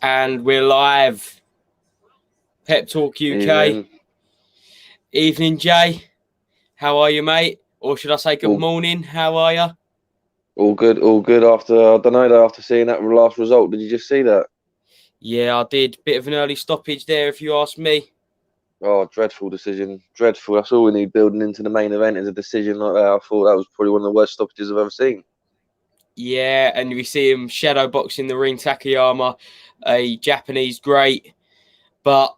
And we're live. Pep Talk UK. Evening, Jay. How are you, mate? Or should I say good morning? How are you? All good, all good. After seeing that last result, did you just see that? Yeah, I did. Bit of an early stoppage there, if you ask me. Oh, dreadful decision. Dreadful. That's all we need building into the main event is a decision like that. I thought that was probably one of the worst stoppages I've ever seen. Yeah, and we see him shadow boxing the ring, Takayama, a Japanese great. But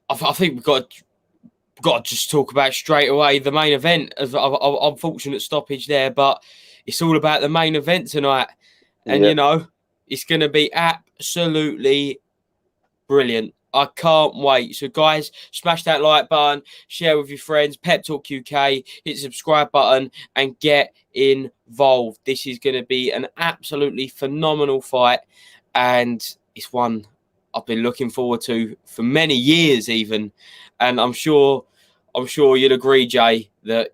I think we've got to just talk about straight away the main event. Unfortunate stoppage there, but it's all about the main event tonight. And, you know, it's going to be absolutely brilliant. I can't wait. So, guys, smash that like button, share with your friends, Pep Talk UK, hit the subscribe button and get involved. This is going to be an absolutely phenomenal fight, and it's one I've been looking forward to for many years even. And I'm sure you'd agree, Jay, that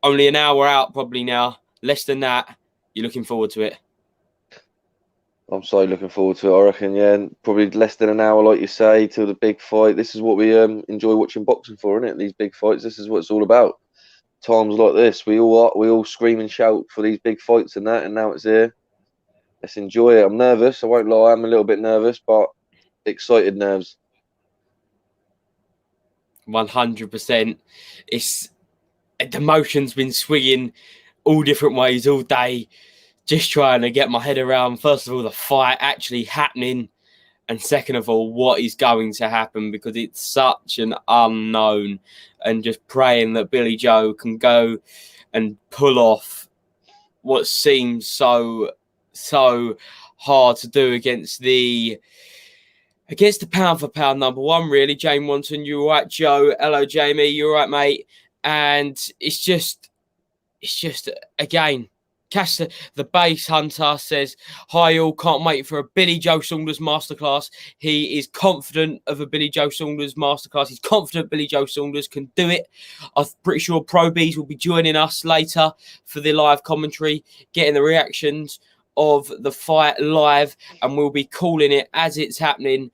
only an hour out probably now, less than that, you're looking forward to it. I'm so looking forward to it. I reckon, yeah, probably less than an hour, like you say, till the big fight. This is what we enjoy watching boxing for, isn't it? These big fights. This is what it's all about. Times like this, we all scream and shout for these big fights and that, and now it's here. Let's enjoy it. I'm nervous. I won't lie. I'm a little bit nervous, but excited nerves. 100%. It's the emotion's been swinging all different ways all day. Just trying to get my head around, first of all, the fight actually happening, and second of all, what is going to happen, because it's such an unknown, and just praying that Billy Joe can go and pull off what seems so hard to do against the pound for pound number one, really. Jamie Wanton, you all right? Joe, hello, Jamie, you all right, mate? And it's just again, Caster, the base hunter, says, hi all, can't wait for a Billy Joe Saunders masterclass. He is confident of a Billy Joe Saunders masterclass. He's confident Billy Joe Saunders can do it. I'm pretty sure Pro Beez will be joining us later for the live commentary, getting the reactions of the fight live, and we'll be calling it as it's happening.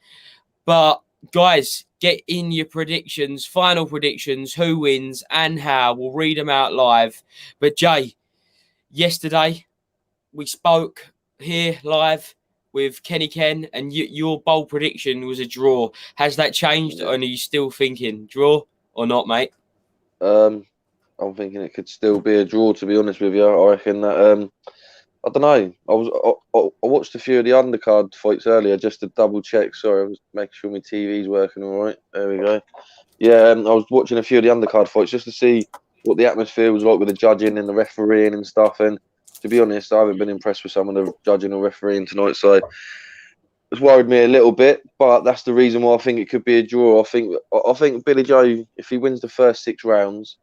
But guys, get in your predictions, final predictions, who wins and how. We'll read them out live. But Jay, yesterday, we spoke here live with Kenny Ken, and your bold prediction was a draw. Has that changed, or are you still thinking draw or not, mate? I'm thinking it could still be a draw, to be honest with you. I reckon that, I don't know. I watched a few of the undercard fights earlier just to double check. Sorry, I was making sure my TV's working all right. There we go. Yeah, I was watching a few of the undercard fights just to see what the atmosphere was like with the judging and the refereeing and stuff. And to be honest, I haven't been impressed with some of the judging or refereeing tonight, so it's worried me a little bit. But that's the reason why I think it could be a draw. I think Billy Joe, if he wins the first 6 rounds,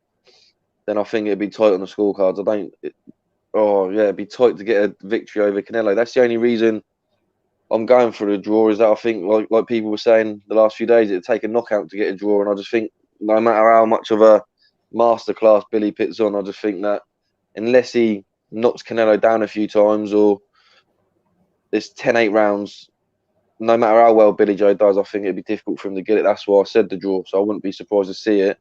then I think it'd be tight on the scorecards. It'd be tight to get a victory over Canelo. That's the only reason I'm going for the draw, is that I think, like people were saying the last few days, it'd take a knockout to get a draw. And I just think no matter how much of a masterclass Billy puts on, I just think that unless he knocks Canelo down a few times, or it's 10-8 rounds, no matter how well Billy Joe does, I think it'd be difficult for him to get it. That's why I said the draw. So I wouldn't be surprised to see it.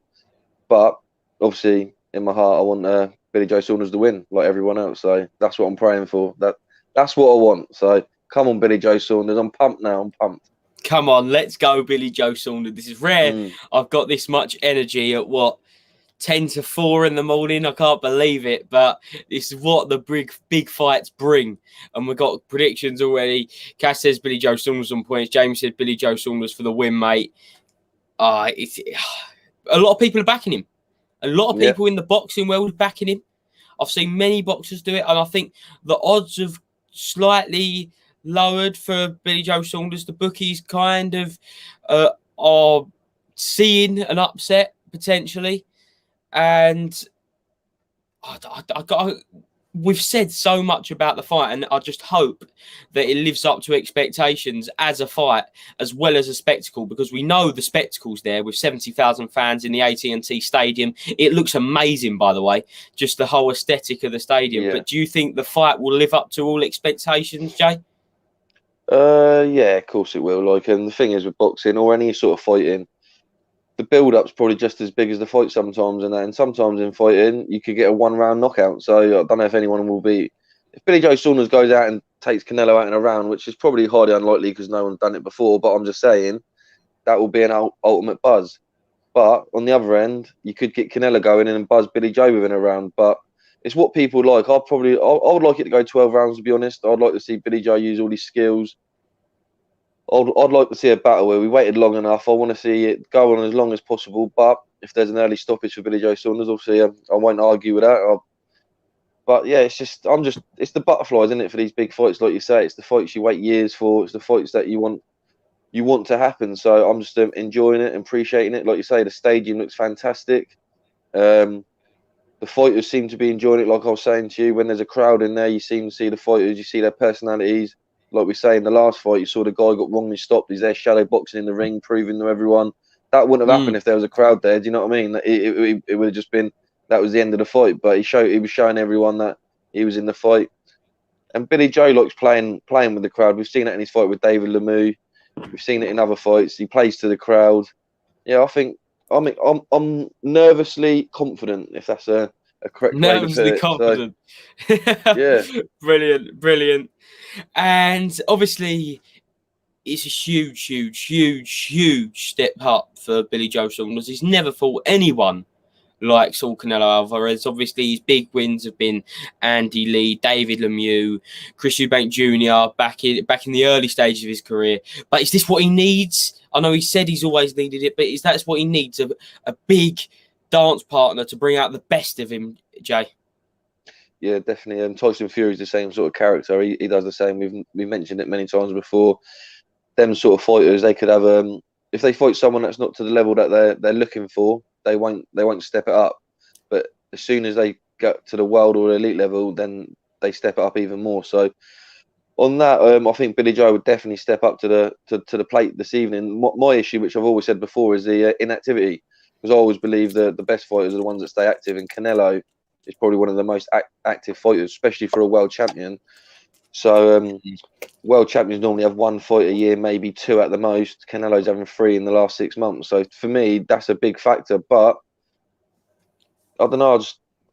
But obviously, in my heart, I want Billy Joe Saunders to win, like everyone else. So that's what I'm praying for. That's what I want. So come on, Billy Joe Saunders. I'm pumped now. I'm pumped. Come on, let's go, Billy Joe Saunders. This is rare. I've got this much energy at 10 to 4 in the morning. I can't believe it, but this is what the big fights bring. And we've got predictions already. Cass says Billy Joe Saunders on points. James said Billy Joe Saunders for the win, mate. A lot of people are backing him. A lot of people in the boxing world are backing him. I've seen many boxers do it, and I think the odds have slightly lowered for Billy Joe Saunders. The bookies kind of are seeing an upset potentially. And we've said so much about the fight, and I just hope that it lives up to expectations as a fight as well as a spectacle, because we know the spectacle's there with 70,000 fans in the AT&T Stadium. It looks amazing, by the way, just the whole aesthetic of the stadium. But do you think the fight will live up to all expectations, Jay? Yeah, of course it will. Like, and the thing is with boxing or any sort of fighting, the build-up's probably just as big as the fight sometimes, and sometimes in fighting you could get a one-round knockout. So I don't know if anyone will be. If Billy Joe Saunders goes out and takes Canelo out in a round, which is probably highly unlikely because no one's done it before, but I'm just saying that will be an ultimate buzz. But on the other end, you could get Canelo going in and buzz Billy Joe within a round. But it's what people like. I would like it to go 12 rounds, to be honest. I'd like to see Billy Joe use all his skills. I'd like to see a battle where we waited long enough. I want to see it go on as long as possible. But if there's an early stoppage for Billy Joe Saunders, obviously I won't argue with that. But yeah, it's the butterflies, isn't it, for these big fights? Like you say, it's the fights you wait years for. It's the fights that you want to happen. So I'm just enjoying it and appreciating it. Like you say, the stadium looks fantastic. The fighters seem to be enjoying it. Like I was saying to you, when there's a crowd in there, you seem to see the fighters, you see their personalities. Like we say in the last fight, you saw the guy got wrongly stopped. He's there shadow boxing in the ring, proving to everyone. That wouldn't have happened if there was a crowd there. Do you know what I mean? It would have just been, that was the end of the fight. But he was showing everyone that he was in the fight. And Billy Joe likes playing with the crowd. We've seen it in his fight with David Lemieux. We've seen it in other fights. He plays to the crowd. Yeah, I'm nervously confident, if that's a correct way to put Nervously it. confident. So, yeah. Brilliant. And obviously, it's a huge step up for Billy Joe Saunders. He's never fought anyone like Saul Canelo Alvarez. Obviously, his big wins have been Andy Lee, David Lemieux, Chris Eubank Jr. back in the early stages of his career. But is this what he needs? I know he said he's always needed it, but is that what he needs? A big dance partner to bring out the best of him, Jay? Yeah, definitely. Tyson Fury's the same sort of character. He does the same. We've mentioned it many times before. Them sort of fighters, they could have if they fight someone that's not to the level that they're looking for, they won't step it up. But as soon as they get to the world or elite level, then they step it up even more. So on that, I think Billy Joe would definitely step up to the plate this evening. My issue, which I've always said before, is the inactivity, because I always believe that the best fighters are the ones that stay active, and Canelo is probably one of the most active fighters, especially for a world champion. So world champions normally have one fight a year, maybe two at the most. Canelo's having 3 in the last 6 months. So for me, that's a big factor. But I don't know.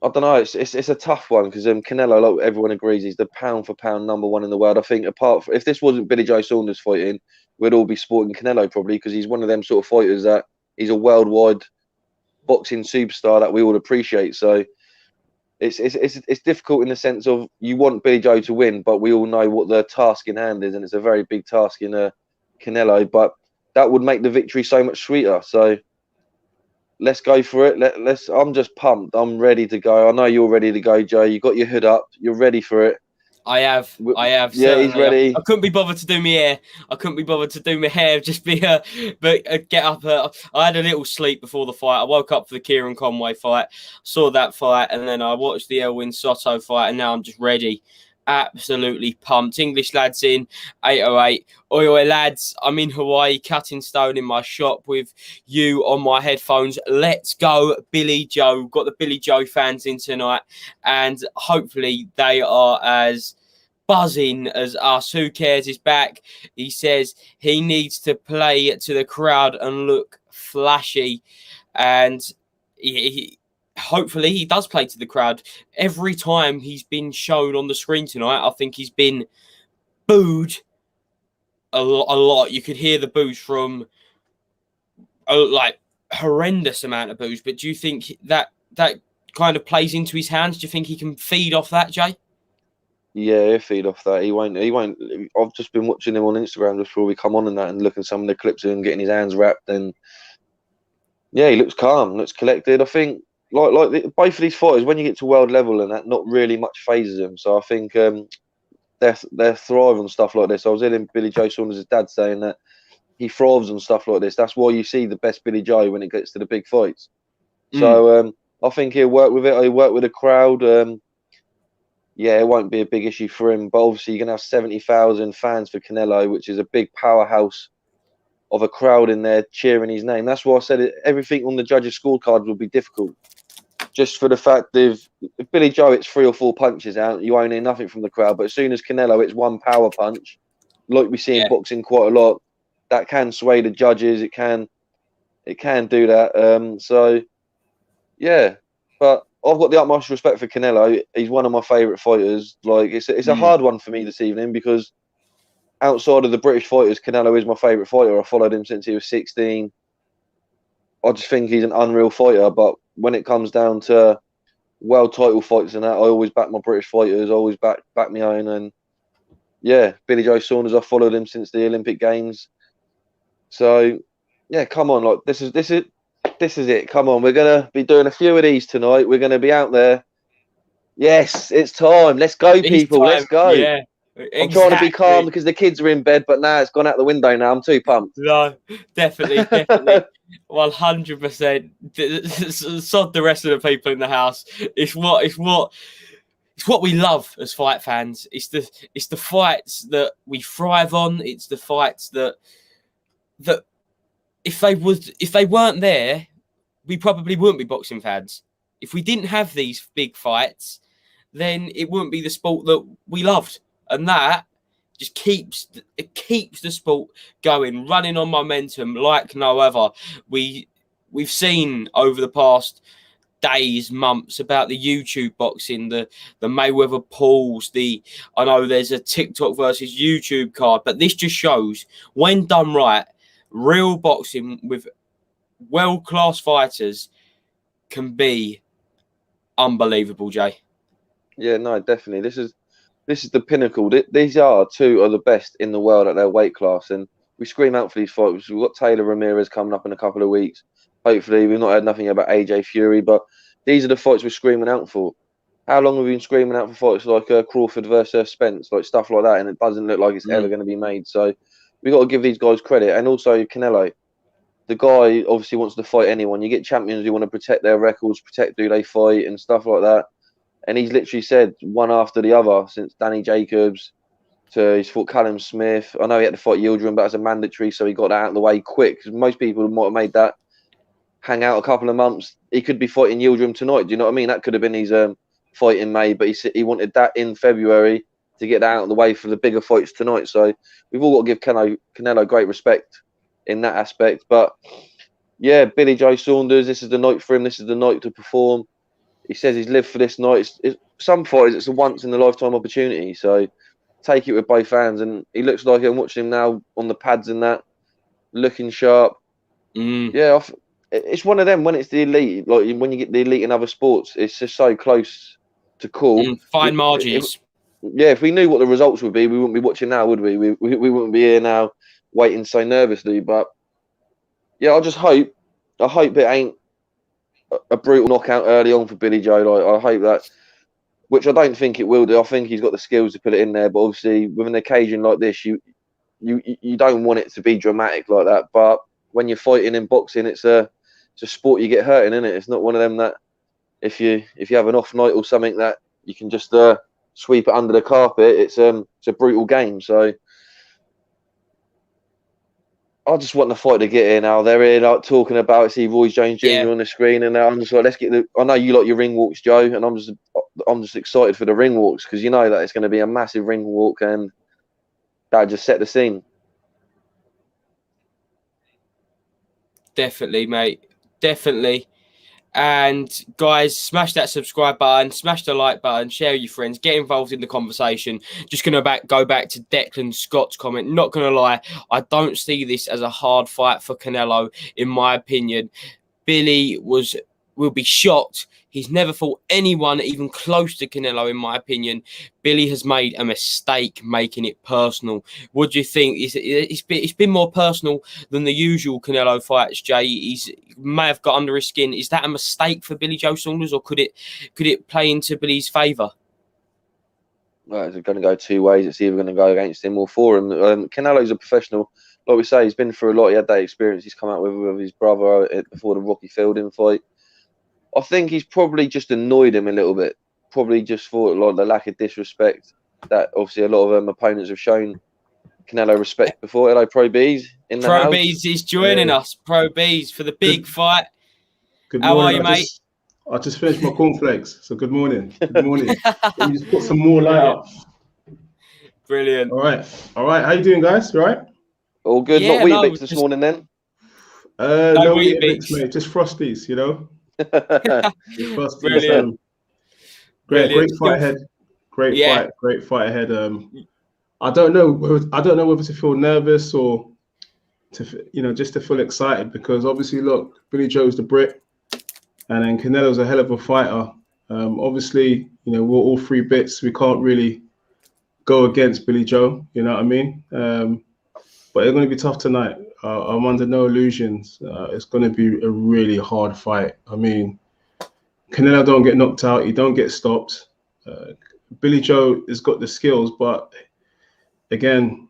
I don't know. It's a tough one because Canelo, like everyone agrees, he's the pound for pound #1 in the world. I think if this wasn't Billy Joe Saunders fighting, we'd all be sporting Canelo probably, because he's one of them sort of fighters that he's a worldwide boxing superstar that we all appreciate. So it's difficult in the sense of you want Billy Joe to win, but we all know what the task in hand is, and it's a very big task in Canelo. But that would make the victory so much sweeter. So let's go for it. I'm just pumped. I'm ready to go. I know you're ready to go, Joe. You got your hood up. You're ready for it. I have. Yeah, Certainly. he's ready. I couldn't be bothered to do my hair. Just be get up. I had a little sleep before the fight. I woke up for the Kieran Conway fight, saw that fight, and then I watched the Elwin Soto fight, and now I'm just ready. Absolutely pumped. English lads in 808. Oi, lads. I'm in Hawaii, cutting stone in my shop with you on my headphones. Let's go, Billy Joe. Got the Billy Joe fans in tonight, and hopefully they are as buzzing as us. Who cares is back. He says he needs to play to the crowd and look flashy, and hopefully he does play to the crowd. Every time he's been shown on the screen tonight, I think he's been booed a lot. You could hear the boos from like horrendous amount of boos. But do you think that kind of plays into his hands? Do you think he can feed off that, Jay? Yeah, he'll feed off that. He won't. I've just been watching him on Instagram before we come on and that, and looking at some of the clips of him getting his hands wrapped, and yeah, he looks calm, looks collected. I think both of these fighters, when you get to world level and that, not really much phases them. So I think they thrive on stuff like this. I was hearing Billy Joe Saunders' dad saying that he thrives on stuff like this. That's why you see the best Billy Joe when it gets to the big fights. So I think he'll work with it. He'll work with the crowd. Yeah, it won't be a big issue for him. But obviously, you're going to have 70,000 fans for Canelo, which is a big powerhouse of a crowd in there cheering his name. That's why I said everything on the judges' scorecards will be difficult. Just for the fact if Billy Joe hits 3 or 4 punches out, you won't hear nothing from the crowd. But as soon as Canelo hits one power punch, like we see in boxing quite a lot, that can sway the judges. It can do that. So yeah, but I've got the utmost respect for Canelo. He's one of my favourite fighters. Like it's a hard one for me this evening because outside of the British fighters, Canelo is my favourite fighter. I followed him since he was 16. I just think he's an unreal fighter. But when it comes down to world title fights and that, I always back my British fighters. I always back my own. And yeah, Billy Joe Saunders, I followed him since the Olympic Games. So yeah, come on, like this is it. Come on, we're gonna be doing a few of these tonight. We're gonna be out there. Yes, it's time. Let's go, people. Let's go. Yeah, I'm trying to be calm because the kids are in bed, but now it's gone out the window. Now I'm too pumped. No, definitely, 100%. Sod the rest of the people in the house. It's what we love as fight fans. It's the fights that we thrive on. It's the fights that if they weren't there, we probably wouldn't be boxing fans. If we didn't have these big fights, then it wouldn't be the sport that we loved. And that just keeps the sport going, running on momentum like no other. We've seen over the past days, months about the YouTube boxing, the Mayweather Pauls, I know there's a TikTok versus YouTube card, but this just shows when done right, real boxing with world-class fighters can be unbelievable, Jay. Yeah, no, definitely. This is the pinnacle. These are two of the best in the world at their weight class, and we scream out for these fights. We've got Taylor Ramirez coming up in a couple of weeks. Hopefully, we've not heard nothing about AJ Fury, but these are the fights we're screaming out for. How long have we been screaming out for fights like Crawford versus Spence, like stuff like that, and it doesn't look like it's ever going to be made. So we got to give these guys credit, and also Canelo. The guy obviously wants to fight anyone. You get champions who want to protect their records, protect who they fight, and stuff like that. And he's literally said one after the other since Danny Jacobs to he's fought Callum Smith. I know he had to fight Yildirim, but as a mandatory, so he got that out of the way quick. Because most people might have made that hang out a couple of months. He could be fighting Yildirim tonight. Do you know what I mean? That could have been his fight in May, but he wanted that in February to get that out of the way for the bigger fights tonight. So we've all got to give Canelo great respect in that aspect. But yeah, Billy Joe Saunders, this is the night for him. This is the night to perform. He says he's lived for this night. Some fighters, it's a once in a lifetime opportunity. So take it with both hands. And he looks like I'm watching him now on the pads and that, looking sharp. Yeah, it's one of them when it's the elite. Like when you get the elite in other sports, it's just so close to call. Fine margins. If we knew what the results would be, we wouldn't be watching now, would we? We wouldn't be here now waiting so nervously. But yeah, I hope it ain't a brutal knockout early on for Billy Joe. Like I hope that, which I don't think it will do. I think he's got the skills to put it in there. But obviously, with an occasion like this, you don't want it to be dramatic like that. But when you're fighting in boxing, it's a sport you get hurt in, isn't it? It's not one of them that if you have an off night or something that you can just sweep it under the carpet. It's a brutal game. So I just want the fight to get in now. They're here like talking about it. See Roy Jones Jr. on the screen, and I'm just like, let's get I know you like your ring walks, Joe, and I'm just excited for the ring walks because you know that it's going to be a massive ring walk, and that just set the scene. Definitely, mate. Definitely. And guys, smash that subscribe button, smash the like button, share with your friends, get involved in the conversation. Just going to go back to Declan Scott's comment. Not going to lie, I don't see this as a hard fight for Canelo, in my opinion. Billy will be shocked. He's never fought anyone even close to Canelo, in my opinion. Billy has made a mistake making it personal. What do you think? It's been more personal than the usual Canelo fights, Jay. He may have got under his skin. Is that a mistake for Billy Joe Saunders, or could it play into Billy's favour? Well, it's going to go two ways. It's either going to go against him or for him. Canelo's a professional. Like we say, he's been through a lot. He had that experience he's come out with his brother before the Rocky Fielding fight. I think he's probably just annoyed him a little bit. Probably just thought like the lack of disrespect that obviously a lot of opponents have shown Canelo respect before. Hello, Pro Beez in the house. Pro Beez is joining us. Pro Beez for the big fight. Good How morning. are you, mate? I just finished my cornflakes, so good morning. Good morning. Let me just put some more light up. Brilliant. All right. How you doing, guys? You all right? All good. Yeah, Not no, Weetabix this just morning then. no No Weetabix. Weetabix, mate. Just Frosties, you know. Just Frosties. Brilliant. Great Brilliant. fight ahead. Great Yeah. fight ahead. I don't know whether to feel nervous or to just to feel excited, because obviously, look, Billy Joe's the Brit, and then Canelo's a hell of a fighter. Obviously, we're all three bits. We can't really go against Billy Joe. You know what I mean? But it's going to be tough tonight. I'm under no illusions. It's going to be a really hard fight. I mean, Canelo don't get knocked out. He don't get stopped. Billy Joe has got the skills, but again,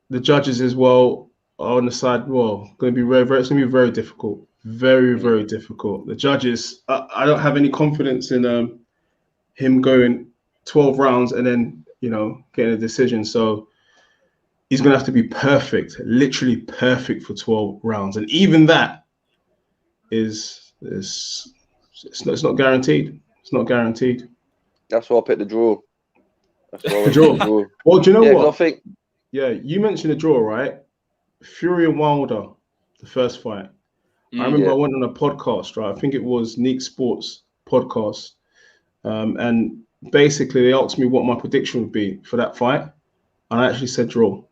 the judges as well are on the side. Well, going to be it's going to be very difficult. Very difficult. The judges, I don't have any confidence in him going 12 rounds and then getting a decision. So he's going to have to be perfect, literally perfect for 12 rounds. And even that it's not guaranteed. It's not guaranteed. That's why I picked the draw. That's why I The draw. picked the draw. Well, do you know Yeah, what? 'cause I think Yeah, you mentioned the draw, right? Fury and Wilder, the first fight. I remember I went on a podcast, right? I think it was Neek Sports podcast. And basically they asked me what my prediction would be for that fight. And I actually said draw.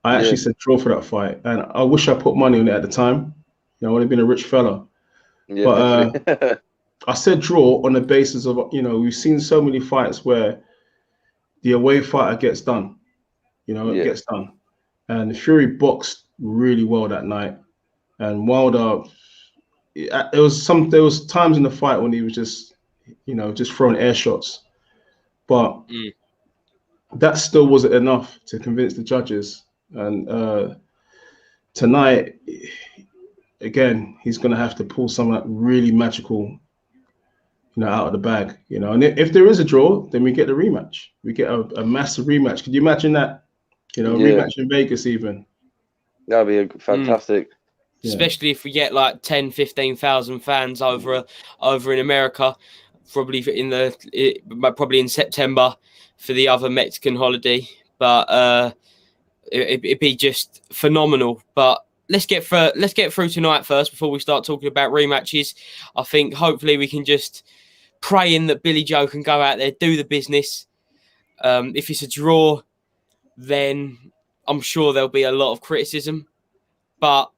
I actually said draw for that fight. And I wish I put money on it at the time. I would have been a rich fella. Yeah, But I said draw on the basis of, we've seen so many fights where the away fighter gets done. It gets done. And Fury boxed really well that night. And Wilder, there was times in the fight when he was just throwing air shots. But that still wasn't enough to convince the judges. And tonight, again, he's going to have to pull something really magical, out of the bag, And if there is a draw, then we get the rematch. We get a massive rematch. Could you imagine that? Rematch in Vegas even. That'd be fantastic. Especially if we get like 10, 15,000 fans over in America, probably in September for the other Mexican holiday. But it'd be just phenomenal. But let's get through tonight first before we start talking about rematches. I think hopefully we can just pray in that Billy Joe can go out there, do the business. If it's a draw, then I'm sure there'll be a lot of criticism. But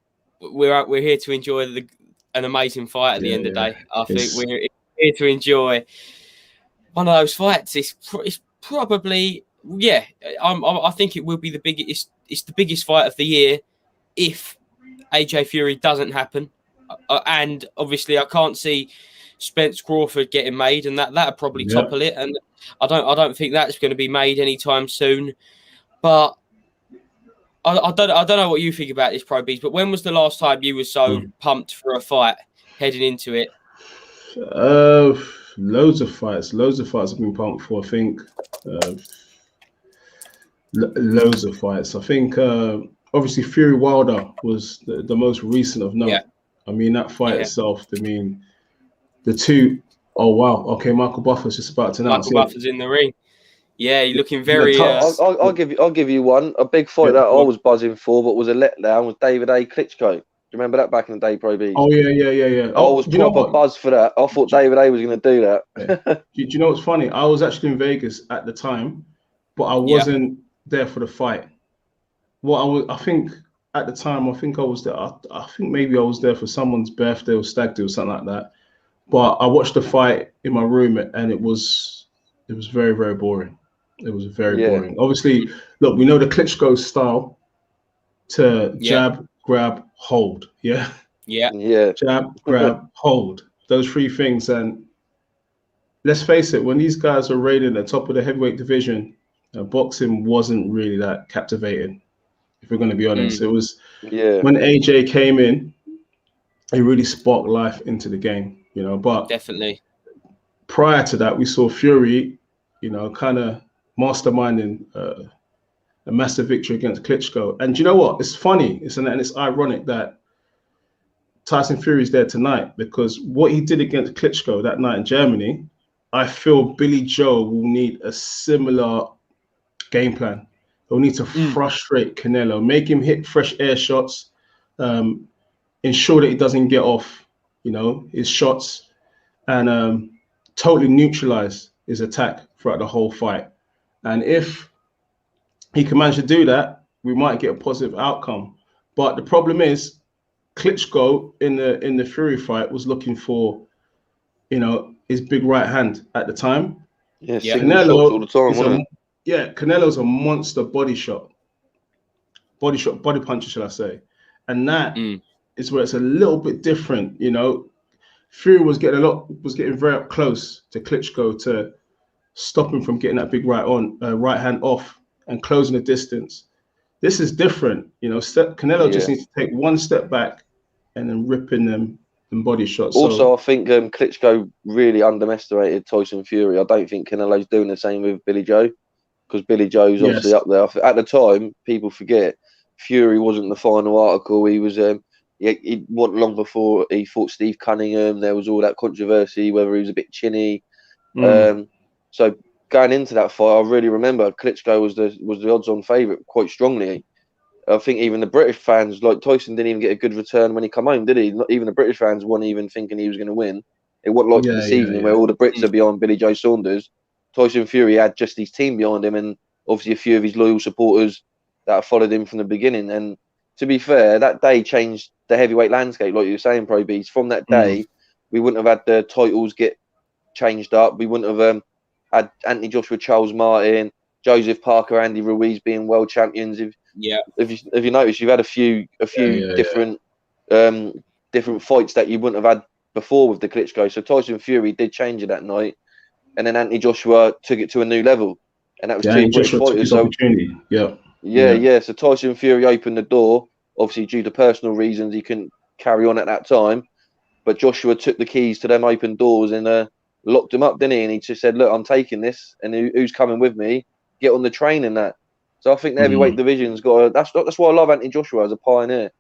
we're here to enjoy an amazing fight at the end of the day. I think we're here to enjoy one of those fights. It's probably I think it will be the biggest. It's the biggest fight of the year if AJ Fury doesn't happen, and obviously I can't see Spence Crawford getting made, and that'd probably topple it. And I don't think that's going to be made anytime soon. But I don't know what you think about this, Pro Beez, but when was the last time you were so pumped for a fight heading into it? Loads of fights I've been pumped for. I think loads of fights. I think obviously Fury Wilder was the most recent of note. Yeah. I mean, that fight itself, I mean, the two, oh wow, okay, Michael Buffer's just about to announce. Michael Buffer's in the ring. Yeah, you're looking very. I'll give you one. A big fight that I was buzzing for, but was a letdown, was David A. Klitschko. Do you remember that back in the day, Pro Beez? Oh yeah. I was proper buzzed for that. I thought David A. was going to do that. Yeah. Do you know what's funny? I was actually in Vegas at the time, but I wasn't there for the fight. I think at the time, I think I was there. I think maybe I was there for someone's birthday or stag do or something like that. But I watched the fight in my room, and it was very, very boring. It was very boring. Obviously, look, we know the Klitschko style to jab, grab, hold. Yeah. Jab, grab, hold. Those three things. And let's face it, when these guys are rated at the top of the heavyweight division, boxing wasn't really that captivating, if we're going to be honest. It was when AJ came in, it really sparked life into the game, But definitely prior to that, we saw Fury, kind of masterminding a massive victory against Klitschko. And you know what? It's funny. It's ironic that Tyson Fury's there tonight, because what he did against Klitschko that night in Germany, I feel Billy Joe will need a similar game plan. They'll need to frustrate Canelo, make him hit fresh air shots, ensure that he doesn't get off, his shots, and totally neutralize his attack throughout the whole fight. And if he can manage to do that, we might get a positive outcome. But the problem is, Klitschko in the Fury fight was looking for, his big right hand at the time. Yeah, Canelo all the time, wasn't it? Yeah, Canelo's a monster body puncher, shall I say? And that is where it's a little bit different. Fury was getting very up close to Klitschko to stop him from getting that big right hand off and closing the distance. This is different, Canelo just needs to take one step back and then ripping them body shots. Also, I think Klitschko really underestimated Tyson Fury. I don't think Canelo's doing the same with Billy Joe, because Billy Joe's obviously up there. At the time, people forget Fury wasn't the final article. He was he wasn't long before he fought Steve Cunningham. There was all that controversy whether he was a bit chinny. So going into that fight, I really remember Klitschko was the odds-on favourite quite strongly. I think even the British fans, like Tyson, didn't even get a good return when he come home, did he? Not even the British fans weren't even thinking he was going to win. It wasn't like this evening where all the Brits are behind Billy Joe Saunders. Tyson Fury had just his team behind him, and obviously a few of his loyal supporters that have followed him from the beginning. And to be fair, that day changed the heavyweight landscape, like you were saying, Pro Beez. From that day, we wouldn't have had the titles get changed up. We wouldn't have had Anthony Joshua, Charles Martin, Joseph Parker, Andy Ruiz being world champions. If you notice, you've had a few different fights that you wouldn't have had before with the Klitschko. So Tyson Fury did change it that night, and then Anthony Joshua took it to a new level, and that was two British fighters. So Tyson Fury opened the door. Obviously, due to personal reasons, he couldn't carry on at that time. But Joshua took the keys to them open doors and locked him up, didn't he? And he just said, "Look, I'm taking this, and who's coming with me? Get on the train and that." So I think the heavyweight division's got. That's why I love Anthony Joshua as a pioneer.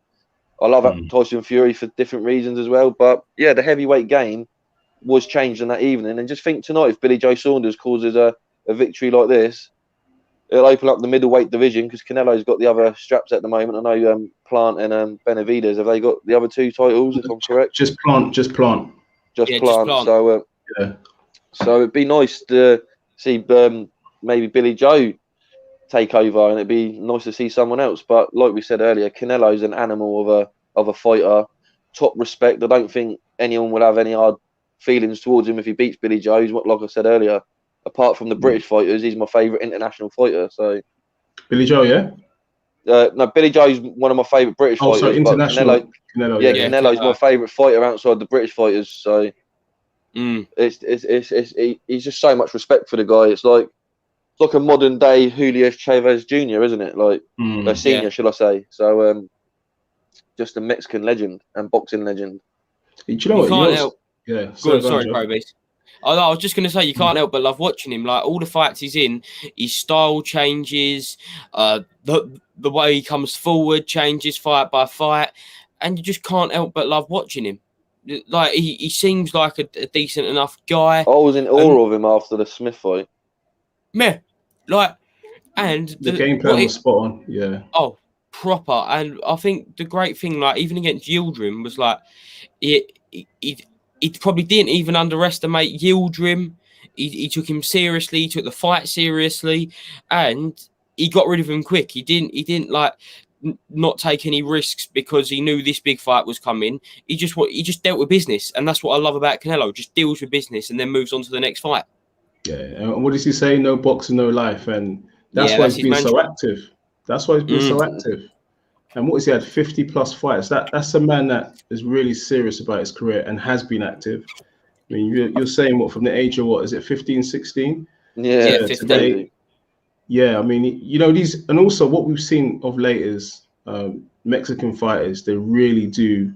I love Tyson Fury for different reasons as well. But yeah, the heavyweight game was changed on that evening. And just think tonight, if Billy Joe Saunders causes a victory like this, it'll open up the middleweight division, because Canelo's got the other straps at the moment. I know Plant and Benavidez, have they got the other two titles, if I'm correct? Just Plant. Just Plant. So it'd be nice to see maybe Billy Joe take over, and it'd be nice to see someone else. But like we said earlier, Canelo's an animal of a fighter. Top respect. I don't think anyone will have any hard feelings towards him if he beats Billy Joe. Like I said earlier, apart from the British fighters, he's my favourite international fighter. So Billy Joe, yeah? No, Billy Joe's one of my favourite British fighters. So international. Canelo's my favourite fighter outside the British fighters. So he's just so much respect for the guy. It's like a modern day Julio Chavez Jr., isn't it? Like a senior, should I say? So just a Mexican legend and boxing legend. Do you know what? Can't help. Yeah. Sorry, Pro Beez. I was just going to say, you can't help but love watching him. Like, all the fights he's in, his style changes, the way he comes forward changes fight by fight, and you just can't help but love watching him. Like, he seems like a decent enough guy. I was in awe of him after the Smith fight. Yeah, like, and the game plan was spot on. Yeah. Oh, proper. And I think the great thing, like, even against Yildirim, was like he probably didn't even underestimate Yildirim. He took him seriously. He took the fight seriously, and he got rid of him quick. He didn't like not take any risks because he knew this big fight was coming. He just dealt with business, and that's what I love about Canelo. Just deals with business and then moves on to the next fight. Yeah, and what does he say? No boxing, no life, and that's why he's been so active. That's why he's been so active. And what has he had? 50 plus fights. That's a man that is really serious about his career and has been active. I mean, you're saying what, from the age of what is it, 15, 16? Yeah, 15. Today. Yeah, I mean, these, and also what we've seen of late is Mexican fighters. They really do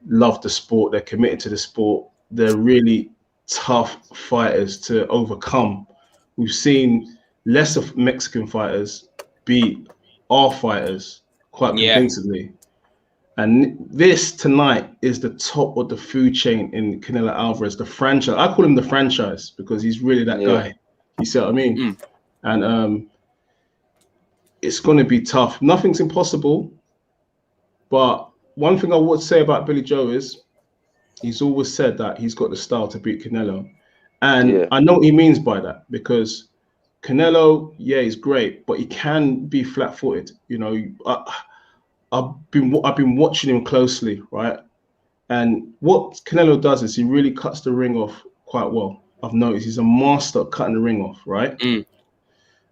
love the sport. They're committed to the sport. They're really tough fighters to overcome. We've seen less of Mexican fighters beat our fighters quite convincingly. And this tonight is the top of the food chain in Canelo Alvarez, the franchise. I call him the franchise because he's really that guy. You see what I mean? And it's going to be tough. Nothing's impossible, but one thing I would say about Billy Joe is he's always said that he's got the style to beat Canelo. And I know what he means by that, because Canelo, he's great, but he can be flat-footed. You know, I've been watching him closely, right? And what Canelo does is he really cuts the ring off quite well. I've noticed he's a master at cutting the ring off, right?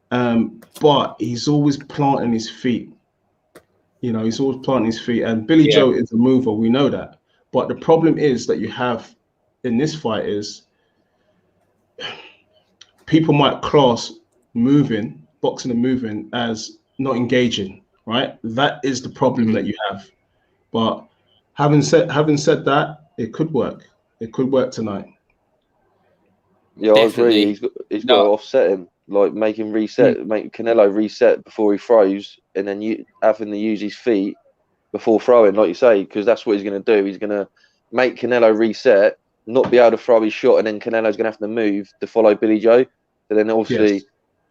But he's always planting his feet. You know, he's always planting his feet. And Billy Joe is a mover, we know that. But the problem is that you have in this fight is people might class boxing and moving as not engaging, right? That is the problem that you have. But having said that, it could work. It could work tonight. Yeah, definitely. I agree. He's got to offset him, like make him reset, make Canelo reset before he throws, and then having to use his feet before throwing, like you say, because that's what he's going to do. He's going to make Canelo reset, not be able to throw his shot, and then Canelo's going to have to move to follow Billy Joe. So then obviously,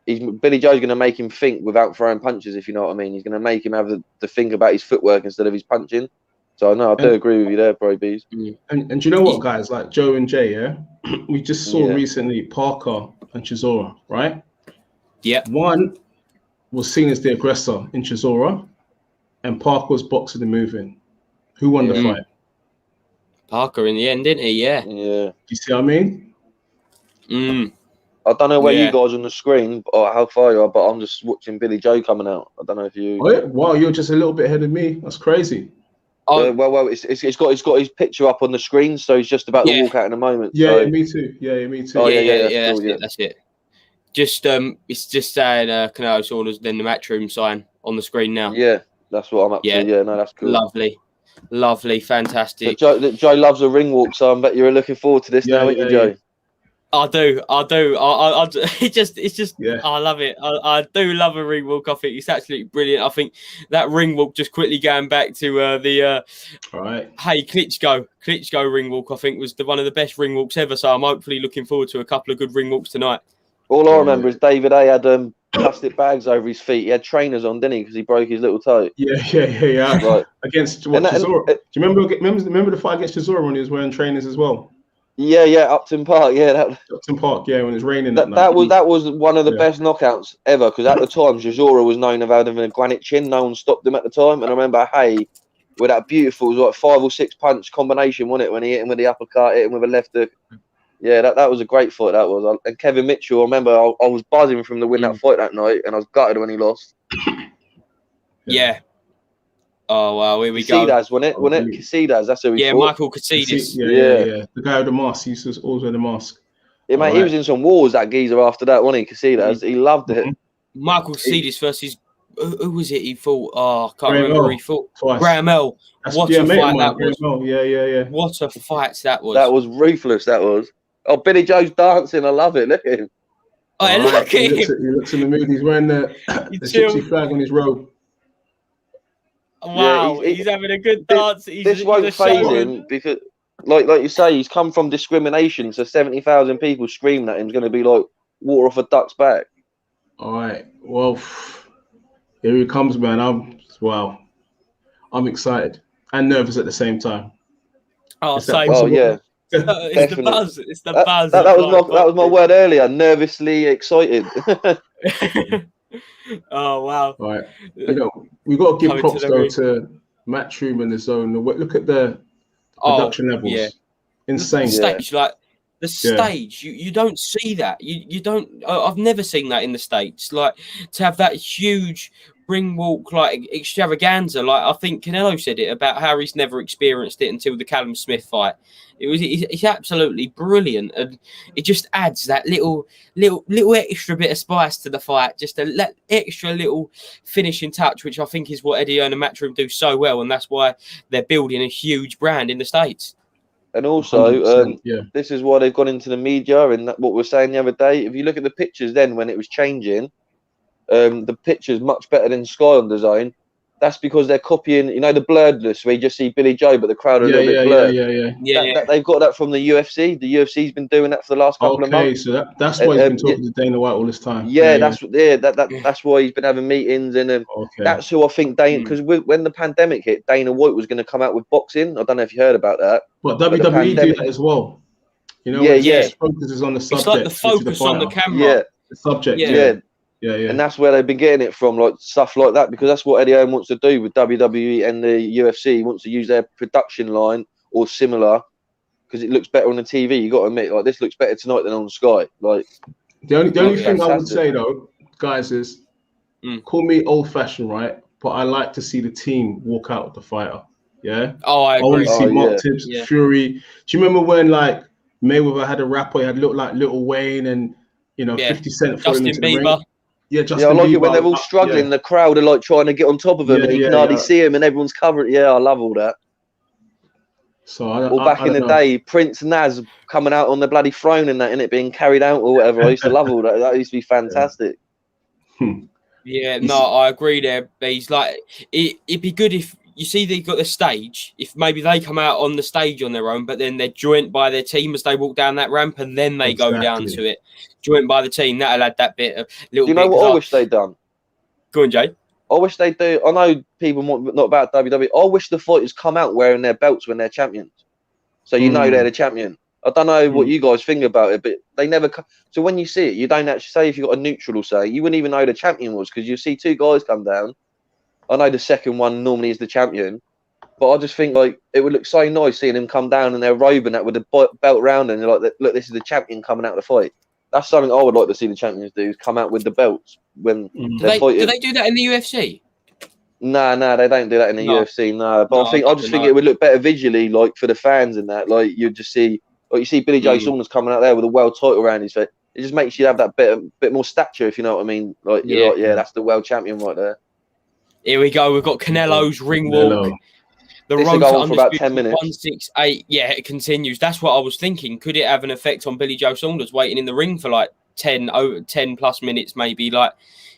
Billy Joe's going to make him think without throwing punches, if you know what I mean. He's going to make him have to think about his footwork instead of his punching. So no, I do agree with you there, bro, Beez. And do you know what, guys? Like Joe and Jay, we just saw recently Parker and Chisora, right? Yeah. One was seen as the aggressor in Chisora, and Parker was boxing and moving. Who won the fight? Parker in the end, didn't he? Yeah. You see what I mean? I don't know where you guys on the screen or how far you are, but I'm just watching Billy Joe coming out. I don't know if you. Oh, yeah? Wow, you're just a little bit ahead of me. That's crazy. Well, it's got his picture up on the screen, so he's just about to walk out in a moment. Yeah, me too. Yeah, me too. Oh, That's it. Just it's just saying Canelo Saunders, then the matchroom sign on the screen now. Yeah, that's what I'm up to. Yeah, no, that's cool. Lovely, fantastic. Joe loves a ring walk, so I bet you're looking forward to this now, aren't you, Joe? I do. It's just. I love it. I do love a ring walk. I think it's absolutely brilliant. I think that ring walk, just quickly going back to Klitschko ring walk, I think was one of the best ring walks ever. So I'm hopefully looking forward to a couple of good ring walks tonight. All I remember is David A had plastic bags over his feet. He had trainers on, didn't he? Because he broke his little toe. Yeah. Right. Against Chisora. Do you remember the fight against Chisora when he was wearing trainers as well? Yeah, Upton Park. Yeah, Upton Park. Yeah, when it's raining. That was one of the best knockouts ever, because at the time Chisora was known for having a granite chin. No one stopped him at the time, and I remember with that beautiful, it was like 5 or 6 punch combination, wasn't it? When he hit him with the uppercut, hit him with a left hook. Yeah, that was a great fight. That was. And Kevin Mitchell, I remember I was buzzing from the win that fight that night, and I was gutted when he lost. Yeah. Oh wow, here we go. Casillas, wasn't it? Casillas, that's who he fought. Michael Casillas. Yeah. The guy with the mask. He used to always wear the mask. Yeah, mate, he was in some wars, that geezer, after that, wasn't he? Casillas, he loved it. Michael Casillas versus who was it? He fought. Oh, I can't remember. He fought twice. Graham L. What a fight that was! Yeah. What a fight that was! That was ruthless. That was. Oh, Billy Joe's dancing. I love it. Look at him. Oh, look at him. He looks in the mood. He's wearing the gypsy flag on his robe. Wow, he's having a good dance. This won't phase him because, like you say, he's come from discrimination. So 70,000 people screaming at him is going to be like water off a duck's back. All right. Well, here he comes, man. I'm excited and nervous at the same time. Oh, same. Oh yeah. It's the buzz. It's the buzz. That was my word earlier. Nervously excited. Oh wow! All right, we got to give props though to Matchroom and the Zone. Look at the production levels. Yeah. Insane. The stage, you don't see that. You don't. I've never seen that in the States. Like to have that huge ring walk like extravaganza. Like I think Canelo said it about how he's never experienced it until the Callum Smith fight. It's absolutely brilliant, and it just adds that little extra bit of spice to the fight, just a extra little finishing touch, which I think is what Eddie and Matchroom do so well, and that's why they're building a huge brand in the States. And also, this is why they've gone into the media, and what we were saying the other day. If you look at the pictures then when it was changing, the picture's much better than Sky on the Zone. that's because they're copying, you know, the blurredness where you just see Billy Joe, but the crowd are a little bit blurred. Yeah. They've got that from the UFC. The UFC's been doing that for the last couple of months. So that's why he's been talking to Dana White all this time. That's why he's been having meetings, and that's who I think Dana. Because when the pandemic hit, Dana White was going to come out with boxing. I don't know if you heard about that. But WWE do that as well. You know, the focus is on the subject. It's like the focus on the camera. Yeah, the subject. Yeah. And that's where they've been getting it from, like stuff like that, because that's what Eddie Hearn wants to do with WWE and the UFC. He wants to use their production line or similar because it looks better on the TV. You got to admit, like, this looks better tonight than on Sky. Like, the only thing I would say though, guys, is call me old-fashioned, right? But I like to see the team walk out with the fighter. Yeah. Oh, I agree. want to see Mark Tibbs, Fury. Do you remember when like Mayweather had a rapper? He had looked like Lil Wayne and 50 Cent falling into the ring. Yeah, I like it when they're all struggling. The crowd are like trying to get on top of them, and you can hardly see them, and everyone's covering. Yeah, I love all that. So back in the day, Prince Naz coming out on the bloody throne and that, and it being carried out or whatever. I used to love all that. That used to be fantastic. Yeah, no, I agree there. Beez. Like, it'd be good if you see they've got the stage. If maybe they come out on the stage on their own, but then they're joined by their team as they walk down that ramp, and then they go down to it. Joined by the team, that'll add that bit. Do you know what I wish they'd done? Go on, Jay. I wish they'd do. I know people not about WWE. I wish the fighters come out wearing their belts when they're champions, so you know they're the champion. I don't know what you guys think about it, but they never come. So when you see it, you don't actually say if you got a neutral or say you wouldn't even know who the champion was because you see two guys come down. I know the second one normally is the champion, but I just think like it would look so nice seeing him come down and they're robing that with the belt round and they're like, look, this is the champion coming out of the fight. That's something I would like to see the champions do: is come out with the belts when they're fighting. Do they do that in the UFC? No, they don't do that in the UFC. No, but I just think it would look better visually, like for the fans and that. Like you just see, like you see Billy Joe Saunders coming out there with a world title around his face. It just makes you have that bit more stature, if you know what I mean. Like you're like, that's the world champion right there. Here we go. We've got Canelo's ring walk. The road to on for about 10 minutes. 168. Yeah, it continues. That's what I was thinking. Could it have an effect on Billy Joe Saunders waiting in the ring for like 10 plus minutes, maybe? Like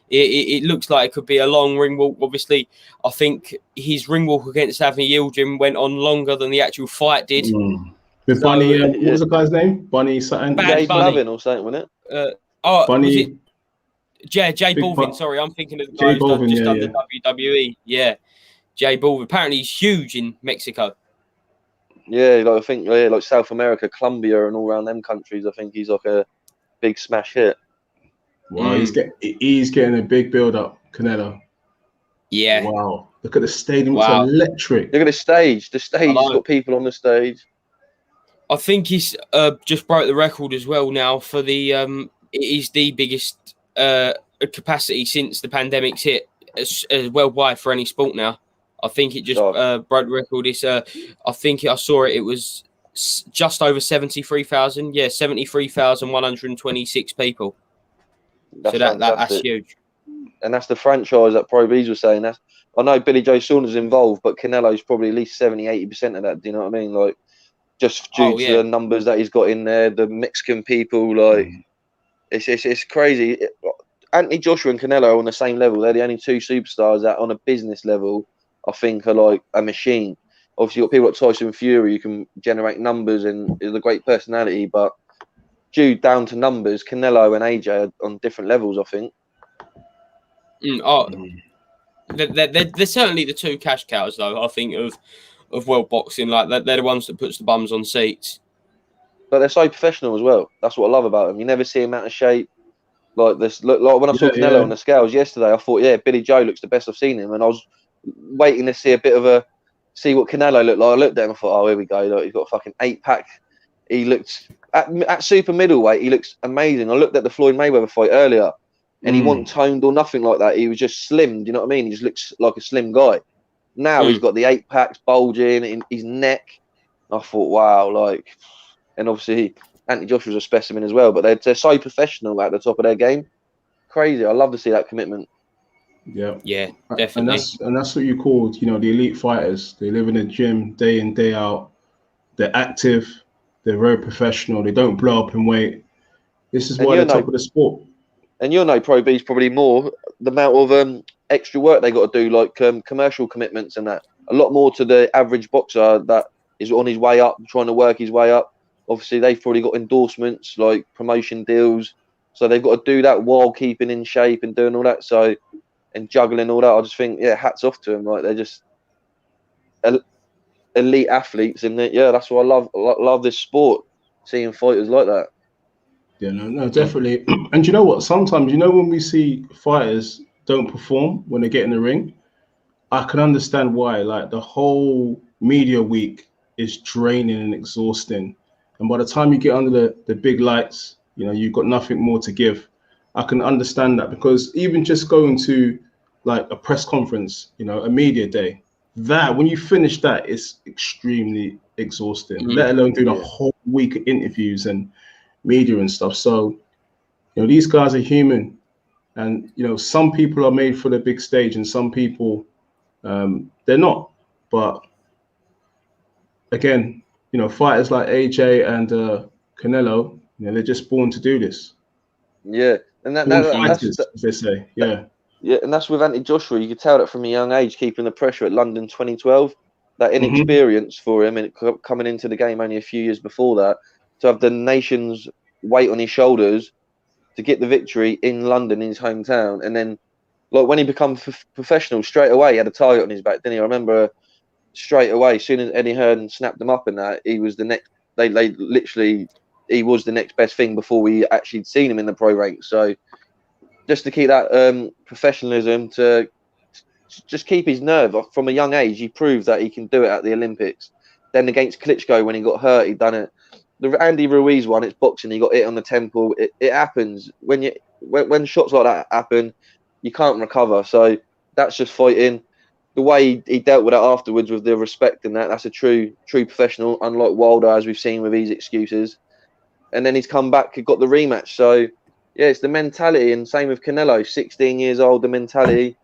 it looks like it could be a long ring walk. Obviously, I think his ring walk against Anthony Yildirim went on longer than the actual fight did. With Bunny, what was the guy's name? Bunny something? Jay Balvin or something, wasn't it? Bunny. Was it? Jay Balvin. Sorry, I'm thinking of the guy who's just done the WWE. Yeah. Jay Balvin. Apparently, he's huge in Mexico. Yeah, like, I think like South America, Colombia, and all around them countries. I think he's like a big smash hit. Wow, he's getting a big build up, Canelo. Yeah. Wow. Look at the stadium. It's electric. Look at the stage. The stage has got people on the stage. I think he's just broke the record as well now for the. It is the biggest capacity since the pandemic's hit as worldwide for any sport now. I think it just broke the record. It's I think I saw it. It was just over 73,000. Yeah, 73,126 people. That's huge. And that's the franchise that Pro Beez was saying. I know Billy Joe Saunders is involved, but Canelo's probably at least 70-80% of that. Do you know what I mean? Like just due to the numbers that he's got in there, the Mexican people, like it's crazy. Anthony Joshua and Canelo are on the same level. They're the only two superstars that on a business level I think are like a machine. Obviously, you've got people like Tyson Fury who can generate numbers and is a great personality, but due down to numbers, Canelo and AJ are on different levels, I think. They're certainly the two cash cows, though, I think, of world boxing. Like they're the ones that puts the bums on seats. But they're so professional as well. That's what I love about them. You never see them out of shape. Like this, like when I saw Canelo on the scales yesterday, I thought, Billy Joe looks the best I've seen him, and I was waiting to see see what Canelo looked like. I looked at him and thought, here we go. Like, he's got a fucking 8-pack. He looked at super middleweight. He looks amazing. I looked at the Floyd Mayweather fight earlier, and he wasn't toned or nothing like that. He was just slim. Do you know what I mean? He just looks like a slim guy. Now he's got the 8-packs bulging in his neck. I thought, wow, like, and obviously Anthony Joshua's a specimen as well. But they're so professional at the top of their game. Crazy. I love to see that commitment. Yeah, definitely. And that's what you call, the elite fighters. They live in a gym day in, day out. They're active. They're very professional. They don't blow up in weight. This is why they're top of the sport. and you'll know Pro Beez probably more, the amount of extra work they got to do, like commercial commitments and that. A lot more to the average boxer that is on his way up, trying to work his way up. Obviously, they've probably got endorsements, like promotion deals. So they've got to do that while keeping in shape and doing all that. So, and juggling all that. I just think, yeah, hats off to them. Like, they're just elite athletes. And yeah, that's why I love this sport, seeing fighters like that. Yeah, no, definitely. And you know what? Sometimes, when we see fighters don't perform when they get in the ring, I can understand why. Like, the whole media week is draining and exhausting. And by the time you get under the big lights, you've got nothing more to give. I can understand that, because even just going to like a press conference, a media day, that when you finish that, it's extremely exhausting, let alone doing a whole week of interviews and media and stuff. So, these guys are human, and, some people are made for the big stage and some people, they're not. But again, fighters like AJ and Canelo, they're just born to do this. Yeah, and that's as they say. Yeah, and that's with Anthony Joshua. You could tell that from a young age, keeping the pressure at London 2012. That inexperience for him, and coming into the game only a few years before that, to have the nation's weight on his shoulders to get the victory in London, in his hometown, and then like when he became professional, straight away he had a target on his back, didn't he? I remember straight away, as soon as Eddie Hearn snapped him up in that, he was the next. They literally, he was the next best thing before we actually seen him in the pro ranks. So just to keep that professionalism, to just keep his nerve from a young age, he proved that he can do it at the Olympics. Then against Klitschko, when he got hurt, he done it. The Andy Ruiz one, it's boxing. He got hit on the temple. It happens when shots like that happen, you can't recover. So that's just fighting. The way he dealt with it afterwards, with the respect and that's a true professional, unlike Wilder, as we've seen with his excuses. And then he's come back and got the rematch. So, yeah, it's the mentality. And same with Canelo, 16 years old, the mentality.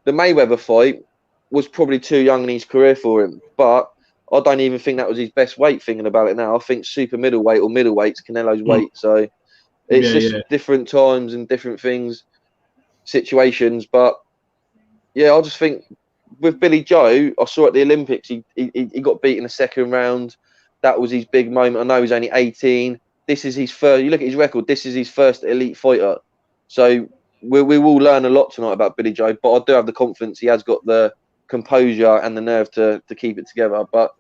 The Mayweather fight was probably too young in his career for him. But I don't even think that was his best weight, thinking about it now. I think super middleweight or middleweight's Canelo's weight. So it's different times and different things, situations. But, yeah, I just think with Billy Joe, I saw at the Olympics, he got beat in the second round. That was his big moment. I know he's only 18. This is his first. You look at his record. This is his first elite fighter. So we will learn a lot tonight about Billy Joe. But I do have the confidence he has got the composure and the nerve to keep it together. But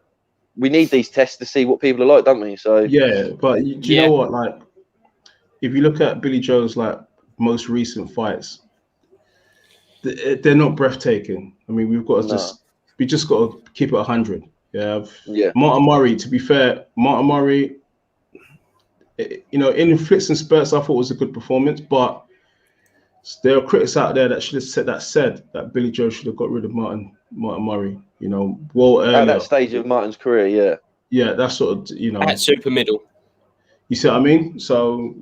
we need these tests to see what people are like, don't we? So yeah. But do you know what? Like, if you look at Billy Joe's like most recent fights, they're not breathtaking. I mean, we just got to keep it 100. Yeah. Martin Murray, to be fair, Martin Murray, in fits and spurts, I thought it was a good performance, but there are critics out there that should have said that Billy Joe should have got rid of Martin Murray, well earlier. At that stage of Martin's career, yeah, that's sort of, at super middle. You see what I mean? So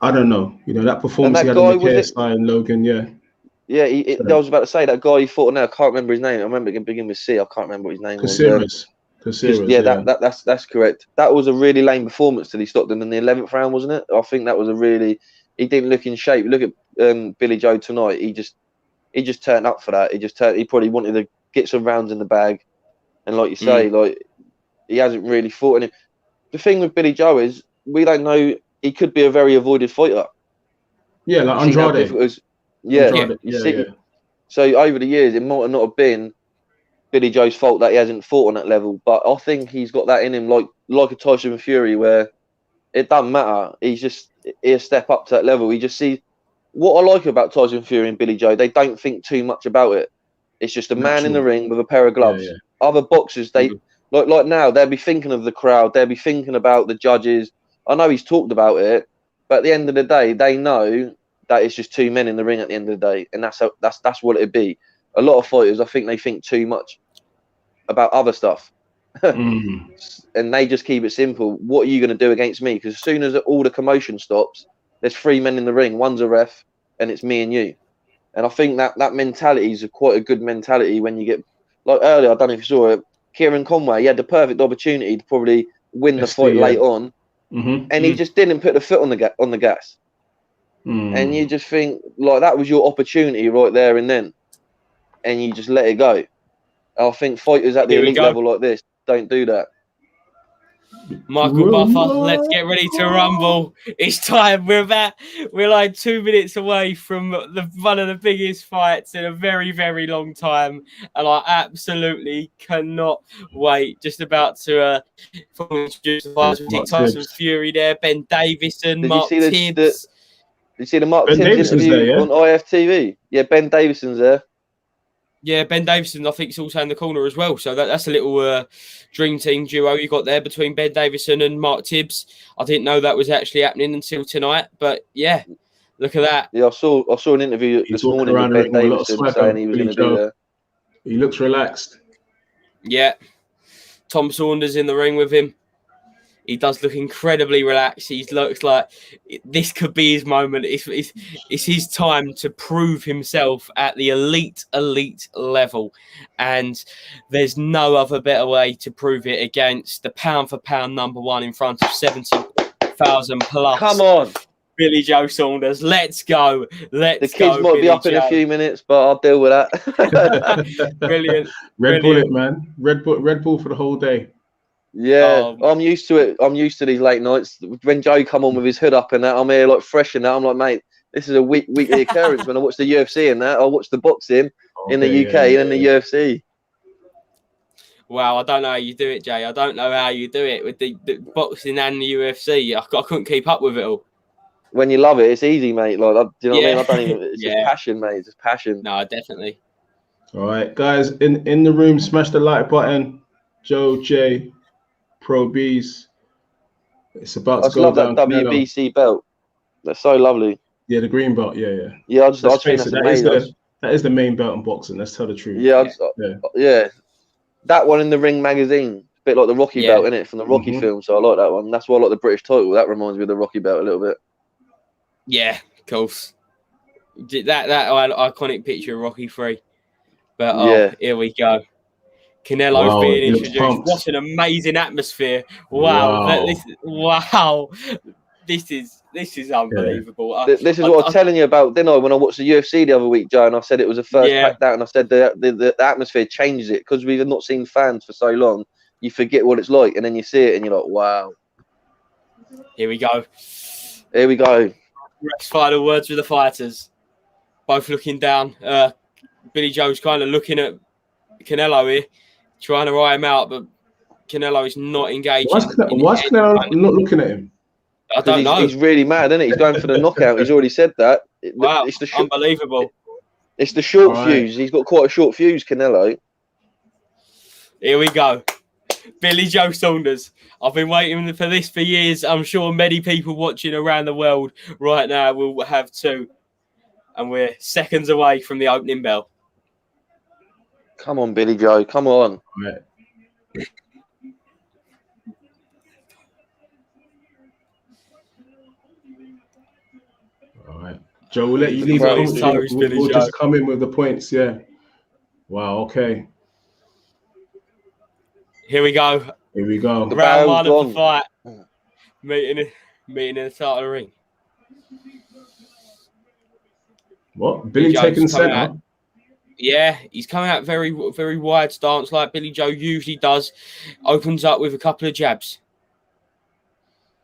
I don't know. That performance he had on the KSI and Logan, Yeah, I was about to say, that guy he fought now, I can't remember his name. I remember it beginning with C. I can't remember what his name was. Caceres, that's correct. That was a really lame performance till he stopped him in the 11th round, wasn't it? I think that was he didn't look in shape. Look at Billy Joe tonight. He just turned up for that. He probably wanted to get some rounds in the bag. And like you say, like, he hasn't really fought. And the thing with Billy Joe is, we don't know, he could be a very avoided fighter. Yeah, like Andrade. So over the years, it might not have been Billy Joe's fault that he hasn't fought on that level, but I think he's got that in him, like a Tyson Fury, where it doesn't matter. He'll step up to that level. He just sees what I like about Tyson Fury and Billy Joe. They don't think too much about it. It's just a man in the ring with a pair of gloves. Yeah. Other boxers, they like now, they'll be thinking of the crowd. They'll be thinking about the judges. I know he's talked about it, but at the end of the day, they know that it's just two men in the ring at the end of the day, and that's what it'd be. A lot of fighters, I think they think too much about other stuff, and they just keep it simple. What are you going to do against me? Because as soon as all the commotion stops, there's three men in the ring. One's a ref, and it's me and you. And I think that mentality is quite a good mentality when you get, like earlier, I don't know if you saw it, Kieran Conway, he had the perfect opportunity to probably win the fight late on, and he just didn't put the foot on the gas. And you just think, like, that was your opportunity right there and then. And you just let it go. I think fighters at the elite level like this don't do that. Michael Buffer, let's get ready to rumble. It's time. We're like 2 minutes away from one of the biggest fights in a very, very long time, and I absolutely cannot wait. Just about to introduce the fighters. Tyson Fury there, Ben Davison, Mark Tibbs. Did you see the Mark Tibbs interview on IFTV? Yeah, Ben Davison's there. Yeah, Ben Davison, I think, is also in the corner as well. So that's a little dream team duo you got there between Ben Davison and Mark Tibbs. I didn't know that was actually happening until tonight, but yeah, look at that. Yeah, I saw an interview this morning with Ben Davison saying he was going to do that. He looks relaxed. Yeah, Tom Saunders in the ring with him. He does look incredibly relaxed. He looks like this could be his moment. It's his time to prove himself at the elite level. And there's no other better way to prove it against the pound-for-pound number one in front of 70,000 plus. Come on. Billy Joe Saunders. Let's go. The kids might be up in a few minutes, but I'll deal with that. Brilliant. Red Bull, man. Red Bull for the whole day. Yeah, I'm used to it. I'm used to these late nights. When Joe come on with his hood up and that, I'm here like fresh and that. I'm like, mate, this is a weekly occurrence. When I watch the UFC and that, I watch the boxing in the UK and in the UFC. Wow, I don't know how you do it, Jay. I don't know how you do it with the boxing and the UFC. I couldn't keep up with it all. When you love it, it's easy, mate. Like, do you know what I mean? I don't even. It's just passion, mate. It's just passion. No, definitely. All right, guys, in the room, smash the like button. Joe, Jay, Pro Beez. It's about to go down. I love that WBC belt. That's so lovely. Yeah, the green belt. Yeah. Yeah, I just think that is the main belt in boxing. Let's tell the truth. Yeah. That one in the Ring magazine, a bit like the Rocky belt, innit, from the Rocky film. So I like that one. That's why I like the British title. That reminds me of the Rocky belt a little bit. Yeah, of course. That iconic picture of Rocky 3. But here we go. Canelo's being introduced. What an amazing atmosphere! Wow. This is unbelievable. Yeah. This is what I was telling you about, didn't I? When I watched the UFC the other week, Joe, and I said it was a first packed out, and I said the atmosphere changes it because we've not seen fans for so long. You forget what it's like, and then you see it, and you're like, wow. Here we go. Ref's final words with the fighters. Both looking down. Billy Joe's kind of looking at Canelo here, trying to eye him out, but Canelo is not engaging. Why's Canelo not looking at him? I don't know. He's really mad, isn't he? He's going for the knockout. He's already said that. Wow, unbelievable. It's the short fuse. He's got quite a short fuse, Canelo. Here we go. Billy Joe Saunders. I've been waiting for this for years. I'm sure many people watching around the world right now will have too. And we're seconds away from the opening bell. Come on, Billy Joe. Come on. Right. All right. Joe, we'll let you leave it. We'll just come in with the points. Yeah. Wow. Okay. Here we go. Round one of the fight. Meeting in the start of the ring. What? Billy taking the centre? Yeah, he's coming out very, very wide stance like Billy Joe usually does. Opens up with a couple of jabs.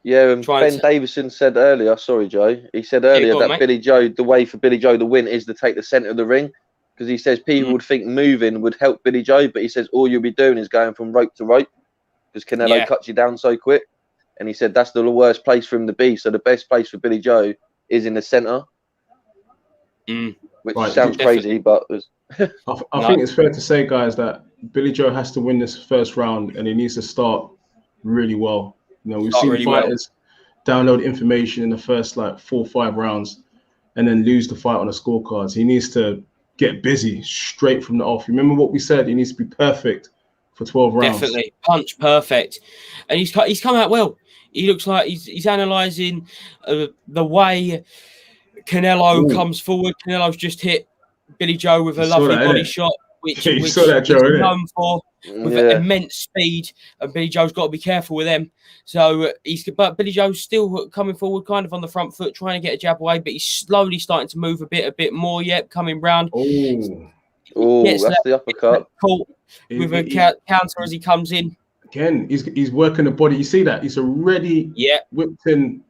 Yeah, and Ben Davison said earlier, sorry, Joe, he said earlier that Billy Joe, the way for Billy Joe to win is to take the centre of the ring. Because he says people would think moving would help Billy Joe, but he says all you'll be doing is going from rope to rope because Canelo cuts you down so quick. And he said that's the worst place for him to be. So the best place for Billy Joe is in the centre. Which sounds crazy, but... I think it's fair to say, guys, that Billy Joe has to win this first round and he needs to start really well. You know, we've seen fighters download information in the first 4 or 5 rounds and then lose the fight on the scorecards. He needs to get busy straight from the off. Remember what we said? He needs to be perfect for 12 rounds. Definitely. Punch perfect. And he's come out well. He looks like he's analysing the way Canelo comes forward. Canelo's just hit Billy Joe with a lovely body shot which You saw that, Joe, he's innit? known for, with immense speed, and Billy Joe's got to be careful with them. So but Billy Joe's still coming forward, kind of on the front foot, trying to get a jab away, but he's slowly starting to move a bit more. Yet coming round. Oh, that's the uppercut. Caught with a counter as he comes in. Again, he's working the body. You see that? He's already whipped in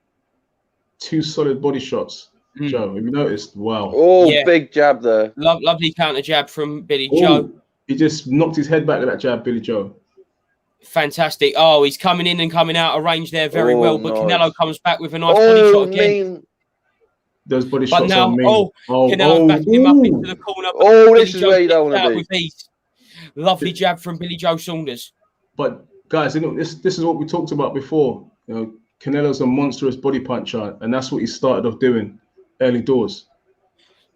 2 solid body shots. Joe, have you noticed? Wow. Oh, big jab there. Lovely counter jab from Billy Joe. He just knocked his head back with that jab, Billy Joe. Fantastic. Oh, he's coming in and coming out of range there very well, but nice. Canelo comes back with a nice body shot again. Those body shots now, are mean. Canelo's backing him up into the corner. This is where you don't want to be. Lovely jab from Billy Joe Saunders. But guys, this is what we talked about before. Canelo's a monstrous body puncher, and that's what he started off doing early doors.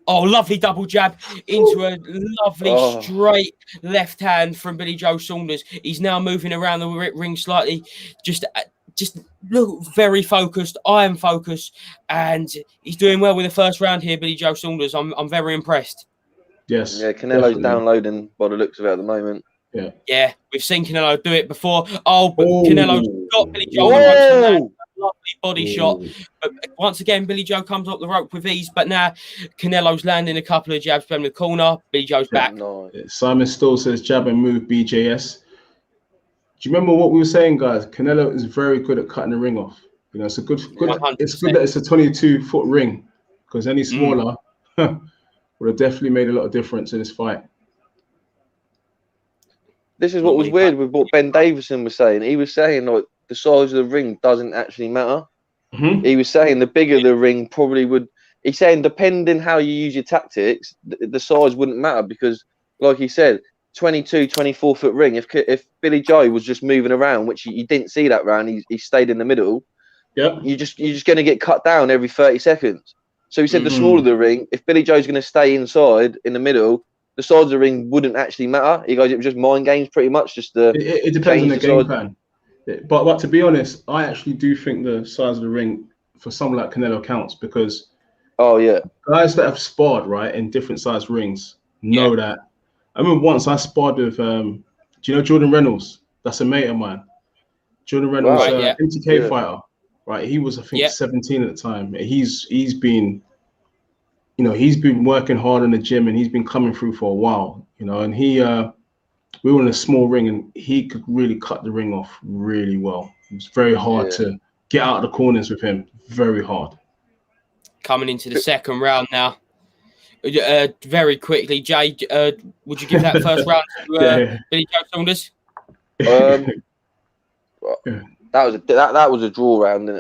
Oh, lovely double jab into a lovely straight left hand from Billy Joe Saunders. He's now moving around the ring slightly, just look very focused, iron focused, and he's doing well with the first round here, Billy Joe Saunders. I'm very impressed. Yes. Yeah, Canelo's downloading by the looks of it at the moment. Yeah, we've seen Canelo do it before. But Canelo's got Billy Joe on the ropes on that. Lovely body shot. But once again, Billy Joe comes up the rope with ease. But now Canelo's landing a couple of jabs from the corner. Billy Joe's back. Simon Stoll says jab and move BJS. Do you remember what we were saying, guys? Canelo is very good at cutting the ring off. It's a good. 100%. It's good that it's a 22-foot ring, because any smaller would have definitely made a lot of difference in this fight. This is what was weird with what Ben Davison was saying. He was saying like the size of the ring doesn't actually matter. He was saying the bigger the ring probably would. He's saying depending how you use your tactics, the size wouldn't matter because, like he said, 22, 24-foot ring. If Billy Joe was just moving around, which you didn't see that round, he stayed in the middle. Yeah, you're just going to get cut down every 30 seconds. So he said the smaller the ring, if Billy Joe's going to stay inside in the middle, the size of the ring wouldn't actually matter. He goes, it was just mind games pretty much. Just it depends on the game plan. But to be honest, I actually do think the size of the ring for someone like Canelo counts because guys that have sparred right in different size rings know that. I remember once I sparred with do you know Jordan Reynolds? That's a mate of mine. Jordan Reynolds, MTK fighter, right? He was I think 17 at the time. He's been working hard in the gym and he's been coming through for a while, and we were in a small ring and he could really cut the ring off really well. It was very hard to get out of the corners with him. Very hard. Coming into the second round now. Very quickly, Jay, would you give that first round to Billy Joe Saunders? That was a draw round, and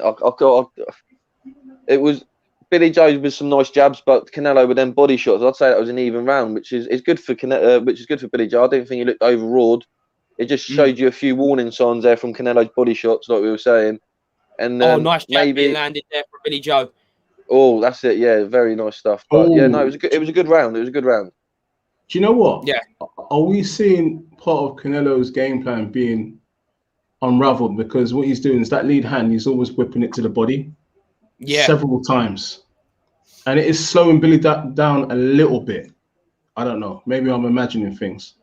it was Billy Joe with some nice jabs, but Canelo with them body shots. I'd say that was an even round, which is good for which is good for Billy Joe. I don't think he looked overawed. It just showed you a few warning signs there from Canelo's body shots, like we were saying. And nice jab being landed there for Billy Joe. Oh, that's it. Yeah, very nice stuff. But it was a good round. It was a good round. Do you know what? Yeah. Are we seeing part of Canelo's game plan being unraveled? Because what he's doing is that lead hand, he's always whipping it to the body. Several times, and it is slowing Billy down a little bit. I don't know. Maybe I'm imagining things.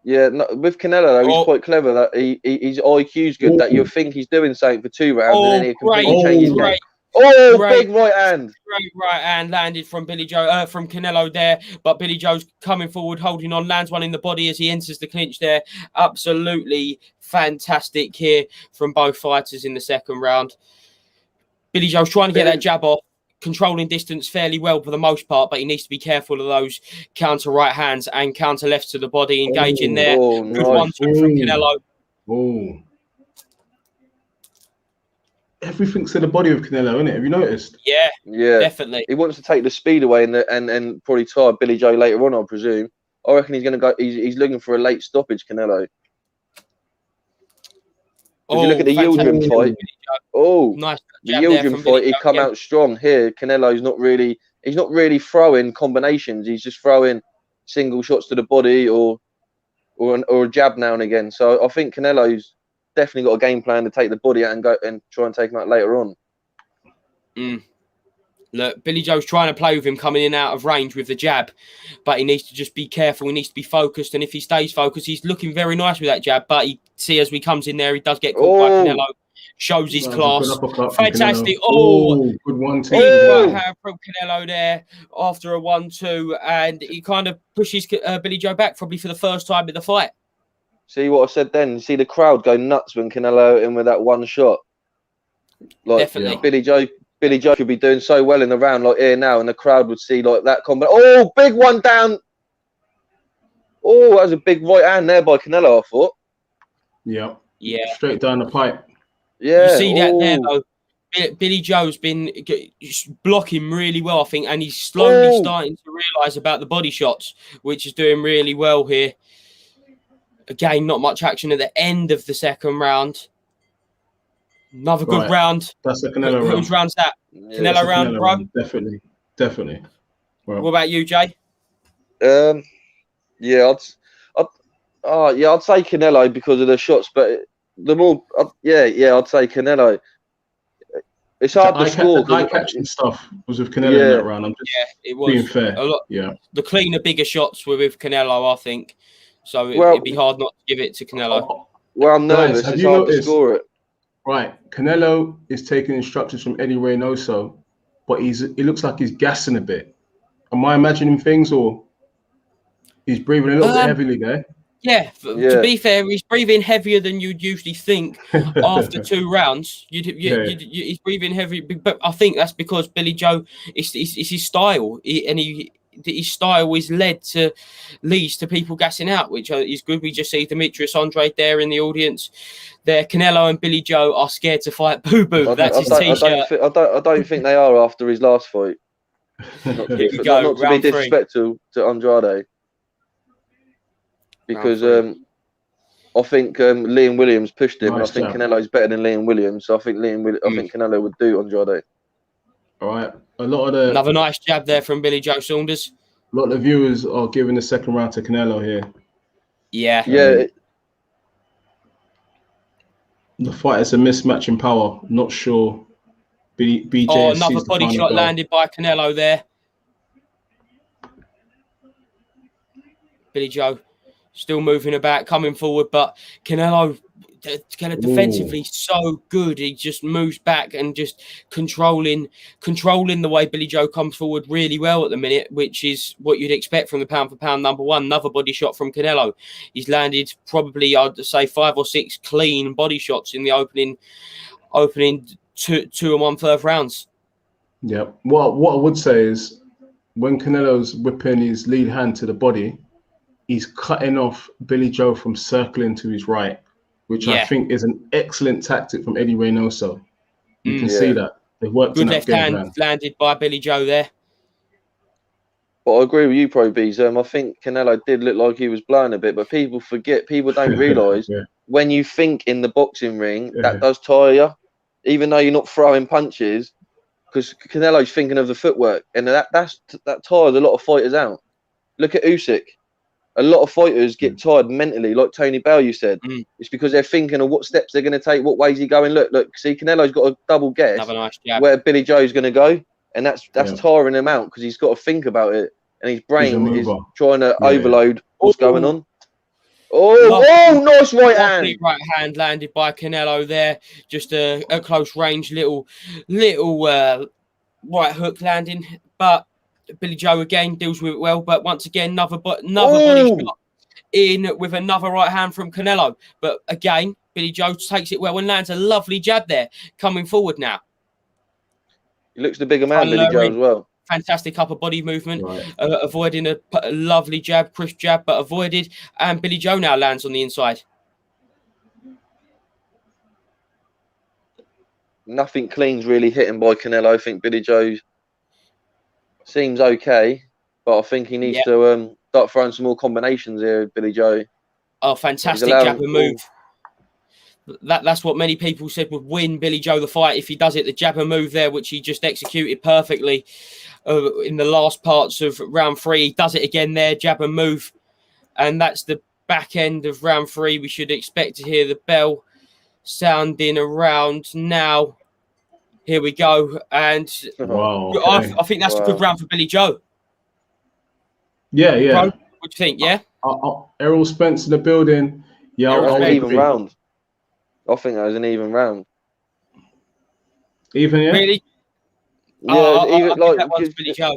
Yeah, no, with Canelo though, he's quite clever. That his IQ's good. That you'll think he's doing something for 2 rounds, and then he completely changes his game. Big right hand. Great right hand landed from Billy Joe, from Canelo there, but Billy Joe's coming forward, holding on, lands one in the body as he enters the clinch there. Absolutely fantastic here from both fighters in the second round. Billy Joe's trying to get that jab off, controlling distance fairly well for the most part, but he needs to be careful of those counter right hands and counter lefts to the body, engaging there. Good one from Canelo. Everything's to the body of Canelo, isn't it? Have you noticed? Yeah, definitely. He wants to take the speed away and probably tire Billy Joe later on, I presume. I reckon he's going to go. He's looking for a late stoppage, Canelo. If you look at the Yildirim fight, nice the Yildirim fight, he come out strong. Here, Canelo's not really throwing combinations. He's just throwing single shots to the body or a jab now and again. So I think Canelo's definitely got a game plan to take the body out and go and try and take him out later on. Look, Billy Joe's trying to play with him coming in out of range with the jab, but he needs to just be careful. He needs to be focused, and if he stays focused, he's looking very nice with that jab. But he see as we comes in there, he does get caught by Canelo. Shows his class. Fantastic. Good 1-2. Big right hand from Canelo there after a 1-2, and he kind of pushes Billy Joe back probably for the first time in the fight. See what I said then? You see the crowd go nuts when Canelo in with that one shot. Like, Definitely. Billy Joe could be doing so well in the round like here now, and the crowd would see like that combo. Oh, big one down. Oh, that was a big right hand there by Canelo, I thought. Yeah. Straight down the pipe. Yeah. You see that there, though. Billy Joe's been blocking really well, I think, and he's slowly starting to realise about the body shots, which is doing really well here. Again, not much action at the end of the second round. Another good round. That's the Canelo round. Whose round's that? Yeah, Canelo round, Canelo bro? round. Definitely. Well, what about you, Jay? I'd say Canelo because of the shots, but I'd say Canelo. It's hard to score. The eye-catching stuff was with Canelo in that round. I'm just it was being fair. A lot. Yeah. The cleaner, bigger shots were with Canelo, I think. So it'd be hard not to give it to Canelo. Well, I'm nervous. It's hard to score it. Right. Canelo is taking instructions from Eddie Reynoso, but he looks like he's gassing a bit. Am I imagining things, or he's breathing a little bit heavily there? Yeah, to be fair, he's breathing heavier than you'd usually think after 2 rounds. He's breathing heavy, but I think that's because Billy Joe, it's his style, his style leads to people gassing out, which is good. We just see Demetrius Andrade there in the audience. There, Canelo and Billy Joe are scared to fight. Boo boo. That's his t-shirt. I don't think they are after his last fight. Not to be disrespectful to Andrade, because I think Liam Williams pushed him, and I think Canelo's better than Liam Williams. So I think I think Canelo would do Andrade. All right, another nice jab there from Billy Joe Saunders. A lot of the viewers are giving the second round to Canelo here. Yeah. The fight is a mismatch in power. Not sure. BJ. Another body shot landed by Canelo there. Billy Joe still moving about, coming forward, but Canelo defensively so good. He just moves back and just controlling the way Billy Joe comes forward really well at the minute, which is what you'd expect from the pound for pound number one. Another body shot from Canelo. He's landed probably, I'd say, 5 or 6 clean body shots in the opening 2 and 1/3 rounds. Yeah. What I would say is when Canelo's whipping his lead hand to the body, he's cutting off Billy Joe from circling to his right, which I think is an excellent tactic from Eddie Reynoso. You can see that. They've worked good left hand landed by Billy Joe there. But I agree with you, Pro Beez. I think Canelo did look like he was blowing a bit, but people forget, people don't realise when you think in the boxing ring, that does tire you, even though you're not throwing punches, because Canelo's thinking of the footwork, and that tires a lot of fighters out. Look at Usyk. A lot of fighters get tired mentally, like Tony Bell, you said. It's because they're thinking of what steps they're going to take, what ways he going. Look, see, Canelo's got a double guess where Billy Joe's going to go, and that's tiring him out because he's got to think about it, and his brain is trying to overload what's going on. Nice right hand. Right hand landed by Canelo there. Just a close range, little right hook landing, but Billy Joe again deals with it well, but once again another body shot in with another right hand from Canelo. But again, Billy Joe takes it well and lands a lovely jab there. Coming forward now, he looks the bigger man, Billy Joe, as well. Fantastic upper body movement, avoiding a lovely jab, crisp jab, but avoided. And Billy Joe now lands on the inside. Nothing clean's really hitting by Canelo. I think Billy Joe seems okay, but I think he needs to start throwing some more combinations here, Billy Joe. Oh, fantastic jab and move. That's what many people said would win Billy Joe the fight if he does it. The jab and move there, which he just executed perfectly in the last parts of round 3. He does it again there, jab and move. And that's the back end of round 3. We should expect to hear the bell sounding around now. Here we go. And Wow. I think that's a good round for Billy Joe. Yeah. Bro, what do you think? Yeah? Errol Spence in the building. Yeah, That was I'll an even agree. round. I think that was an even round. Even, yeah? Really? Yeah, I'll even give like that one to Billy Joe.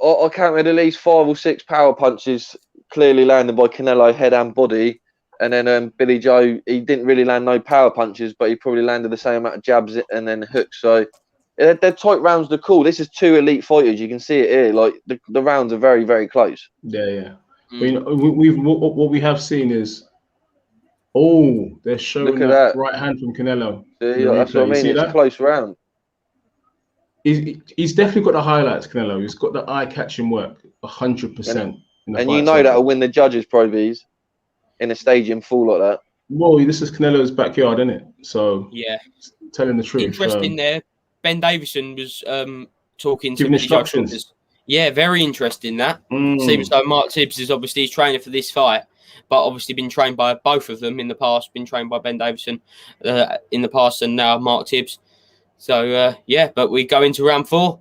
I counted at least 5 or 6 power punches clearly landed by Canelo head and body, and then Billy Joe, he didn't really land no power punches, but he probably landed the same amount of jabs and then hooks. So they're tight rounds. They're cool. This is 2 elite fighters. You can see it here. Like the rounds are very, very close. Yeah. But, you know, what we have seen is, they're showing that right hand from Canelo. See, that's what I mean. It's a close round. He's definitely got the highlights, Canelo. He's got the eye-catching work, 100%. And you know that'll win the judges' Pro Beez in a stadium full like that. Well, this is Canelo's backyard, isn't it? So yeah, telling the truth. Interesting there. Ben Davison was talking to giving instructions. Judges. Yeah, very interesting that. Seems like Mark Tibbs is obviously his trainer for this fight, but obviously been trained by both of them in the past. Been trained by Ben Davison in the past, and now Mark Tibbs. So but we go into round 4.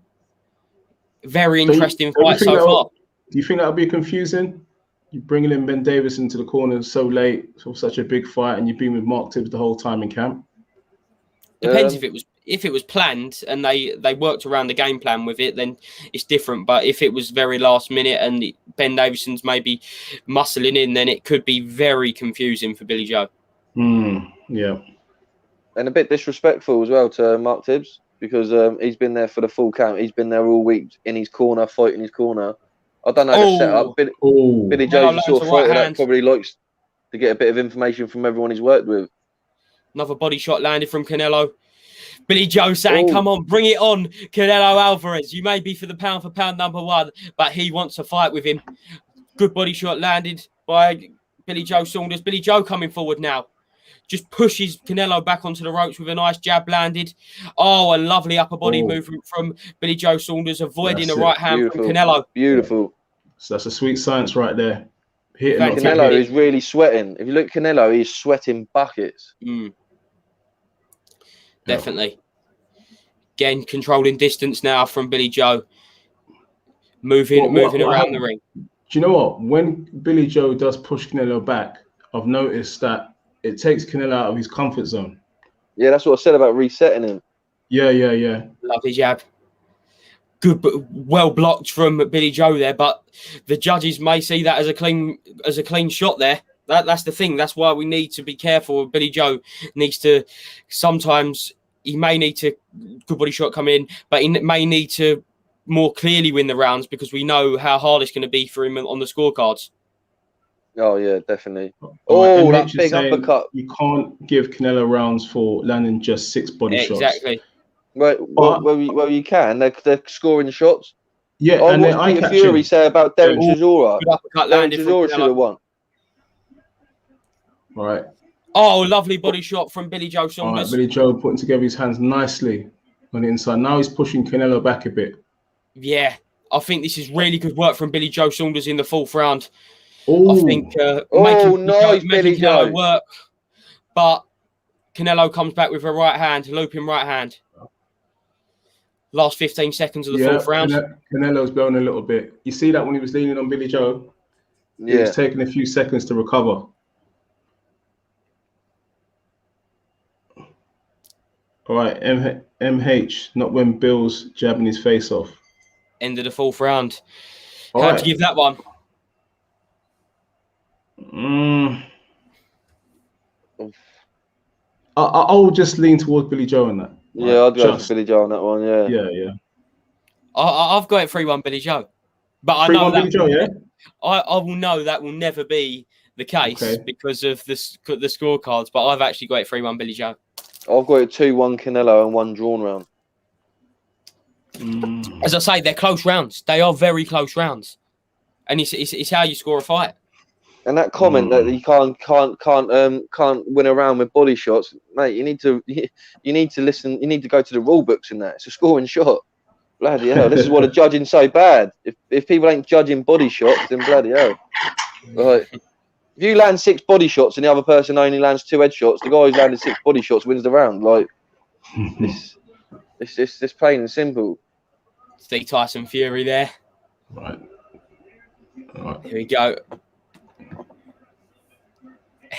Very interesting fight so far. Do you think that'll be confusing? You're bringing in Ben Davison to the corner so late for such a big fight, and you've been with Mark Tibbs the whole time in camp. Depends if it was planned and they worked around the game plan with it, then it's different. But if it was very last minute and Ben Davison's maybe muscling in, then it could be very confusing for Billy Joe. Yeah. And a bit disrespectful as well to Mark Tibbs, because he's been there for the full count. He's been there all week in his corner, fighting his corner. I don't know the setup. Billy Joe's the sort of fighter that probably likes to get a bit of information from everyone he's worked with. Another body shot landed from Canelo. Billy Joe saying, come on, bring it on, Canelo Alvarez. You may be for pound number 1, but he wants to fight with him. Good body shot landed by Billy Joe Saunders. Billy Joe coming forward now. Just pushes Canelo back onto the ropes with a nice jab landed. A lovely upper body movement from Billy Joe Saunders, avoiding a right hand from Canelo. Beautiful. So that's a sweet science right there. Canelo is really sweating. If you look at Canelo, he's sweating buckets. Definitely. Again, controlling distance now from Billy Joe. Moving around the ring. Do you know what? When Billy Joe does push Canelo back, I've noticed that it takes Canelo out of his comfort zone. Yeah, that's what I said about resetting him. Yeah. Lovely jab. Good, but well blocked from Billy Joe there, but the judges may see that as a clean shot there. That's the thing. That's why we need to be careful. Billy Joe needs to sometimes he may need to good body shot come in, but he may need to more clearly win the rounds because we know how hard it's going to be for him on the scorecards. Oh yeah, definitely. That big uppercut. You can't give Canelo rounds for landing just 6 body shots. Exactly. Well, you can. They're scoring shots. Yeah, and what Peter Fury say about Derek Chisora? Derek Chisora should have won. All right. Lovely body shot from Billy Joe Saunders. Billy Joe putting together his hands nicely on the inside. Now he's pushing Canelo back a bit. Yeah, I think this is really good work from Billy Joe Saunders in the 4th round. I think making Canelo work, but Canelo comes back with a right hand, looping right hand. Last 15 seconds of the 4th round. Canelo's blown a little bit. You see that when he was leaning on Billy Joe? He was taking a few seconds to recover. All right, MH, not when Bill's jabbing his face off. End of the 4th round. How'd you give that one? I'll just lean towards Billy Joe on that. Yeah, I'd go for Billy Joe on that one. Yeah. I've got it 3-1 Billy Joe, but I know that Billy Joe, I will know that will never be the case because of the scorecards. But I've actually got it 3-1 Billy Joe. I've got it 2-1 Canelo and 1 drawn round. As I say, they're close rounds. They are very close rounds, and it's how you score a fight. And that comment that you can't win around with body shots, mate. You need to listen. You need to go to the rule books in that. It's a scoring shot. Bloody hell! This is what the judging's so bad. If people ain't judging body shots, then bloody hell. Right. If you land 6 body shots and the other person only lands 2 headshots, the guy who's landed 6 body shots wins the round. Like, It's plain and simple. See Tyson Fury there. Right. Here we go.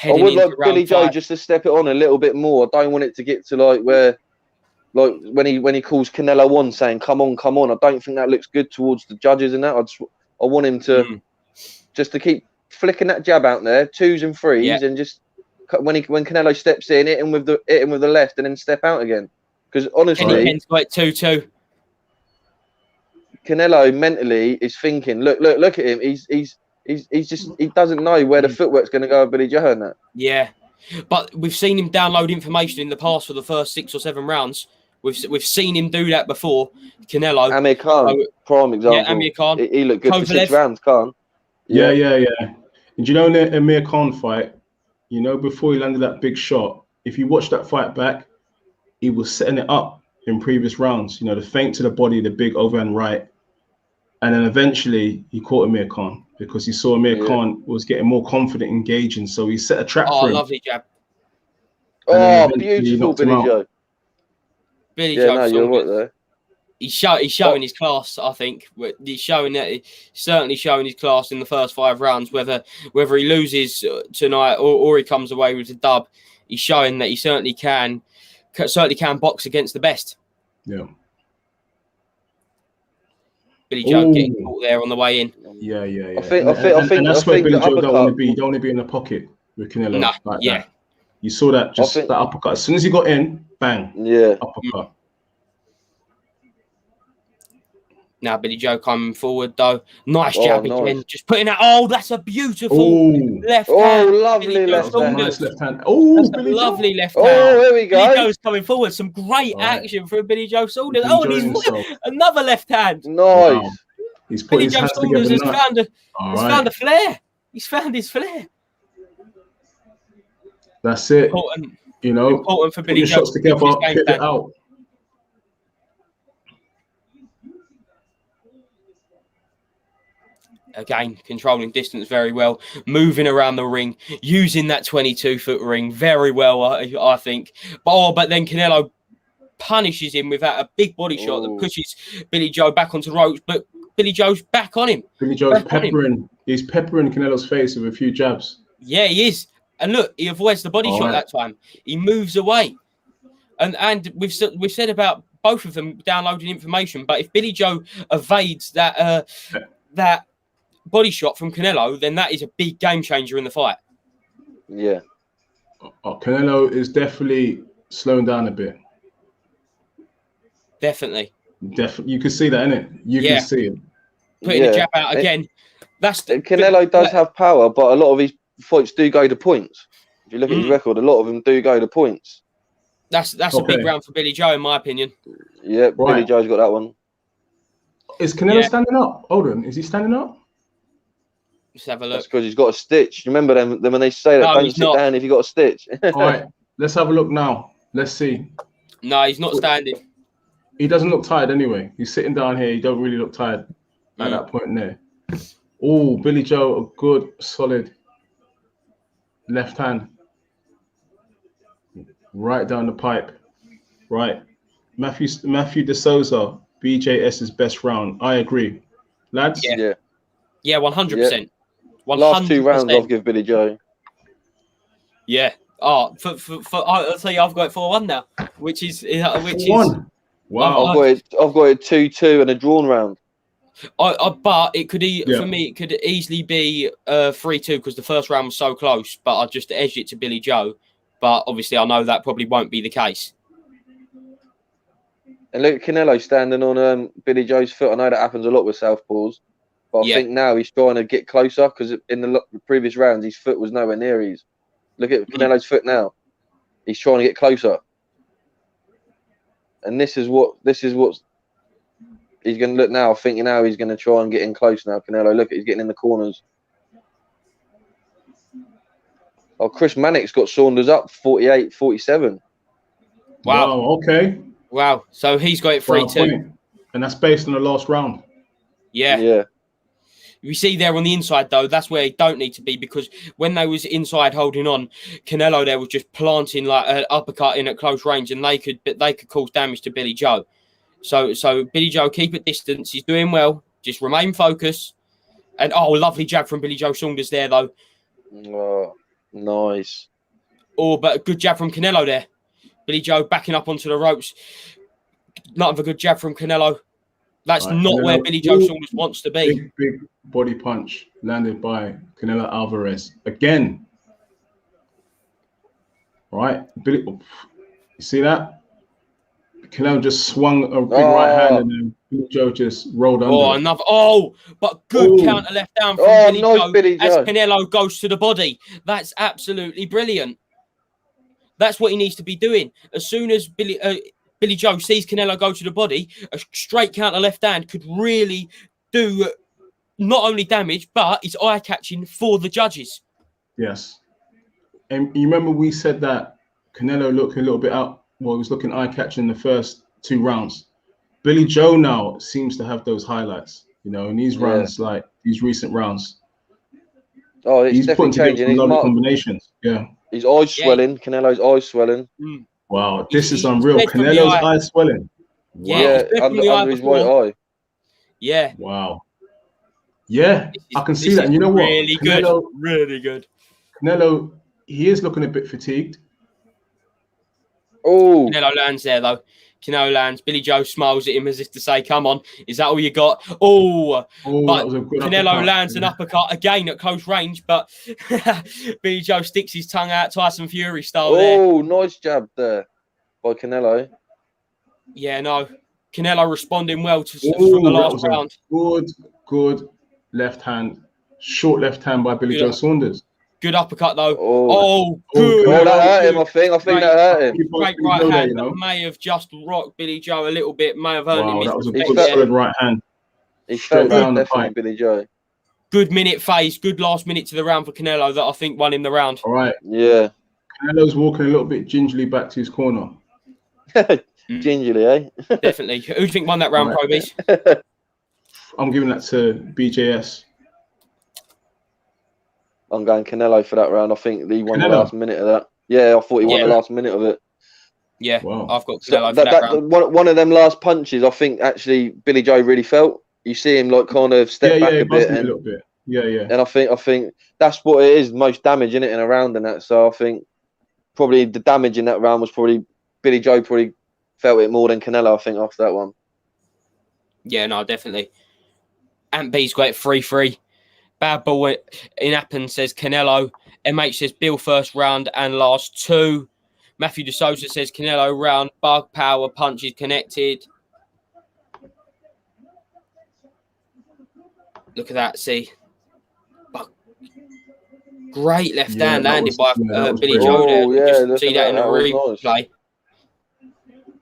I would like Billy Joe just to step it on a little bit more. I don't want it to get to like where, like when he calls Canelo on saying come on. I don't think that looks good towards the judges and that. I want him to just to keep flicking that jab out there, 2s and 3s, and just when Canelo steps in, hit him with the left and then step out again. Because honestly, Kenny's got 2-2. Canelo mentally is thinking, look at him. He's just he doesn't know where the footwork's going to go with Billy Joe and that. Yeah, but we've seen him download information in the past for the first 6 or 7 rounds. We've seen him do that before. Canelo, Amir Khan, prime example. Yeah, Amir Khan. He looked good for 6 rounds, Khan. Yeah. And you know, in the Amir Khan fight, you know, before he landed that big shot, if you watch that fight back, he was setting it up in previous rounds. You know, the feint to the body, the big overhand right. And then eventually he caught Amir Khan because he saw Amir Khan was getting more confident, engaging. So he set a trap for him. Lovely jab. Oh, beautiful, Billy Joe. Billy Joe. No, you're right there. He's showing his class, I think. He's certainly showing his class in the first 5 rounds. Whether he loses tonight or he comes away with a dub, he's showing that he certainly can box against the best. Yeah. Billy Joe getting caught there on the way in. Yeah. I think that's where Billy Joe don't want to be. You don't want to be in the pocket with Canelo like that. You saw that that uppercut. As soon as he got in, bang. Yeah. Uppercut. Now Billy Joe coming forward though. Nice jab again. Just putting that. Oh, that's a beautiful left hand. Oh, lovely left hand. Nice left hand. Oh, Billy Joe. Lovely left hand. Oh, there we go. Billy Joe's coming forward. Some great action from Billy Joe Saunders. And he's another left hand. Nice. Wow. He's put Billy his Joe hands Saunders together. has found a flair. He's found his flair. That's it. Important. You know, important for Billy Joe. Shots together, pivot out. Again, controlling distance very well, moving around the ring, using that 22-foot ring very well, I think. But then Canelo punishes him with a big body shot that pushes Billy Joe back onto ropes. But Billy Joe's back on him. Billy Joe's peppering. He's peppering Canelo's face with a few jabs. Yeah, he is. And look, he avoids the body shot that time. He moves away. And we've said about both of them downloading information. But if Billy Joe evades that body shot from Canelo, then that is a big game changer in the fight. Yeah. Canelo is definitely slowing down a bit. Definitely. You can see that, innit? You can see it. Putting the jab out again. Canelo does have power, but a lot of his fights do go to points. If you look at his record, a lot of them do go to points. That's a big round for Billy Joe, in my opinion. Yeah, Billy Joe's got that one. Is Canelo standing up? Hold on. Is he standing up? Let's have a look. That's because he's got a stitch. You remember them when they say that? Don't sit down if you got a stitch. All right, let's have a look now. Let's see. No, he's not standing. He doesn't look tired anyway. He's sitting down here. He don't really look tired at that point there. Oh, Billy Joe, a good, solid left hand. Right down the pipe. Right. Matthew De Souza, BJS's best round. I agree. Lads? Yeah, 100%. Last 2 rounds I'll give Billy Joe. Yeah. Oh, I'll tell you, I've got it 4-1 now, which is wow. I've got it 2-2 and a drawn round. But it could for me, it could easily be 3-2 because the first round was so close. But I just edged it to Billy Joe. But obviously, I know that probably won't be the case. And look at Canelo standing on Billy Joe's foot. I know that happens a lot with southpaws. But I think now he's trying to get closer because in the previous rounds, his foot was nowhere near his. Look at Canelo's foot now. He's trying to get closer. And this is what he's going to look now. Thinking now he's going to try and get in close now. Canelo, look, he's getting in the corners. Oh, Chris Mannix got Saunders up 48-47. Wow. Okay. Wow. So he's got it 3-2. And that's based on the last round. Yeah. We see there on the inside, though, that's where he don't need to be, because when they was inside holding on, Canelo there was just planting like an uppercut in at close range, and they could cause damage to Billy Joe. So Billy Joe, keep at distance. He's doing well. Just remain focused. And lovely jab from Billy Joe Saunders there, though. Oh, nice. But a good jab from Canelo there. Billy Joe backing up onto the ropes. Not a good jab from Canelo. That's not Canelo, where Billy Joe Saunders wants to be. Big body punch landed by Canelo Alvarez. Again. Right. Billy, you see that? Canelo just swung a big right hand and then Billy Joe just rolled under. But good counter left down from Billy Joe as Canelo goes to the body. That's absolutely brilliant. That's what he needs to be doing. As soon as Billy Joe sees Canelo go to the body, a straight counter left hand could really do not only damage, but it's eye-catching for the judges. Yes. And you remember we said that Canelo looked a little bit out. Well, he was looking eye-catching in the first 2 rounds. Billy Joe now seems to have those highlights, in these rounds, like these recent rounds. Oh, he's putting together a lot of combinations. Yeah. His eyes swelling. Canelo's eyes swelling. Wow, this is unreal. Canelo's eyes swelling. Wow. Yeah, under his right eye. Yeah. Wow. Yeah, I can see that. And you know what? Really good. Really good. Canelo, he is looking a bit fatigued. Oh, Canelo lands there, though. Canelo lands. Billy Joe smiles at him as if to say, come on, is that all you got? But Canelo lands an uppercut again at close range, but Billy Joe sticks his tongue out Tyson Fury style there. Oh, nice jab there by Canelo. Yeah, no. Canelo responding well from the last round. Good left hand. Short left hand by Billy Joe Saunders. Good uppercut, though. Good. That hurt him, I think. I think that hurt him. Great right hand that may have just rocked Billy Joe a little bit, may have earned him. That was a good solid right hand. He felt down definitely, Billy Joe. Good minute phase, good last minute to the round for Canelo that I think won him the round. All right. Yeah. Canelo's walking a little bit gingerly back to his corner. Gingerly, eh? Definitely. Who do you think won that round, Pro Beez? I'm giving that to BJS. I'm going Canelo for that round. I think he won the last minute of that. Yeah, I thought he won the last minute of it. Yeah, wow. I've got Canelo for that round. One of them last punches, I think actually Billy Joe really felt. You see him like kind of step back a bit, a little bit. Yeah. And I think that's what it is, most damage in it in a round and that. So I think probably the damage in that round was probably Billy Joe probably felt it more than Canelo. I think after that one. Yeah, no, definitely. And Beez got it 3-3. Bad ball in Appen says Canelo. MH says Bill first round and last 2. Matthew De Souza says Canelo round. Bug power punches connected. Look at that. See. Great left hand landed by Billy Joe there. Yeah, just see that in the replay. Nice.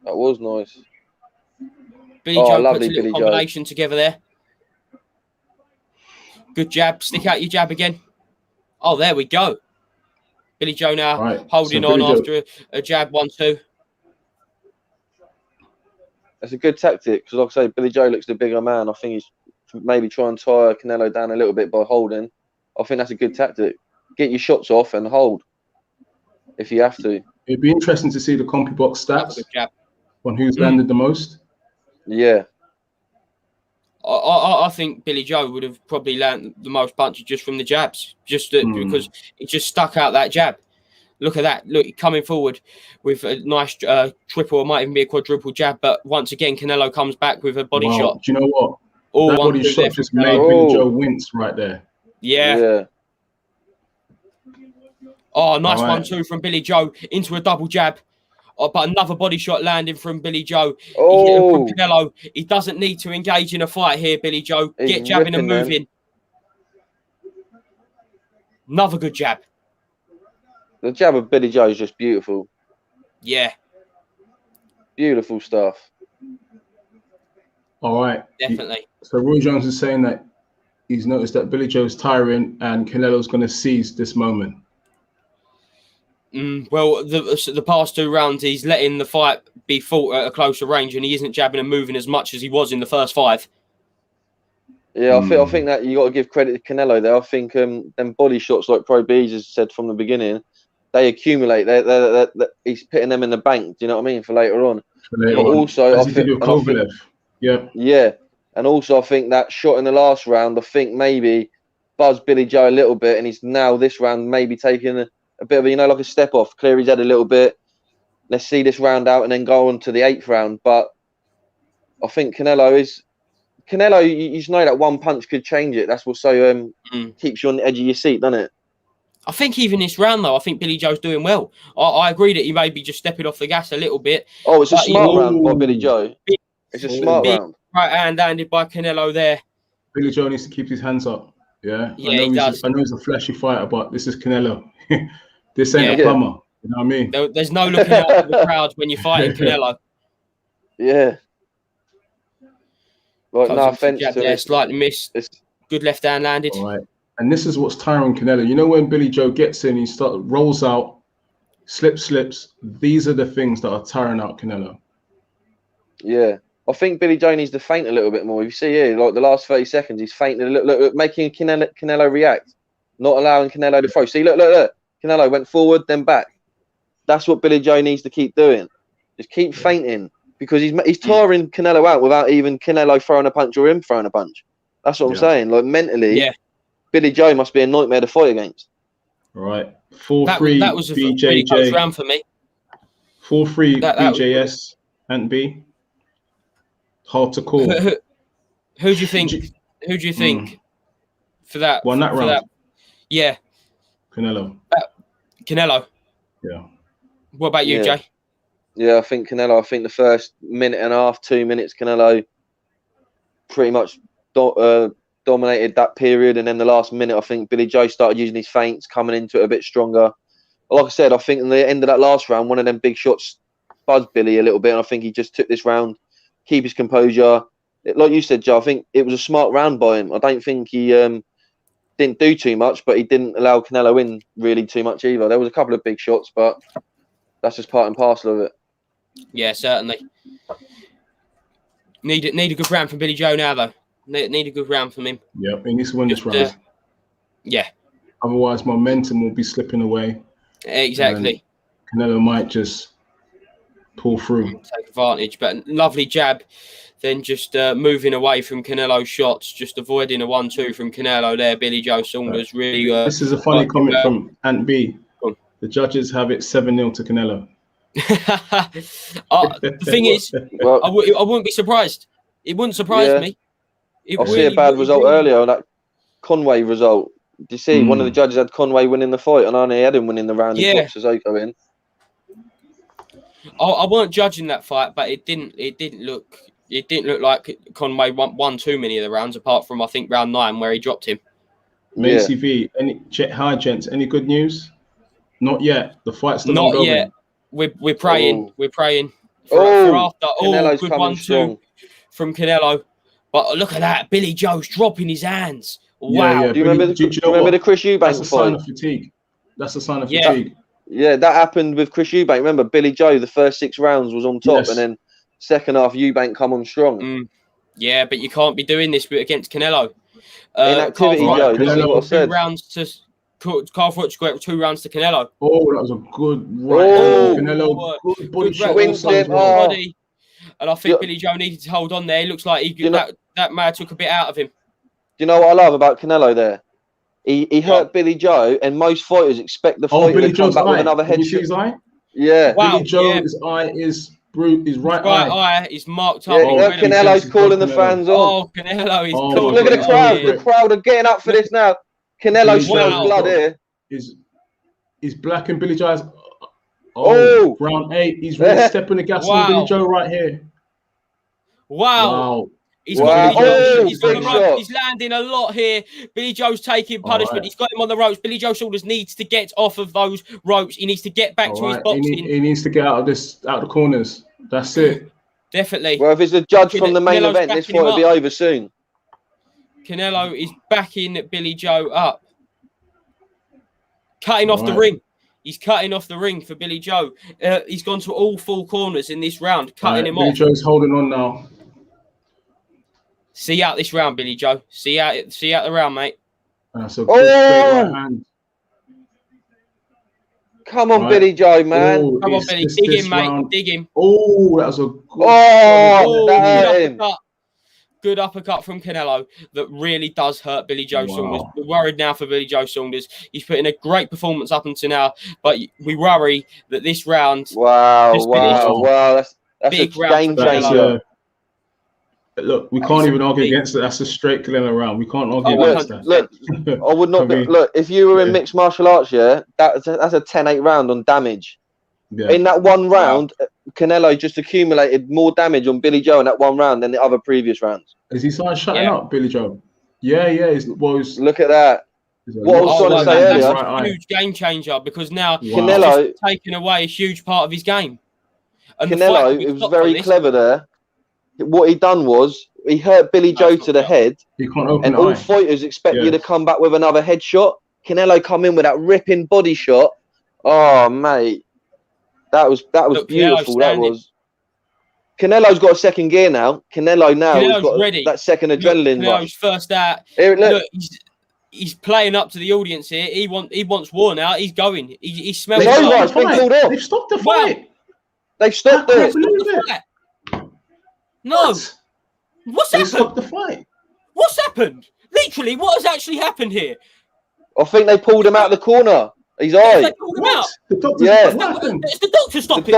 That was nice. Billy Joe puts a little combination together there. Good jab. Stick out your jab again. Oh, there we go. Billy Joe now holding on after a jab 1-2. That's a good tactic because, like I say, Billy Joe looks the bigger man. I think he's maybe try and tie Canelo down a little bit by holding. I think that's a good tactic. Get your shots off and hold if you have to. It'd be interesting to see the CompuBox stats on who's landed the most. Yeah. I think Billy Joe would have probably landed the most punches just from the jabs, because he just stuck out that jab. Look at that. Look, coming forward with a nice triple, or might even be a quadruple jab. But once again, Canelo comes back with a body shot. Do you know what? That body shot just made Billy Joe wince right there. Yeah. Oh, nice 1-2 from Billy Joe into a double jab. But another body shot landing from Billy Joe. From Canelo. He doesn't need to engage in a fight here, Billy Joe. Get jabbing and moving. Another good jab. The jab of Billy Joe is just beautiful. Yeah. Beautiful stuff. All right. Definitely. So Roy Jones is saying that he's noticed that Billy Joe's tiring and Canelo's going to seize this moment. Well, the past 2 rounds, he's letting the fight be fought at a closer range, and he isn't jabbing and moving as much as he was in the first 5. Yeah, I think that you got to give credit to Canelo there. I think them body shots, like Pro Beez has said from the beginning, they accumulate. He's putting them in the bank. Do you know what I mean, for later on? But also, I think, yeah, and also I think that shot in the last round, I think maybe buzzed Billy Joe a little bit, and he's now this round maybe taking a bit of like a step off, clear his head a little bit. Let's see this round out and then go on to the 8th round. But I think Canelo, you just know that one punch could change it. That's what keeps you on the edge of your seat, doesn't it? I think even this round, though, I think Billy Joe's doing well. I agree that he may be just stepping off the gas a little bit. Oh, it's a smart round by Billy Joe. It's a smart round. Right hand landed by Canelo there. Billy Joe needs to keep his hands up. Yeah, he does. I know he's a flashy fighter, but this is Canelo. This ain't a plumber. You know what I mean? There's no looking out for the crowd when you're fighting Canelo. Yeah. Right, no offense to there, slightly missed. Good left hand landed. All right. And this is what's tiring Canelo. You know when Billy Joe gets in, rolls out, slips. These are the things that are tiring out Canelo. Yeah. I think Billy Joe needs to feint a little bit more. You see here, like the last 30 seconds, he's fainting a little, look, making Canelo react, not allowing Canelo to throw. See, look. Canelo went forward, then back. That's what Billy Joe needs to keep doing. Just keep feinting, because he's tiring Canelo out without even Canelo throwing a punch or him throwing a punch. That's what I'm saying. Like mentally, Billy Joe must be a nightmare to fight against. All right. 4-3 that was a BJJ. really close round for me. 4-3 BJS and B. Hard to call. Who do you think? Who do you think for that? Won that round. That, yeah. Canelo. Canelo. Yeah. What about you, Jay? Yeah, I think Canelo. I think the first minute and a half, 2 minutes, Canelo pretty much dominated that period, and then the last minute, I think Billy Joe started using his feints, coming into it a bit stronger. Like I said, I think in the end of that last round, one of them big shots buzzed Billy a little bit, and I think he just took this round, keep his composure. Like you said, Joe, I think it was a smart round by him. I don't think he didn't do too much, but he didn't allow Canelo in really too much either. There was a couple of big shots, but that's just part and parcel of it. Yeah, certainly. Need a good round from Billy Joe now, though. Need a good round from him. Yeah, he needs to win this round. Yeah. Otherwise, momentum will be slipping away. Exactly. Canelo might just pull through. Take advantage, but lovely jab. Then just moving away from Canelo's shots, just avoiding a 1-2 from Canelo there. Billy Joe Saunders really... this is a funny comment from Ant B. The judges have it 7-0 to Canelo. The thing is, I wouldn't be surprised. It wouldn't surprise me. I see a bad result earlier, that Conway result. Did you see one of the judges had Conway winning the fight, and Arnie had him winning the round? Yeah. And Sissoko in. I weren't judging that fight, but it didn't look like Conway won too many of the rounds, apart from I think round 9 where he dropped him. Macy V, hi gents, any good news? Not yet. The fight's still not ongoing. Yet. We're praying. Oh. We're praying for after. Canelo's good coming 1-2 strong from Canelo. But look at that, Billy Joe's dropping his hands. Wow. Yeah. Do you remember the Chris Eubank That's a sign fight? of fatigue. That's a sign of fatigue. Yeah, that happened with Chris Eubank. Remember, Billy Joe, the first 6 rounds was on top, and then second half, Eubank come on strong. Yeah, but you can't be doing this against Canelo. Inactivity, Joe. This is what I said. 2 rounds to Carl Froch got 2 rounds to Canelo. Oh, that was a good right. Canelo, good body shot. Body. And I think Billy Joe needed to hold on there. It looks like that man took a bit out of him. Do you know what I love about Canelo there? He hurt Billy Joe, and most fighters expect the fighter to come back with another headshot. You see his eye? Yeah. Wow, Billy Joe's eye is his right eye is marked up. Yeah, Canelo's calling the fans on. Oh, Canelo is calling. Look at the crowd. The crowd are getting up for this now. Canelo smells blood here. He's black and Billy Joe's. Oh, round 8. He's really stepping the gas on Billy Joe right here. Wow. He's he's on the ropes. He's landing a lot here. Billy Joe's taking punishment. Right. He's got him on the ropes. Billy Joe Saunders needs to get off of those ropes. He needs to get back to his boxing. He needs to get out of the corners. That's it. Definitely. Well, if it's the judge from the main event, this fight will be over soon. Canelo is backing Billy Joe up. Cutting off the ring. He's cutting off the ring for Billy Joe. He's gone to all 4 corners in this round, cutting him off. Billy Joe's holding on now. See out this round, Billy Joe. See out the round, mate. So great right hand. Come on, Billy Joe, man. Come on, Billy. Dig him, mate. Dig him. Oh, that was a good that hurt him. Good uppercut from Canelo that really does hurt Billy Joe Saunders. We're worried now for Billy Joe Saunders. He's put in a great performance up until now, but we worry that this round... Wow. That's big a game changer. Look, we can't even argue against it. That's a straight Canelo round. We can't argue against that. Look, I would not... Look, if you were in mixed martial arts, that's a 10-8 round on damage. Yeah. In that one round, Canelo just accumulated more damage on Billy Joe in that one round than the other previous rounds. Is he starting shutting up, Billy Joe? Yeah. Look at that. What I was trying to say earlier. That's a huge game changer because now Canelo has taken away a huge part of his game. And Canelo, it was very clever there. What he done was he hurt Billy Joe to the head, and all fighters expect you to come back with another headshot. Canelo come in with that ripping body shot. Oh, mate. That was beautiful. That was. Canelo's got a second gear now. Canelo's got ready. That second adrenaline rush. Canelo's first out. Look, he's playing up to the audience here. He wants war now. He's going. He smells. It's been called off. They've stopped the fight. They've stopped it. No. What's happened? They stopped the fight. What's happened? Literally, what has actually happened here? I think they pulled him out of the corner. His eye. They pulled him out. The doctor. It's the doctor stopping.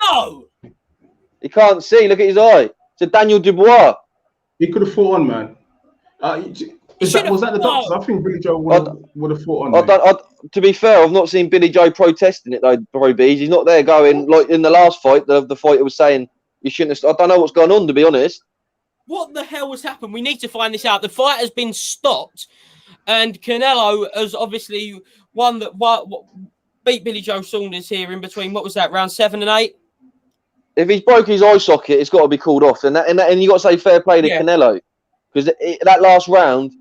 No. He can't see. Look at his eye. It's a Daniel Dubois. He could have fought on, man. Was that the doctors? I think Billy Joe would have fought on. To be fair, I've not seen Billy Joe protesting it though, Bro Beez. He's not there going like in the last fight. The fighter was saying you shouldn't have. I don't know what's going on, to be honest. What the hell has happened? We need to find this out. The fight has been stopped, and Canelo has obviously won that. Beat Billy Joe Saunders here in between. What was that? Round 7 and 8. If he's broke his eye socket, it's got to be called off, and you got to say fair play to Canelo because that last round,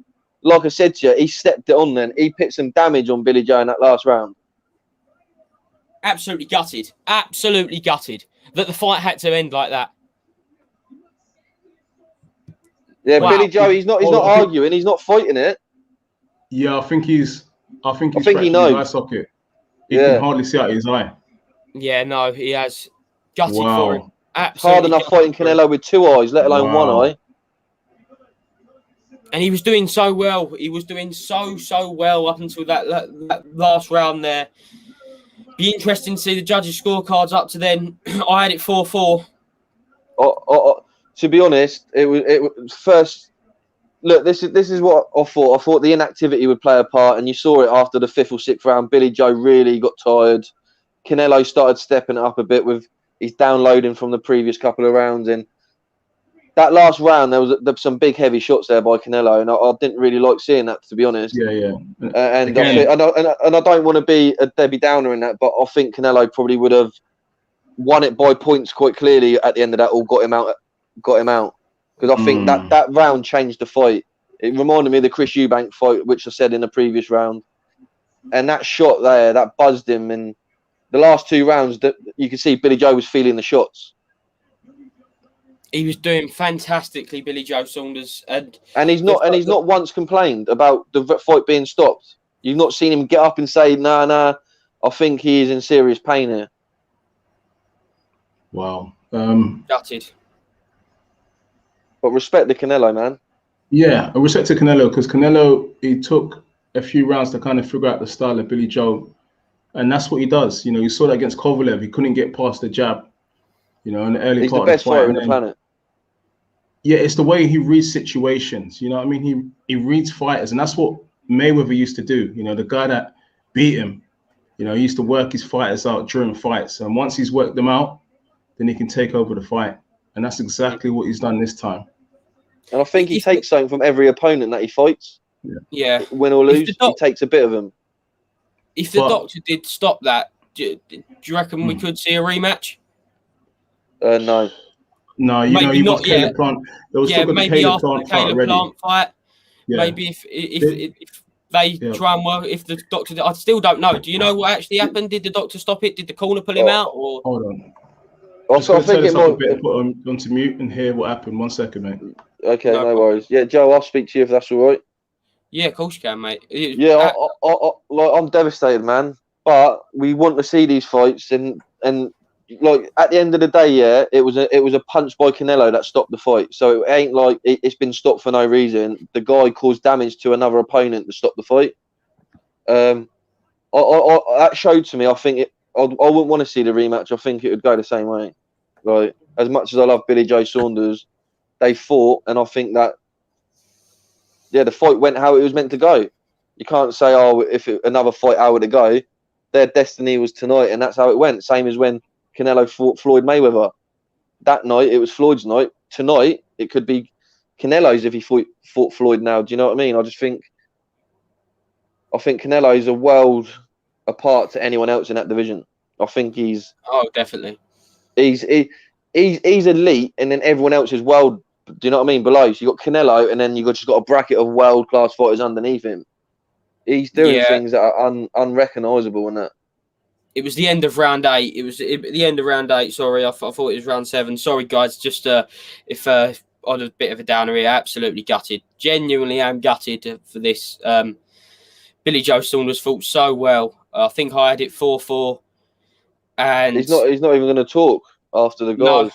like I said to you, he stepped it on. Then he put some damage on Billy Joe in that last round. Absolutely gutted that the fight had to end like that. Yeah, wow. Billy Joe, he's not arguing, he's not fighting it. Yeah, I think he knows. His eye socket. He can hardly see out his eye. Yeah, no, he has. Gutted for him. Absolutely hard enough fighting Canelo with 2 eyes, let alone 1 eye. And he was doing so well. He was doing so well up until that last round there. Be interesting to see the judges' scorecards up to then. I had it 4-4. To be honest, it was first. Look, this is what I thought. I thought the inactivity would play a part, and you saw it after the 5th or 6th round. Billy Joe really got tired. Canelo started stepping it up a bit with his downloading from the previous couple of rounds. And that last round, there was some big heavy shots there by Canelo, and I didn't really like seeing that, to be honest. Yeah. And I don't want to be a Debbie Downer in that, but I think Canelo probably would have won it by points quite clearly at the end of that, or got him out. Because I think that round changed the fight. It reminded me of the Chris Eubank fight, which I said in the previous round. And that shot there, that buzzed him. And the last 2 rounds, that you could see Billy Joe was feeling the shots. He was doing fantastically, Billy Joe Saunders, and he's not once complained about the fight being stopped. You've not seen him get up and say, "Nah, I think he is in serious pain here." Wow. Gutted. But respect to Canelo, man. Yeah, I respect to Canelo because Canelo, he took a few rounds to kind of figure out the style of Billy Joe, and that's what he does. You know, you saw that against Kovalev. He couldn't get past the jab. You know, in the early part of the fight. He's the best fighter on the planet. Yeah, it's the way he reads situations. You know what I mean? He reads fighters, and that's what Mayweather used to do. You know, the guy that beat him, you know, he used to work his fighters out during fights. And once he's worked them out, then he can take over the fight. And that's exactly what he's done this time. And I think he takes something from every opponent that he fights. Yeah. Win or lose, he takes a bit of them. If the doctor did stop that, do you reckon we could see a rematch? No. No, you know, you've got Caleb Plant. There was maybe after the Caleb Plant fight. Yeah. Maybe if they try and work, if the doctor, I still don't know. Do you know what actually happened? Did the doctor stop it? Did the corner pull him out? Or hold on. Just I going to turn think this it up a might. bit and put onto mute and hear what happened. 1 second, mate. Okay, No no problem. worries. Yeah, Joe, I'll speak to you if that's all right. Yeah, of course you can, mate. Yeah, I'm devastated, man. But we want to see these fights, and like at the end of the day, yeah, it was a punch by Canelo that stopped the fight. So it ain't like it's been stopped for no reason. The guy caused damage to another opponent to stop the fight. That showed to me. I think I wouldn't want to see the rematch. I think it would go the same way. Like, as much as I love Billy Joe Saunders, they fought, and I think that the fight went how it was meant to go. You can't say, oh, another fight, how would it go? Their destiny was tonight, and that's how it went. Same as when Canelo fought Floyd Mayweather. That night, it was Floyd's night. Tonight, it could be Canelo's if he fought Floyd now. Do you know what I mean? I think Canelo is a world apart to anyone else in that division. I think he's definitely. He's elite, and then everyone else is world. Do you know what I mean? Below, so you got Canelo, and then you just got a bracket of world class fighters underneath him. He's doing things that are unrecognizable in that. It was the end of round 8. It was the end of round 8. Sorry, I thought it was round 7. Sorry, guys. Just if on a bit of a downer here, absolutely gutted. Genuinely, am gutted for this. Billy Joe Saunders fought so well. I think I had it 4-4, and he's not even going to talk after the guys.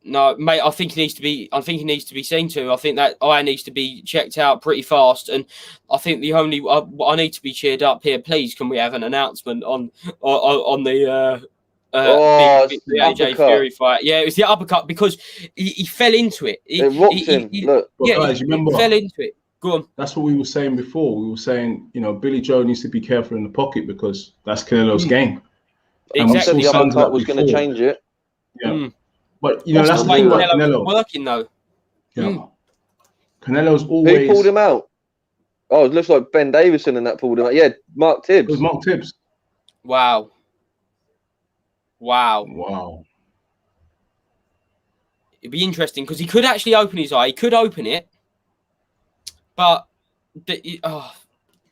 No, mate. I think he needs to be seen to. I think that eye needs to be checked out pretty fast, and I think the only I need to be cheered up here. Please, can we have an announcement on the the AJ Fury fight? Yeah, it was the uppercut because he fell into it. It rocked him. Look, guys, you remember? He fell into it. Go on. That's what we were saying before. We were saying, Billy Joe needs to be careful in the pocket because that's Canelo's game. Exactly. The uppercut was going to change it. Yeah. But that's the thing about Canelo. Working though. Yeah. Canelo's always. Who pulled him out? Oh, it looks like Ben Davison and that pulled him out. Yeah, Mark Tibbs. It was Mark Tibbs. Wow. It'd be interesting because he could actually open his eye. He could open it, but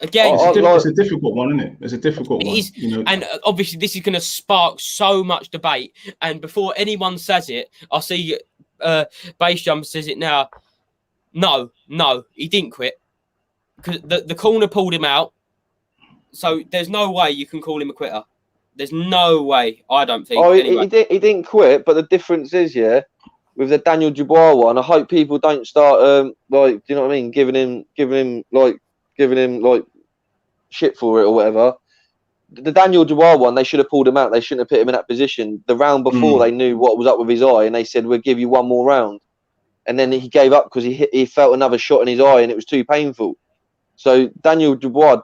again, it's a difficult one, isn't it? It's a difficult one. Is, and obviously this is going to spark so much debate. And before anyone says it, I see Base Jump says it now. No, he didn't quit because the corner pulled him out. So there's no way you can call him a quitter. There's no way. I don't think. Oh, anyway. he didn't quit, but the difference is, with the Daniel Dubois one, I hope people don't start do you know what I mean? Giving him shit for it or whatever. The Daniel Dubois one, they should have pulled him out. They shouldn't have put him in that position. The round before, they knew what was up with his eye, and they said, "We'll give you one more round." And then he gave up because he felt another shot in his eye, and it was too painful. So Daniel Dubois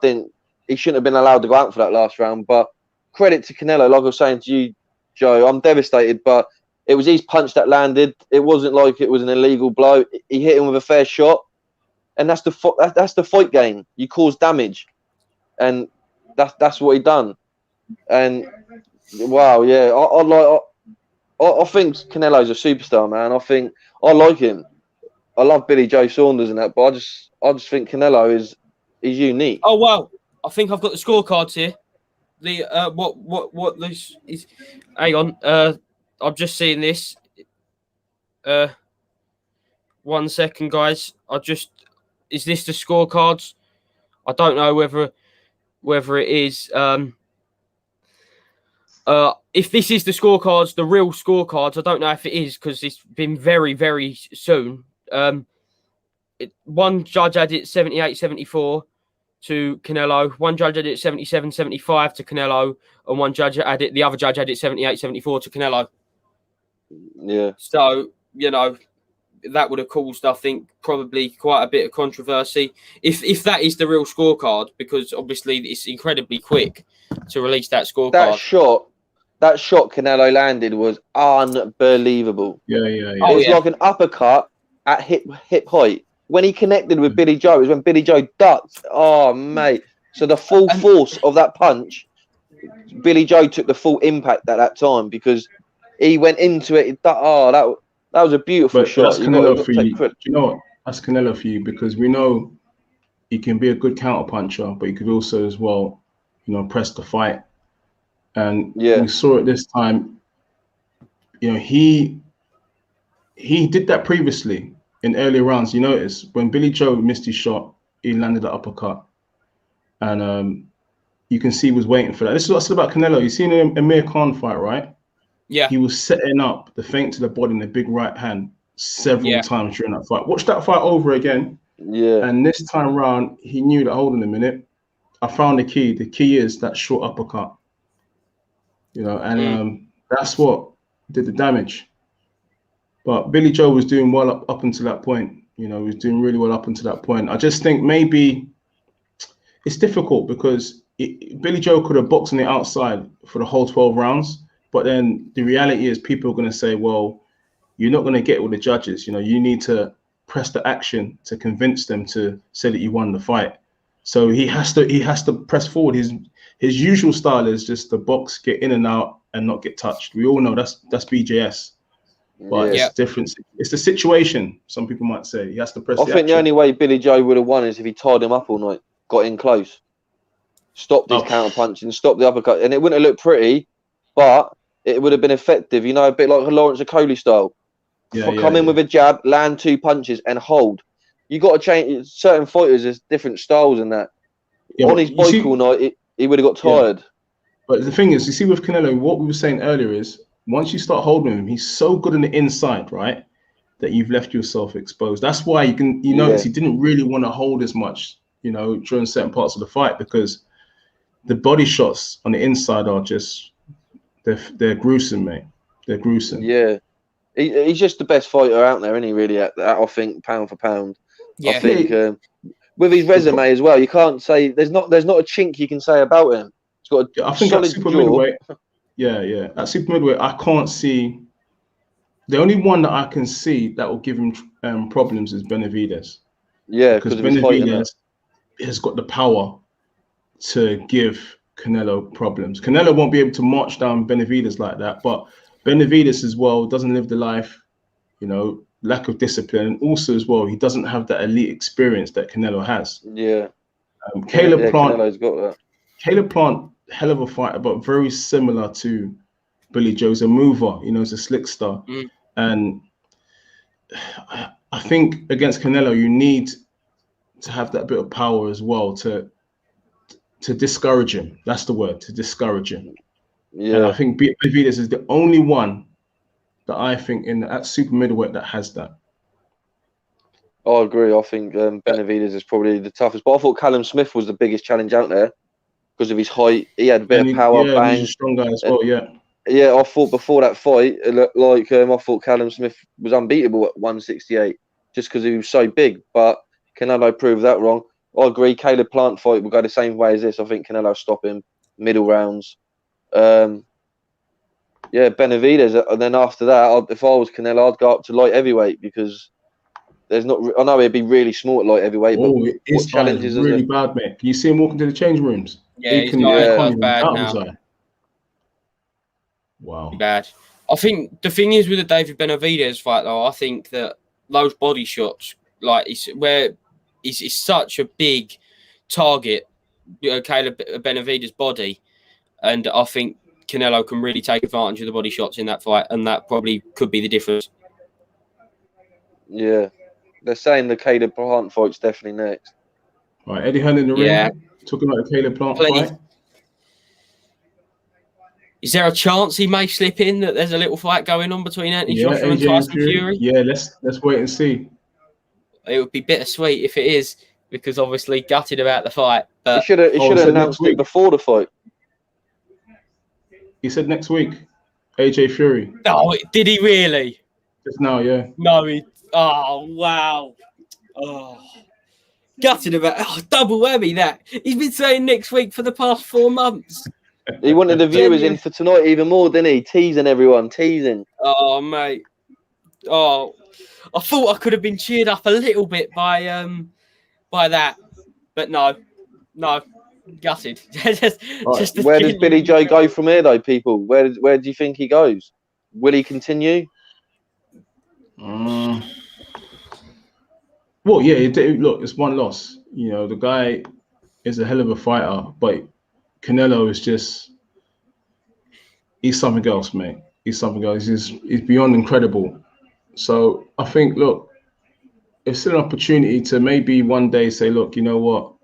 he shouldn't have been allowed to go out for that last round. But credit to Canelo, like I was saying to you, Joe, I'm devastated, but it was his punch that landed. It wasn't like it was an illegal blow. He hit him with a fair shot, and that's the fight game. You cause damage, and that's what he done. And wow, yeah, I think Canelo's a superstar, man. I like him. I love Billy Joe Saunders and that, but I just think Canelo is unique. Oh wow, I think I've got the scorecards here. The what this is? Hang on, I'm just seeing this. 1 second, guys. Is this the scorecards? I don't know whether it is. If this is the scorecards, the real scorecards, I don't know if it is because it's been very, very soon. One judge had it 78-74 to Canelo. One judge had it 77-75 to Canelo, and the other judge had it 78-74 to Canelo. Yeah. So, that would have caused, I think, probably quite a bit of controversy if that is the real scorecard, because obviously it's incredibly quick to release that scorecard. That shot Canelo landed was unbelievable. Yeah. It was like an uppercut at hip height. When he connected with Billy Joe, it was when Billy Joe ducked. Oh, mate. So the full force of that punch, Billy Joe took the full impact at that time because he went into it. That was a beautiful shot. That's Canelo for you. Do you know what? That's Canelo for you because we know he can be a good counter puncher, but he could also as well, press the fight. And we saw it this time. you know, he did that previously in earlier rounds. You notice when Billy Joe missed his shot, he landed the uppercut, and you can see he was waiting for that. This is what I said about Canelo. You seen Amir Khan fight, right? Yeah. He was setting up the feint to the body in the big right hand several times during that fight. Watch that fight over again. Yeah. And this time round, he knew that, hold on a minute, I found the key. The key is that short uppercut. You know, and that's what did the damage. But Billy Joe was doing well up until that point. You know, he was doing really well up until that point. I just think maybe it's difficult because Billy Joe could have boxed on the outside for the whole 12 rounds. But then the reality is people are going to say, well, you're not going to get with the judges. You know, you need to press the action to convince them to say that you won the fight. So he has to press forward. His usual style is just the box, get in and out and not get touched. We all know that's BJS. But it's different. It's the situation, some people might say. He has to press the action. The only way Billy Joe would have won is if he tied him up all night, got in close, stopped his counter punching, stopped the uppercut. And it wouldn't have looked pretty, but it would have been effective. You know, a bit like Lawrence Okoli style. Come in with a jab, land 2 punches and hold. You got to change. Certain fighters, there's different styles in that. On his bike all night, he would have got tired. But the thing is, you see with Canelo, what we were saying earlier is, once you start holding him, he's so good on the inside, right, that you've left yourself exposed. That's why you notice he didn't really want to hold as much, you know, during certain parts of the fight, because the body shots on the inside are just, they're gruesome, mate. They're gruesome. Yeah. He's just the best fighter out there, isn't he, really, I think, pound for pound. Yeah. I think with his resume as well, you can't say, there's not a chink you can say about him. He's got a solid super jaw. Middleweight, at super middleweight, I can't see. The only one that I can see that will give him problems is Benavidez. Yeah, because Benavidez has got the power to give Canelo problems. Canelo won't be able to march down Benavidez like that, but Benavidez as well doesn't live the life, you know, lack of discipline, and also as well he doesn't have that elite experience that Canelo has. Yeah, Caleb Plant. Canelo's got that. Caleb Plant, hell of a fighter, but very similar to Billy Joe. He's a mover, you know, he's a slick star. And I think against Canelo, you need to have that bit of power as well to discourage him. That's the word, to discourage him. Yeah. And I think Benavidez is the only one that I think at super middleweight that has that. I agree. I think Benavidez is probably the toughest. But I thought Callum Smith was the biggest challenge out there because of his height. He had a bit of power. Yeah, he's a strong guy as well, Yeah, I thought before that fight, like I thought Callum Smith was unbeatable at 168 just because he was so big. But Canelo proved that wrong. I agree. Caleb Plant fight will go the same way as this. I think Canelo stop him middle rounds. Benavidez. And then after that, if I was Canelo, I'd go up to light heavyweight because there's not. I know he'd be really small at light heavyweight, but what challenges really bad, mate. Can you see him walking to the change rooms? Yeah, he's bad now. Wow. Bad. I think the thing is with the David Benavidez fight, though, I think that those body shots, like, it's such a big target, you know, Caleb Benavidez' body, and I think Canelo can really take advantage of the body shots in that fight, and that probably could be the difference. Yeah. They're saying the Caleb Plant fight's definitely next. Right, Eddie Hearn in the ring, talking about the Caleb Plant fight. Is there a chance he may slip in, that there's a little fight going on between Anthony Joshua and Tyson Fury? Yeah, let's wait and see. It would be bittersweet if it is, because obviously gutted about the fight. But he should have announced it before the fight. He said next week, AJ Fury. Oh, did he really? Just now, yeah. No, oh, wow. Oh, gutted about double whammy that. He's been saying next week for the past 4 months. He wanted the viewers in for tonight even more, didn't he? Teasing everyone, teasing. Oh, mate. Oh, I thought I could have been cheered up a little bit by that, but no, gutted. Where does Billy Joe go from here, though, people? Where do you think he goes? Will he continue? Well, yeah. Look, it's one loss. You know, the guy is a hell of a fighter, but Canelo is he's something else, mate. he's something else. He's beyond incredible. So I think, look, it's still an opportunity to maybe one day say, look, you know what?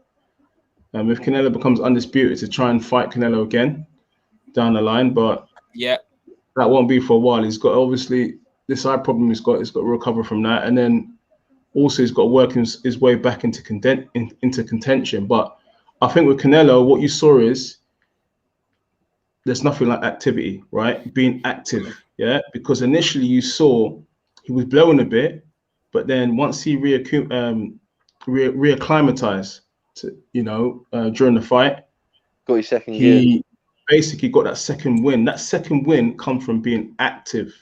If Canelo becomes undisputed, to try and fight Canelo again down the line, but Yeah. that won't be for a while. He's got, obviously, this eye problem he's got to recover from that, and then also he's got to work his way back into contention. But I think with Canelo, what you saw is there's nothing like activity, right? Being active, yeah? Because initially you saw he was blowing a bit, but then once he reacclimatized to, during the fight, Got his second gear. he basically got that second win. That second win come from being active,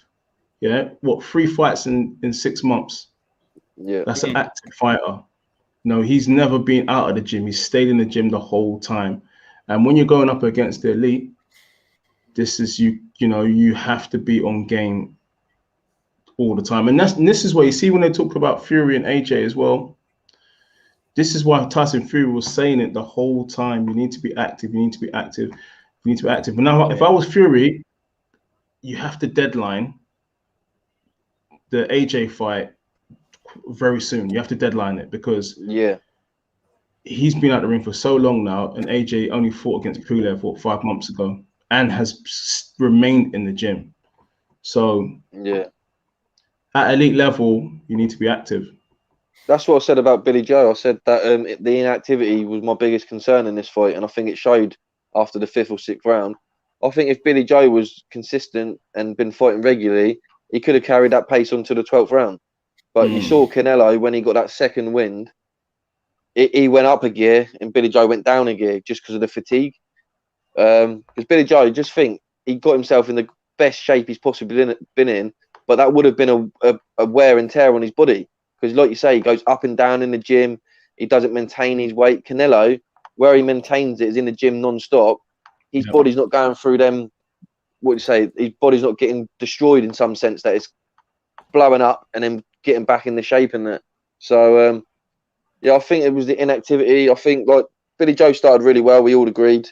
yeah? 3 fights in 6 months? Yeah. That's an active fighter. No, he's never been out of the gym. He's stayed in the gym the whole time. And when you're going up against the elite, this is you have to be on game all the time. And this is why you see when they talk about Fury and AJ as well. This is why Tyson Fury was saying it the whole time. You need to be active. You need to be active. You need to be active. But now, if I was Fury, you have to deadline the AJ fight very soon. You have to deadline it because he's been out the ring for so long now, and AJ only fought against Pulev 5 months ago and has remained in the gym. So at elite level, you need to be active. That's what I said about Billy Joe. I said that the inactivity was my biggest concern in this fight, and I think it showed after the 5th or 6th round. I think if Billy Joe was consistent and been fighting regularly, he could have carried that pace on to the 12th round. But you saw Canelo, when he got that second wind, he went up a gear and Billy Joe went down a gear just because of the fatigue. Because Billy Joe, just think, he got himself in the best shape he's possibly been in, but that would have been a wear and tear on his body. Because like you say, he goes up and down in the gym. He doesn't maintain his weight. Canelo, where he maintains it is in the gym non-stop. His body's not going through them, his body's not getting destroyed in some sense, that it's blowing up and then getting back in the shape and that. So, I think it was the inactivity. I think, like, Billy Joe started really well. We all agreed.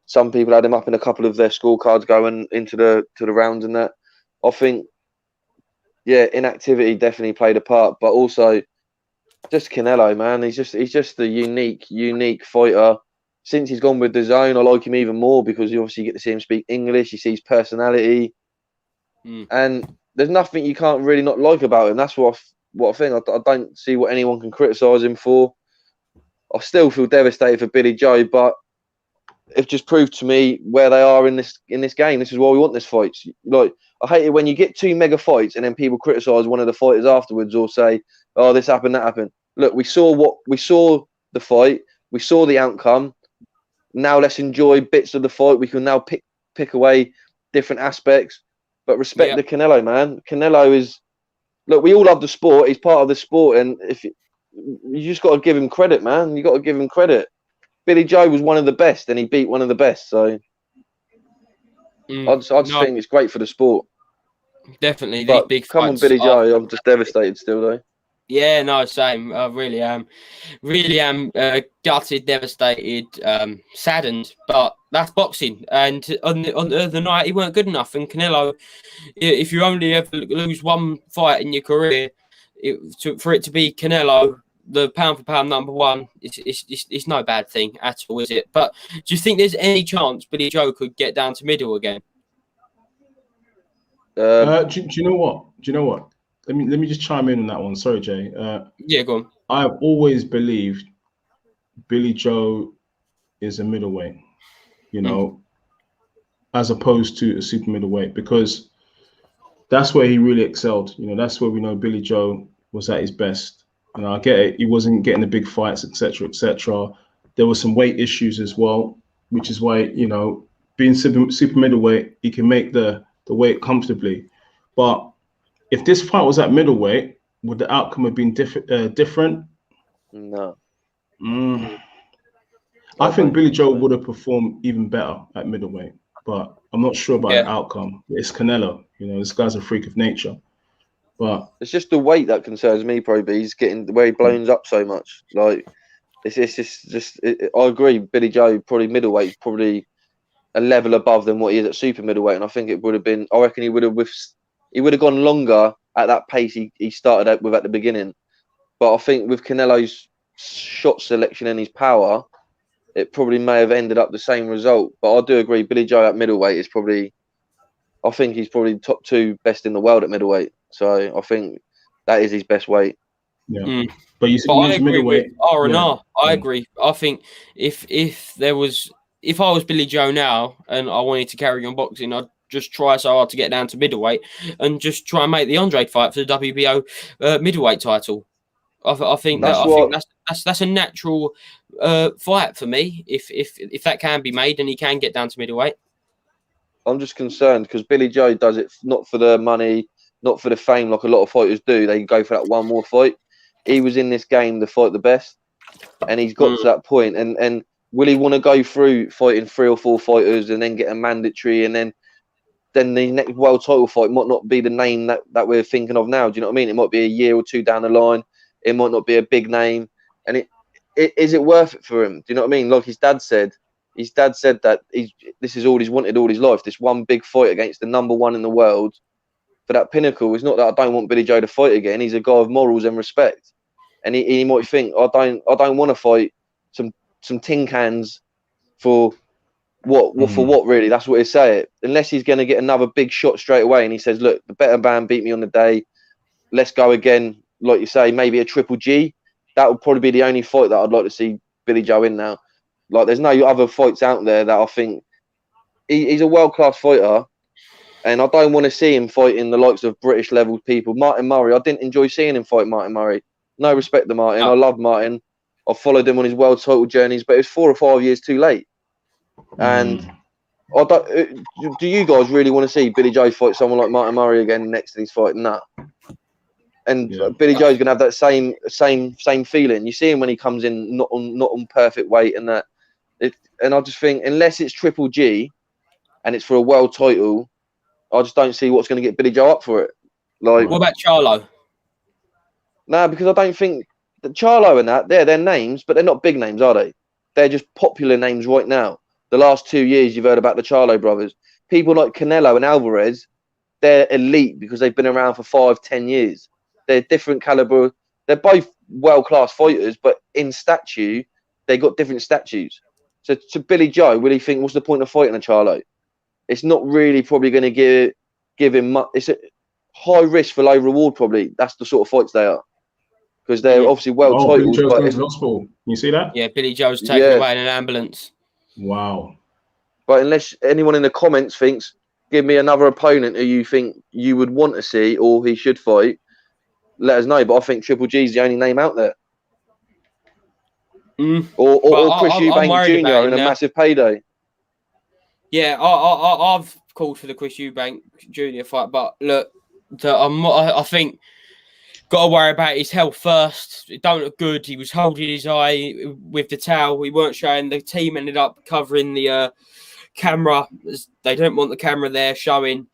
Some people had him up in a couple of their scorecards going into the rounds and that. I think, inactivity definitely played a part, but also just Canelo, man. He's just a unique fighter. Since he's gone with the zone, I like him even more because you obviously get to see him speak English. You see his personality, and there's nothing you can't really not like about him. That's what I think. I don't see what anyone can criticise him for. I still feel devastated for Billy Joe, but it just proved to me where they are in this game. This is why we want this fight. Like, I hate it when you get 2 mega fights and then people criticise one of the fighters afterwards or say, "Oh, this happened, that happened." Look, we saw the fight, we saw the outcome. Now let's enjoy bits of the fight. We can now pick away different aspects, but respect the Canelo, man. Canelo is, look, we all love the sport. He's part of the sport, and if you just got to give him credit, man. You got to give him credit. Billy Joe was one of the best, and he beat one of the best. So I just think it's great for the sport. Definitely, But these big come on, fights Billy Joe. are- I'm just devastated still, though. Yeah, no, same. I really am gutted, devastated, saddened. But that's boxing, and on the night he weren't good enough. And Canelo, if you only ever lose one fight in your career, for it to be Canelo, the pound for pound number one, it's no bad thing at all, is it? But do you think there's any chance Billy Joe could get down to middle again? Do you know what? Let me just chime in on that one. Sorry, Jay. Yeah, go on. I've always believed Billy Joe is a middleweight, as opposed to a super middleweight, because that's where he really excelled. That's where we know Billy Joe was at his best. And I get it. He wasn't getting the big fights, etc., etc. There were some weight issues as well, which is why, being super middleweight, he can make the weight comfortably. But if this fight was at middleweight, would the outcome have been different? No. I think Billy Joe would have performed even better at middleweight, but I'm not sure about the outcome. It's Canelo. This guy's a freak of nature. But it's just the weight that concerns me, probably. He's getting the way he blows up so much. Like, I agree. Billy Joe, probably middleweight, probably a level above than what he is at super middleweight, and I think it would have been. I reckon he would have gone longer at that pace he started out with at the beginning. But I think with Canelo's shot selection and his power, it probably may have ended up the same result. But I do agree, Billy Joe at middleweight is probably. I think he's probably top 2 best in the world at middleweight. So I think that is his best weight. Yeah, but you I agree middleweight. with R&R. I agree. I think if I was Billy Joe now and I wanted to carry on boxing, I'd just try so hard to get down to middleweight and just try and make the Andre fight for the WBO middleweight title. I think that's a natural fight for me if that can be made and he can get down to middleweight. I'm just concerned because Billy Joe does it not for the money, not for the fame like a lot of fighters do. They go for that one more fight. He was in this game to fight the best, and he's got to that point. And will he want to go through fighting 3 or 4 fighters and then get a mandatory, and then the next world title fight might not be the name that we're thinking of now? Do you know what I mean? It might be a year or 2 down the line. It might not be a big name, and is it worth it for him? Do you know what I mean? Like his dad said that this is all he's wanted all his life. This one big fight against the number 1 in the world for that pinnacle. It's not that I don't want Billy Joe to fight again. He's a guy of morals and respect, and he might think I don't want to fight some tin cans for what really. That's what he say it. Unless he's going to get another big shot straight away, and he says, look, the better man beat me on the day. Let's go again. Like you say, maybe a Triple G. That would probably be the only fight that I'd like to see Billy Joe in now. Like, there's no other fights out there that I think he's a world-class fighter, and I don't want to see him fighting the likes of British-level people. Martin Murray, I didn't enjoy seeing him fight Martin Murray. No respect to Martin. I love Martin. I followed him on his world title journeys, but it was 4 or 5 years too late. And I don't. Do you guys really want to see Billy Joe fight someone like Martin Murray again next to his fight? Nah. And Billy Joe's gonna have that same feeling. You see him when he comes in not on perfect weight and that. And I just think unless it's Triple G, and it's for a world title, I just don't see what's going to get Billy Joe up for it. Like, what about Charlo? Nah, because I don't think that Charlo and that they're names, but they're not big names, are they? They're just popular names right now. The last 2 years, you've heard about the Charlo brothers. People like Canelo and Alvarez, they're elite because they've been around for 5-10 years. They're different caliber. They're both world-class fighters, but in statue, they got different statues. So to Billy Joe, will he think, what's the point of fighting a Charlo? It's not really probably going to give him much. It's a high risk for low reward, probably. That's the sort of fights they are. Because they're obviously world titles. Billy Joe's going to the hospital. You see that? Yeah, Billy Joe's taken away in an ambulance. Wow. But unless anyone in the comments thinks, give me another opponent who you think you would want to see or he should fight, let us know. But I think Triple G is the only name out there. Or Chris Eubank Jr. in a massive payday. Yeah, I've called for the Chris Eubank Jr. fight, but look, I think got to worry about his health first. It don't look good. He was holding his eye with the towel. We weren't showing. The team ended up covering the camera. They don't want the camera there showing.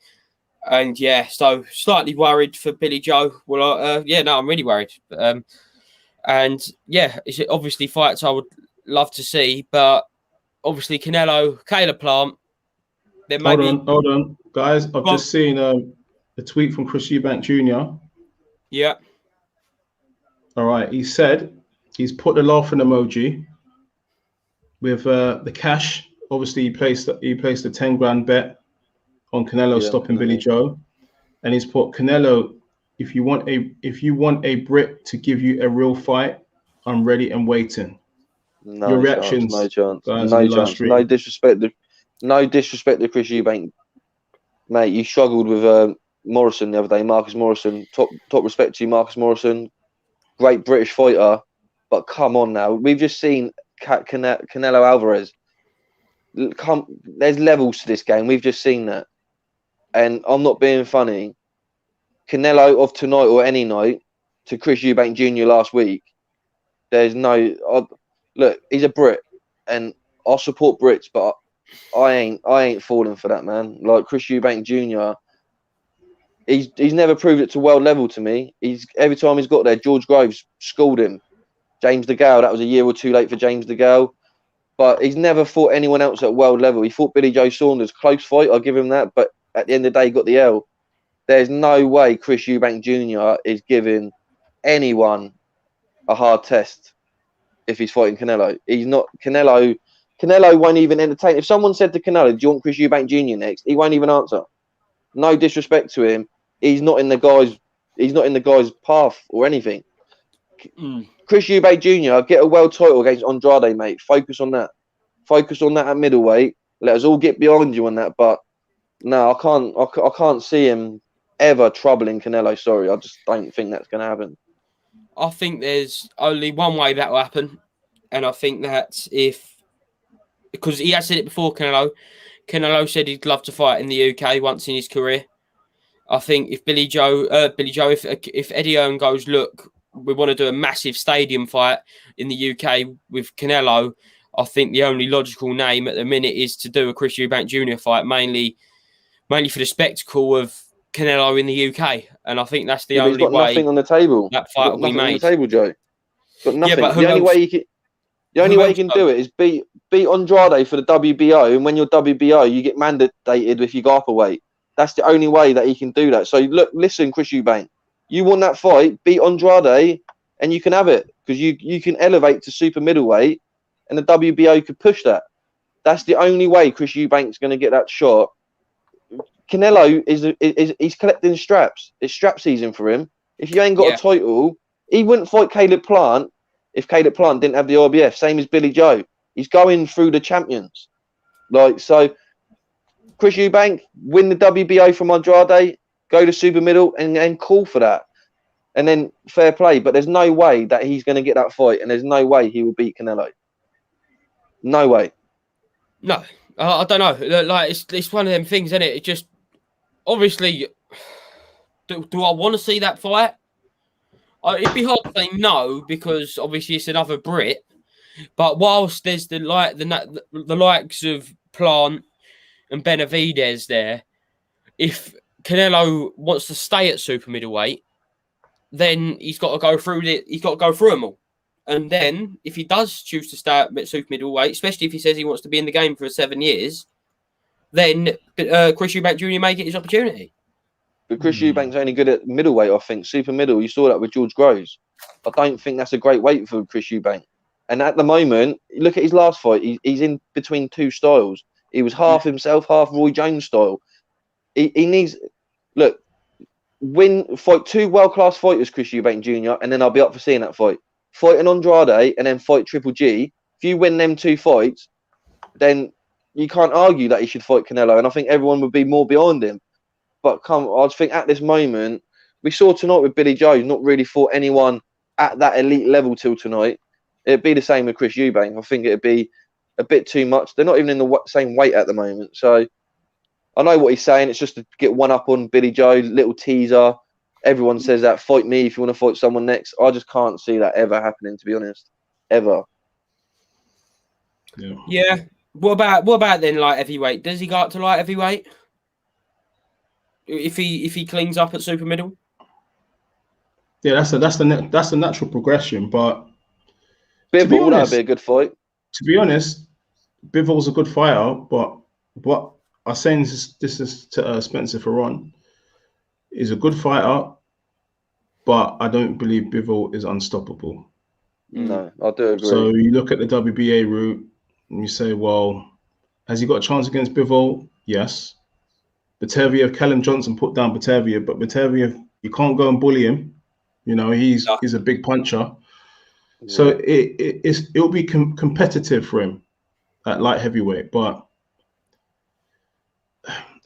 And yeah, so slightly worried for Billy Joe. Well, I'm really worried. And yeah, it's obviously fights I would love to see, but obviously Canelo, Caleb Plant. Hold on, guys. I've just seen a tweet from Chris Eubank Jr. Yeah. All right. He said he's put the laughing emoji with the cash. Obviously, he placed a 10 grand bet on Canelo stopping Billy Joe, and he's put Canelo. If you want a Brit to give you a real fight, I'm ready and waiting. Your reactions? No chance. Guys, no chance. No disrespect. No disrespect to Chris Eubank, mate. You struggled with Morrison the other day, Marcus Morrison. Top respect to you, Marcus Morrison. Great British fighter, but come on now. We've just seen Canelo Alvarez. There's levels to this game. We've just seen that, and I'm not being funny. Canelo of tonight or any night to Chris Eubank Jr. last week. There's no look. He's a Brit, and I support Brits, but I ain't falling for that, man. Like Chris Eubank Jr. He's never proved it to world level to me. Every time he's got there, George Groves schooled him. James DeGale, that was a year or two late for James DeGale. but he's never fought anyone else at world level. He fought Billy Joe Saunders, close fight, I'll give him that, but at the end of the day, he got the L. There's no way Chris Eubank Jr. is giving anyone a hard test if he's fighting Canelo. He's not Canelo won't even entertain. If someone said to Canelo, do you want Chris Eubank Jr. next? He won't even answer. No disrespect to him. He's not in the guy's path or anything. Chris Eubank Jr. get a world title against Andrade, mate. Focus on that. Focus on that at middleweight. Let us all get behind you on that. But no, I can't see him ever troubling Canelo. Sorry, I just don't think that's going to happen. I think there's only one way that will happen, and I think that's because he has said it before, Canelo said he'd love to fight in the UK once in his career. I think if if Eddie Hearn goes, look, we want to do a massive stadium fight in the UK with Canelo, I think the only logical name at the minute is to do a Chris Eubank Jr. fight, mainly for the spectacle of Canelo in the UK, and I think that's the only way. He's got nothing on the table. That fight will be made. On the table, Joe. Got nothing. Yeah, but the only way you can do it is beat Andrade for the WBO, and when you're WBO, you get mandated if you go up a weight. That's the only way that he can do that. So look, listen, Chris Eubank, you want that fight, beat Andrade, and you can have it because you can elevate to super middleweight, and the WBO could push that. That's the only way Chris Eubank's going to get that shot. Canelo he's collecting straps. It's strap season for him. If you ain't got a title, he wouldn't fight Caleb Plant if Caleb Plant didn't have the IBF. Same as Billy Joe. He's going through the champions. So Chris Eubank, win the WBO from Andrade, go to super middle and call for that. And then fair play. But there's no way that he's going to get that fight, and there's no way he will beat Canelo. No way. No, I don't know. Like it's one of them things, isn't it? It just obviously. Do I want to see that fight? It'd be hard to say no because obviously it's another Brit. But whilst there's the likes of Plant and Benavidez there, if Canelo wants to stay at super middleweight, then he's got to go through them all. And then if he does choose to stay at super middleweight, especially if he says he wants to be in the game for 7 years, then Chris Eubank Jr. may get his opportunity. But Chris Eubank's only good at middleweight, I think. Super middle, you saw that with George Groves. I don't think that's a great weight for Chris Eubank. And at the moment, look at his last fight. He's in between two styles. He was half himself, half Roy Jones style. He needs... Look, fight two world-class fighters, Chris Eubank Jr., and then I'll be up for seeing that fight. Fight an Andrade and then fight Triple G. If you win them two fights, then you can't argue that he should fight Canelo. And I think everyone would be more behind him. But I think at this moment, we saw tonight with Billy Joe, not really fought anyone at that elite level till tonight. It'd be the same with Chris Eubank. I think it'd be a bit too much. They're not even in the same weight at the moment. So I know what he's saying. It's just to get one up on Billy Joe, little teaser. Everyone says that, fight me if you want to fight someone next. I just can't see that ever happening, to be honest. Ever. Yeah. What about then light heavyweight? Does he go up to light heavyweight? If he cleans up at super middle? Yeah, that's the natural progression. But Bivol, that'd be a good fight. To be honest, Bivol's a good fighter, but what I'm saying this is to Spencer Ferron. He's a good fighter, but I don't believe Bivol is unstoppable. No, I do agree. So you look at the WBA route and you say, well, has he got a chance against Bivol? Yes. Batavia, Callum Johnson put down Batavia, but Batavia, you can't go and bully him. You know, he's a big puncher. Yeah. So it'll be competitive for him at light heavyweight, but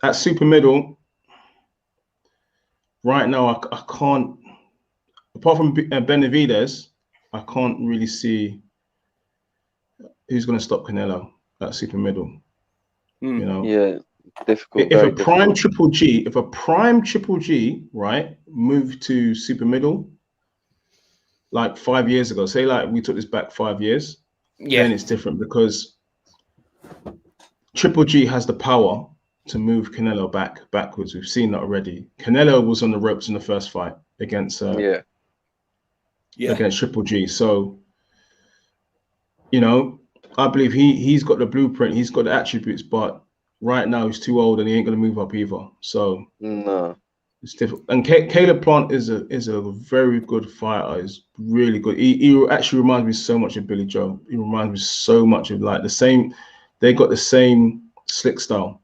at super middle, right now I can't. Apart from Benavidez, I can't really see who's going to stop Canelo at super middle. You know, yeah. Difficult. If a prime Triple G, right, moved to super middle, like 5 years ago, say like we took this back 5 years, then it's different because Triple G has the power to move Canelo backwards. We've seen that already. Canelo was on the ropes in the first fight against against Triple G. So, you know, I believe he's got the blueprint, he's got the attributes, but right now he's too old and he ain't gonna move up either. So No. it's difficult. And Caleb Plant is a very good fighter. He's really good. He actually reminds me so much of Billy Joe. He reminds me so much of like the same. They got the same slick style.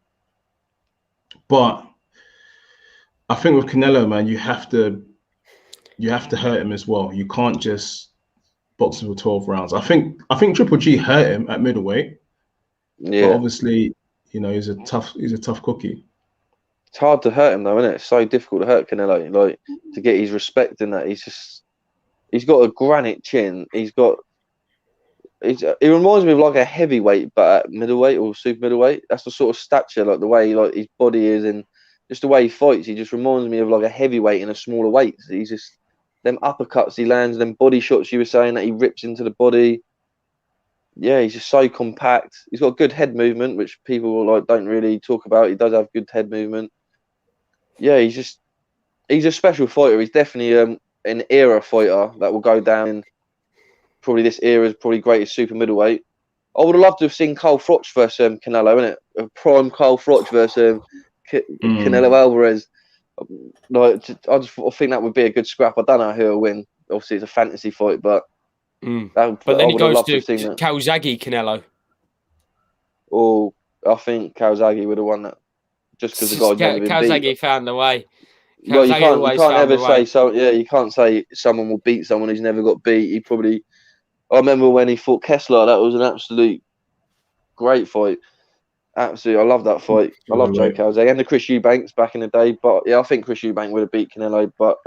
But I think with Canelo, man, you have to hurt him as well. You can't just box him for 12 rounds. I think Triple G hurt him at middleweight, but Yeah. obviously, you know, he's a tough cookie. It's hard to hurt him though, isn't it? It's so difficult to hurt Canelo, like to get his respect in that. He's got a granite chin. He reminds me of like a heavyweight, but at middleweight or super middleweight. That's the sort of stature, like the way like his body is and just the way he fights. He just reminds me of like a heavyweight in a smaller weight. He's just them uppercuts he lands, them body shots you were saying that he rips into the body. Yeah, he's just so compact. He's got good head movement, which people like don't really talk about. He does have good head movement. Yeah, he's a special fighter. He's definitely an era fighter that will go down in probably this era's probably greatest super middleweight. I would have loved to have seen Cole Froch versus Canelo, innit? A prime Cole Froch versus Canelo Alvarez. Like, I think that would be a good scrap. I don't know who will win. Obviously, it's a fantasy fight, but but then it goes to Calzaghe Canelo. Oh, I think Calzaghe would have won that. Just because the guy's never been beat. Calzaghe found the way. Well, you can't ever say so. Yeah, you can't say someone will beat someone who's never got beat. I remember when he fought Kessler. That was an absolute great fight. Absolutely, I love that fight. I love Joe Calzaghe and the Chris Eubanks back in the day. But yeah, I think Chris Eubank would have beat Canelo, but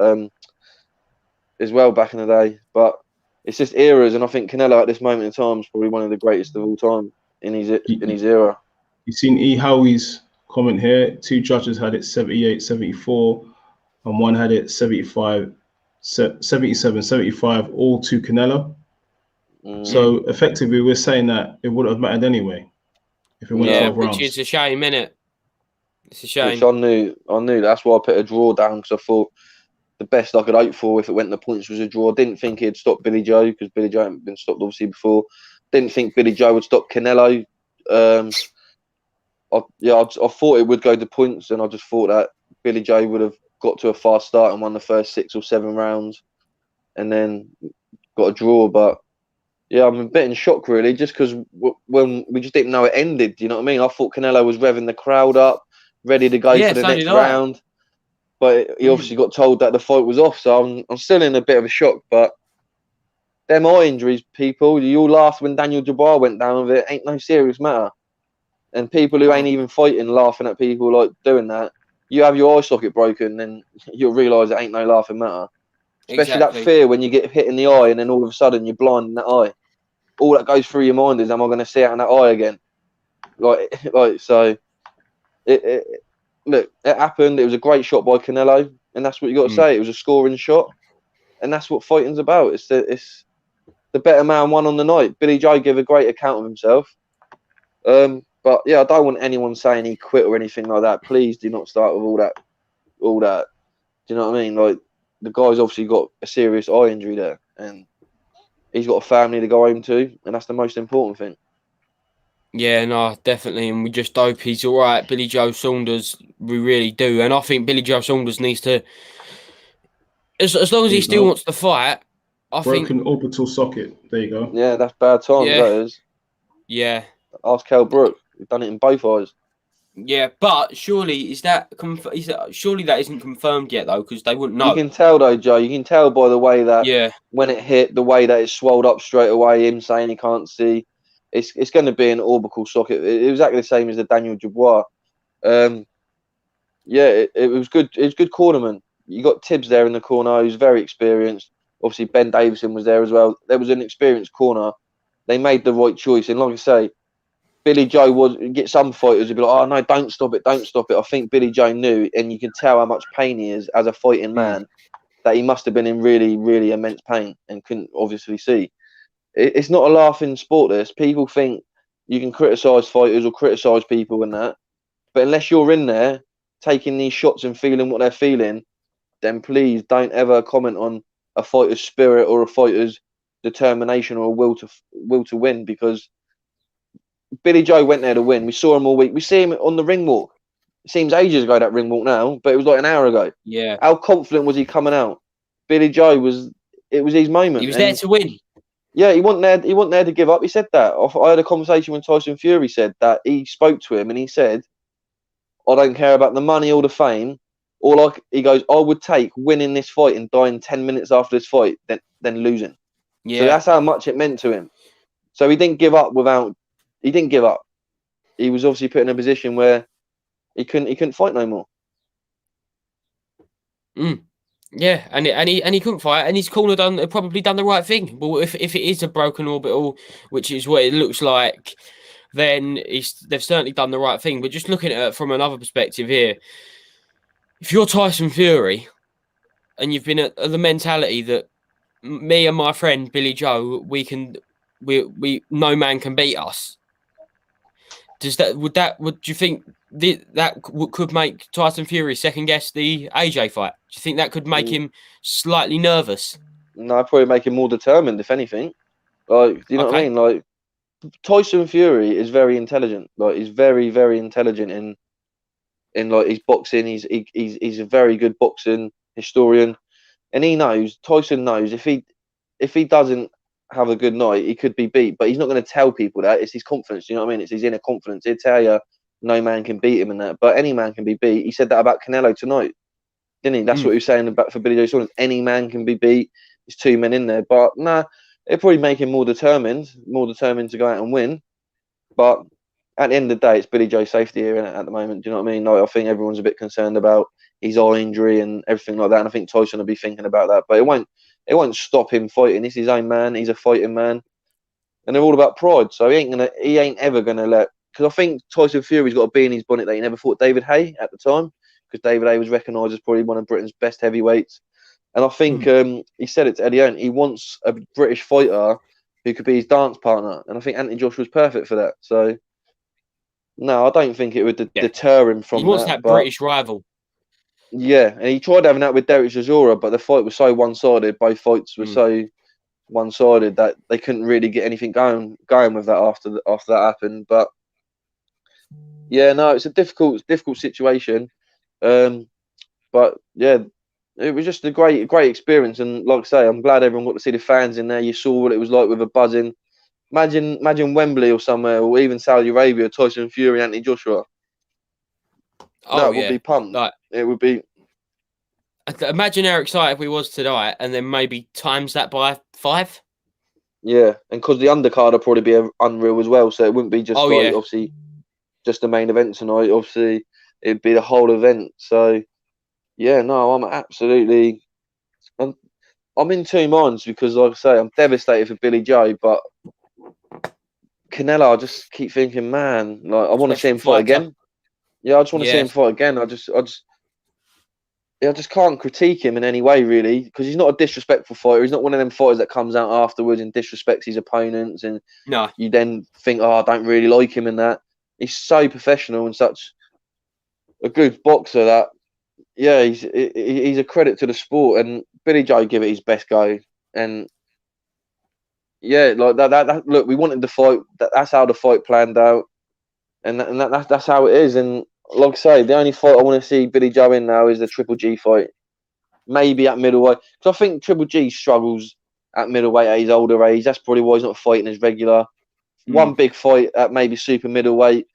as well back in the day. But it's just eras, and I think Canelo at this moment in time is probably one of the greatest of all time in his era. You've seen E. Howie's comment here. 2 judges had it 78, 74, and one had it 75, 77, 75, all to Canelo. So effectively, we're saying that it wouldn't have mattered anyway if it went 12 rounds. Which is a shame, innit? It's a shame. Which I knew. That's why I put a draw down, because I thought the best I could hope for if it went to points was a draw. I didn't think he'd stop Billy Joe, because Billy Joe hadn't been stopped obviously before. Didn't think Billy Joe would stop Canelo. I thought it would go to points, and I just thought that Billy Joe would have got to a fast start and won the first 6 or 7 rounds, and then got a draw. But yeah, I'm a bit in shock really, just because when we just didn't know it ended. Do you know what I mean? I thought Canelo was revving the crowd up, ready to go for the next round, but he obviously got told that the fight was off. So I'm still in a bit of a shock. But them eye injuries, people, you all laughed when Daniel Jabbar went down with it. Ain't no serious matter. And people who ain't even fighting laughing at people like doing that. You have your eye socket broken, then you'll realise it ain't no laughing matter. Especially that fear when you get hit in the eye and then all of a sudden you're blind in that eye. All that goes through your mind is, am I going to see out in that eye again? So, look, it happened. It was a great shot by Canelo, and that's what you got to say. It was a scoring shot, and that's what fighting's about. It's the better man won on the night. Billy Joe gave a great account of himself. But yeah, I don't want anyone saying he quit or anything like that. Please do not start with all that. Do you know what I mean? Like, the guy's obviously got a serious eye injury there, and he's got a family to go home to, and that's the most important thing. Yeah, no, definitely, and we just hope he's all right. Billy Joe Saunders, we really do, and I think Billy Joe Saunders needs to, as long as he still wants to fight. Broken orbital socket. There you go. Yeah, that's bad times. That is. Yeah. Ask Kell Brook. We've done it in both eyes. Yeah, but surely surely that isn't confirmed yet though, because they wouldn't know. You can tell though, Joe. You can tell by the way that when it hit, the way that it swelled up straight away. Him saying he can't see. It's going to be an orbital socket. It was exactly the same as the Daniel Dubois. It was good. It was good cornerman. You got Tibbs there in the corner. He's very experienced. Obviously, Ben Davison was there as well. There was an experienced corner. They made the right choice, and like I say, Billy Joe get some fighters who'd be like, oh no, don't stop it. I think Billy Joe knew, and you can tell how much pain he is as a fighting man, that he must have been in really, really immense pain and couldn't obviously see. It's not a laughing sport, this. People think you can criticise fighters or criticise people and that, but unless you're in there taking these shots and feeling what they're feeling, then please don't ever comment on a fighter's spirit or a fighter's determination or a will to win, because Billy Joe went there to win. We saw him all week. We see him on the ring walk. It seems ages ago, that ring walk now, but it was like an hour ago. Yeah. How confident was he coming out? Billy Joe was. It was his moment. He was there to win. Yeah, he wasn't there. He wasn't there to give up. He said that. I had a conversation when Tyson Fury said that. He spoke to him and he said, "I don't care about the money or the fame. He goes, I would take winning this fight and dying 10 minutes after this fight than losing." Yeah. So that's how much it meant to him. So he didn't give up He didn't give up. He was obviously put in a position where he couldn't fight no more. Yeah, and he couldn't fight, and his corner probably done the right thing. Well, if it is a broken orbital, which is what it looks like, then they've certainly done the right thing. But just looking at it from another perspective here, if you're Tyson Fury, and you've been at the mentality that me and my friend Billy Joe, we no man can beat us. Do you think that could make Tyson Fury second guess the AJ fight? Do you think that could make him slightly nervous? No, probably make him more determined, if anything. Like, do you know what I mean? Like, Tyson Fury is very intelligent. Like, he's very, very intelligent in like his boxing. He's a very good boxing historian, and Tyson knows if he doesn't have a good night, he could be beat. But he's not going to tell people that. It's his confidence. You know what I mean? It's his inner confidence. He'll tell you no man can beat him in that. But any man can be beat. He said that about Canelo tonight, didn't he? That's what he was saying about for Billy Joe Saunders. Any man can be beat. There's two men in there. But nah, it'll probably make him more determined to go out and win. But at the end of the day, it's Billy Joe's safety here at the moment. Do you know what I mean? Like, I think everyone's a bit concerned about his eye injury and everything like that. And I think Tyson will be thinking about that. But it won't stop him fighting. He's his own man. He's a fighting man. And they're all about pride. So he ain't ever gonna let, because I think Tyson Fury's got to be in his bonnet that he never fought David Haye at the time, because David Haye was recognised as probably one of Britain's best heavyweights. And I think he said it to Eddie Hearn, he wants a British fighter who could be his dance partner. And I think Anthony Joshua's perfect for that. So no, I don't think it would deter him from that. He wants that British rival. Yeah, and he tried having that with Derek Chisora, but the fight was so one-sided. Both fights were so one-sided that they couldn't really get anything going with that after that happened. But yeah, no, it's a difficult situation. But yeah, it was just a great experience. And like I say, I'm glad everyone got to see the fans in there. You saw what it was like with a buzzing. Imagine Wembley or somewhere, or even Saudi Arabia, Tyson Fury, Anthony Joshua. That would be pumped. Like, it would be. Imagine how excited we was tonight, and then maybe times that by 5. Yeah, and because the undercard will probably be unreal as well, so it wouldn't be just obviously just the main event tonight. Obviously, it'd be the whole event. So yeah, no, I'm in two minds, because like I say, I'm devastated for Billy Joe, but Canelo, I just keep thinking, man, like I want to see him fight again. Yeah, I just want to see him fight again. I just can't critique him in any way, really, because he's not a disrespectful fighter. He's not one of them fighters that comes out afterwards and disrespects his opponents, and you then think, I don't really like him in that. He's so professional and such a good boxer that, yeah, he's a credit to the sport. And Billy Joe give it his best go, and yeah, like that. Look, we wanted the fight. That's how the fight planned out, and that's how it is. And like I say, the only fight I want to see Billy Joe in now is the Triple G fight. Maybe at middleweight, because I think Triple G struggles at middleweight at his older age. That's probably why he's not fighting as regular. One big fight at maybe super middleweight,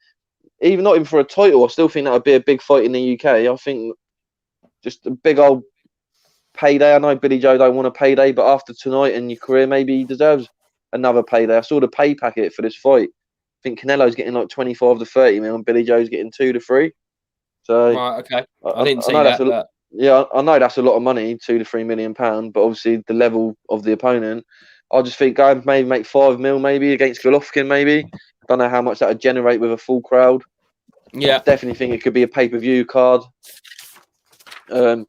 not even for a title. I still think that would be a big fight in the UK. I think just a big old payday. I know Billy Joe don't want a payday, but after tonight in your career, maybe he deserves another payday. I saw the pay packet for this fight. I think Canelo's getting like 25 to 30 mil, and Billy Joe's getting 2 to 3. So right, okay, I didn't see that. Yeah, I know that's a lot of money, £2 to £3 million, but obviously the level of the opponent, I just think go and maybe make 5 mil maybe against Golovkin maybe. Don't know how much that would generate with a full crowd. Yeah, I definitely think it could be a pay-per-view card, and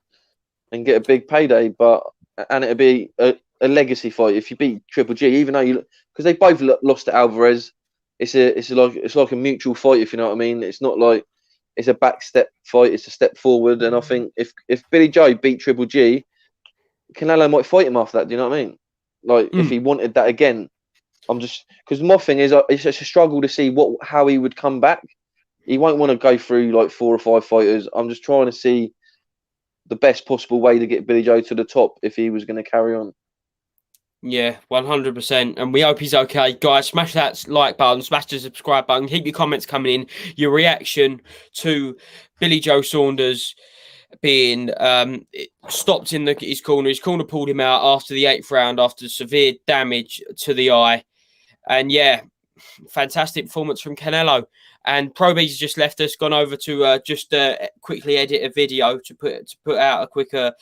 get a big payday. And it'd be a legacy fight if you beat Triple G, even though because they both lost to Alvarez. It's like a mutual fight, if you know what I mean. It's not like it's a back step fight. It's a step forward. And I think if Billy Joe beat Triple G, Canelo might fight him after that. Do you know what I mean? Like if he wanted that again. I'm just because my thing is it's just a struggle to see how he would come back. He won't want to go through like 4 or 5 fighters. I'm just trying to see the best possible way to get Billy Joe to the top if he was going to carry on. Yeah, 100%. And we hope he's okay. Guys, smash that like button, smash the subscribe button, keep your comments coming in, your reaction to Billy Joe Saunders being stopped in his corner. His corner pulled him out after the 8th round after severe damage to the eye. And yeah, fantastic performance from Canelo. And Beez just left us, gone over to just quickly edit a video to put out a quicker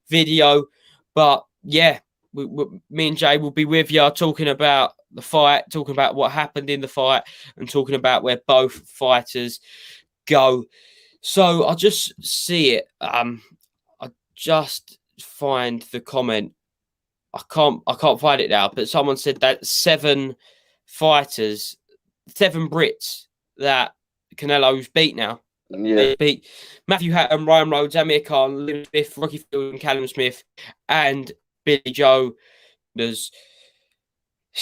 video. But yeah, me and Jay will be with you talking about the fight, talking about what happened in the fight, and talking about where both fighters go. So I'll just see it. I just find the comment. I can't find it now, but someone said that 7 fighters, 7 Brits that Canelo's beat now. Yeah. They beat Matthew Hatton, Ryan Rhodes, Amir Khan, Liam Smith, Rocky Field, and Callum Smith, and Billy Joe. It's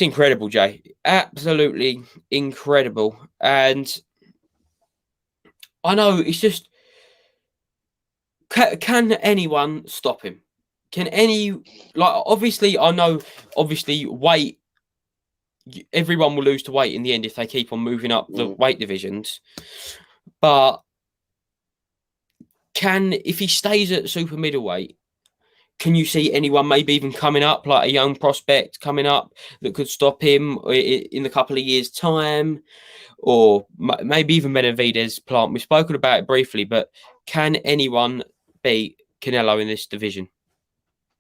incredible, Jay. Absolutely incredible. And I know it's just, can anyone stop him? Can obviously, I know, weight, everyone will lose to weight in the end if they keep on moving up the weight divisions. But if he stays at super middleweight, can you see anyone maybe even coming up, like a young prospect coming up that could stop him in a couple of years' time? Or maybe even Benavidez Plant. We've spoken about it briefly, but can anyone beat Canelo in this division?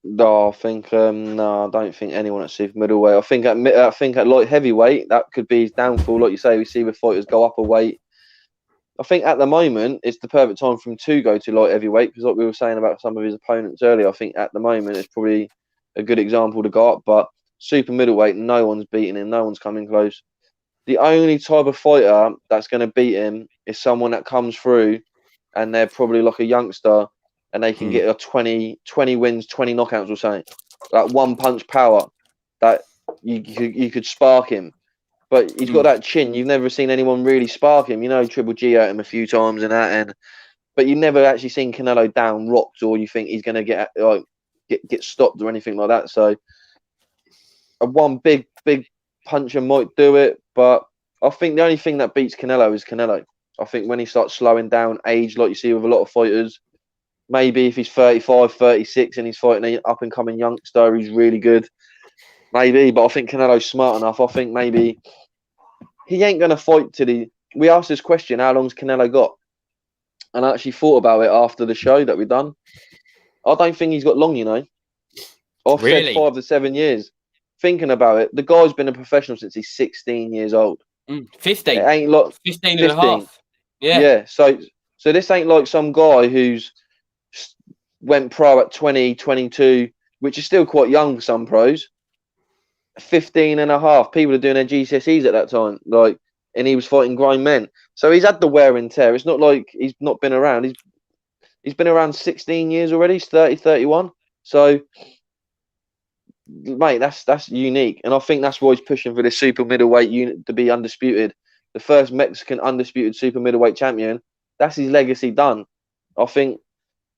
No, I think no, I don't think anyone at super middleweight. I think at light heavyweight that could be his downfall. Like you say, we see with fighters go up a weight. I think at the moment it's the perfect time for him to go to light heavyweight because, like we were saying about some of his opponents earlier, I think at the moment it's probably a good example to go up. But super middleweight, no one's beating him. No one's coming close. The only type of fighter that's going to beat him is someone that comes through and they're probably like a youngster and they can get a 20 wins, 20 knockouts or something. Like one punch power that you could spark him. But he's got that chin. You've never seen anyone really spark him. You know, Triple G hurt him a few times and that, but you've never actually seen Canelo down rocked or you think he's going to get stopped or anything like that. So one big puncher might do it, but I think the only thing that beats Canelo is Canelo. I think when he starts slowing down age, like you see with a lot of fighters, maybe if he's 35, 36 and he's fighting an up-and-coming youngster, he's really good. Maybe, but I think Canelo's smart enough. I think maybe he ain't going to fight till he... We asked this question, how long's Canelo got? And I actually thought about it after the show that we've done. I don't think he's got long, you know. I've said 5 to 7 years. Thinking about it, the guy's been a professional since he's 16 years old. 15. It ain't like 15 and a half. Yeah. Yeah. So this ain't like some guy who's went pro at 20, 22, which is still quite young for some pros. 15 and a half. People are doing their GCSEs at that time. And he was fighting grown men. So he's had the wear and tear. It's not like he's not been around. He's been around 16 years already. He's 30, 31. So, mate, that's unique. And I think that's why he's pushing for this super middleweight unit to be undisputed. The first Mexican undisputed super middleweight champion. That's his legacy done. I think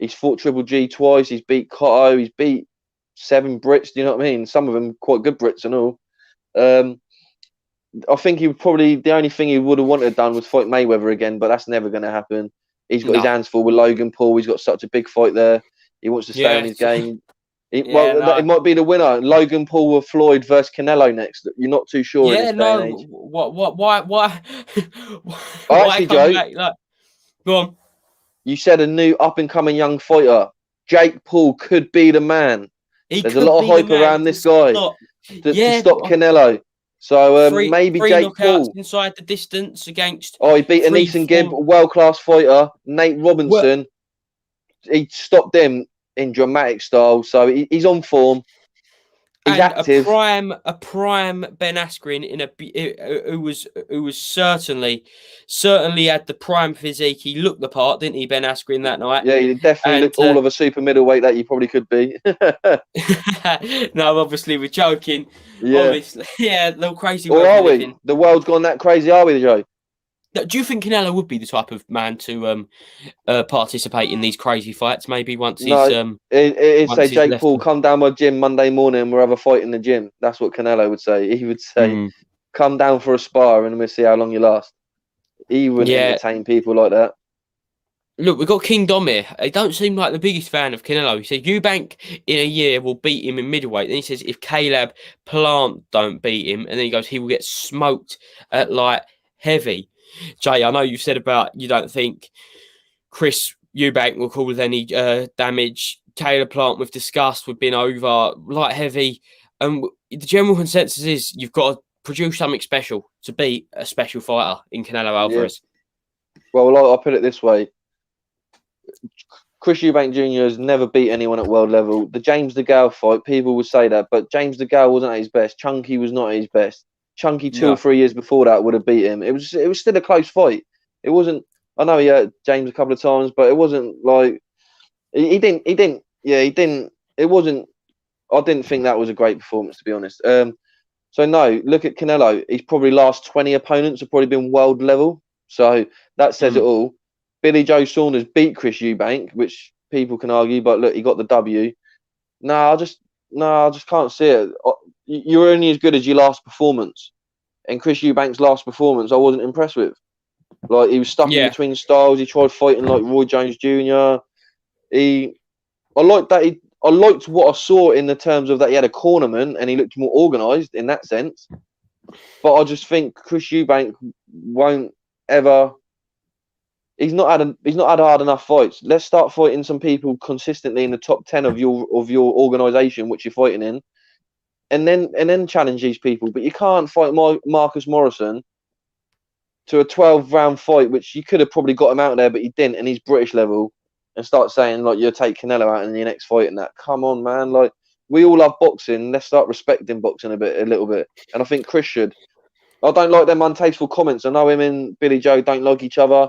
he's fought Triple G twice. He's beat Cotto. He's beat 7 Brits. Do you know what I mean? Some of them quite good Brits and all. I think he would probably, the only thing he would have wanted done was fight Mayweather again, but that's never going to happen. He's got his hands full with Logan Paul. He's got such a big fight there. He wants to stay on his game. It might be the winner. Logan Paul or Floyd versus Canelo next. You're not too sure. Yeah, no. Why? Actually, Joe, go on. You said a new up-and-coming young fighter. Jake Paul could be the man. There's a lot of hype around this guy to stop Canelo. So maybe Jake Paul inside the distance against. Oh, he beat Anison Gibb, world-class fighter. Nate Robinson. He stopped him in dramatic style. So he's on form. He's and active. a prime Ben Askren who was certainly had the prime physique. He looked the part, didn't he, Ben Askren, that night? Yeah, he definitely looked all of a super middleweight that you probably could be. No, obviously we're joking. Yeah. Obviously, yeah, little crazy Or world are we live we? in. The world's gone that crazy, are we, Joe? Do you think Canelo would be the type of man to participate in these crazy fights? Maybe once he's It'd say, Jake left Paul, come down my gym Monday morning and we'll have a fight in the gym. That's what Canelo would say. He would say, come down for a spar and we'll see how long you last. He wouldn't entertain people like that. Look, we've got King Dom here. He don't seem like the biggest fan of Canelo. He said Eubank in a year will beat him in middleweight. Then he says if Caleb Plant don't beat him, and then he goes, he will get smoked at light heavy. Jay, I know you said about you don't think Chris Eubank will cause any damage. Caleb Plant, we've discussed, we've been over light heavy. And the general consensus is you've got to produce something special to beat a special fighter in Canelo Alvarez. Yeah. Well, I'll put it this way. Chris Eubank Jr. has never beat anyone at world level. The James DeGale fight, people would say that, but James DeGale wasn't at his best. Chunky was not at his best. Chunky 2 or 3 years before that would have beat him. It was still a close fight. It wasn't. I know he hurt James a couple of times, but it wasn't like he didn't. Yeah, he didn't. It wasn't. I didn't think that was a great performance, to be honest. So no, look at Canelo. He's probably last 20 opponents have probably been world level. So that says it all. Billy Joe Saunders beat Chris Eubank, which people can argue, but look, he got the W. I just can't see it. You're only as good as your last performance. And Chris Eubank's last performance, I wasn't impressed with. Like, he was stuck in between styles. He tried fighting like Roy Jones Jr. I liked what I saw in the terms of that he had a cornerman and he looked more organised in that sense. But I just think Chris Eubank won't ever. He's not had hard enough fights. Let's start fighting some people consistently in the top 10 of your organisation, which you're fighting in, and then challenge these people. But you can't fight Marcus Morrison to a 12-round fight, which you could have probably got him out there, but he didn't, and he's British level, and start saying like you'll take Canelo out in your next fight and that. Come on, man! Like, we all love boxing. Let's start respecting boxing a little bit. And I think Chris should. I don't like them untasteful comments. I know him and Billy Joe don't like each other.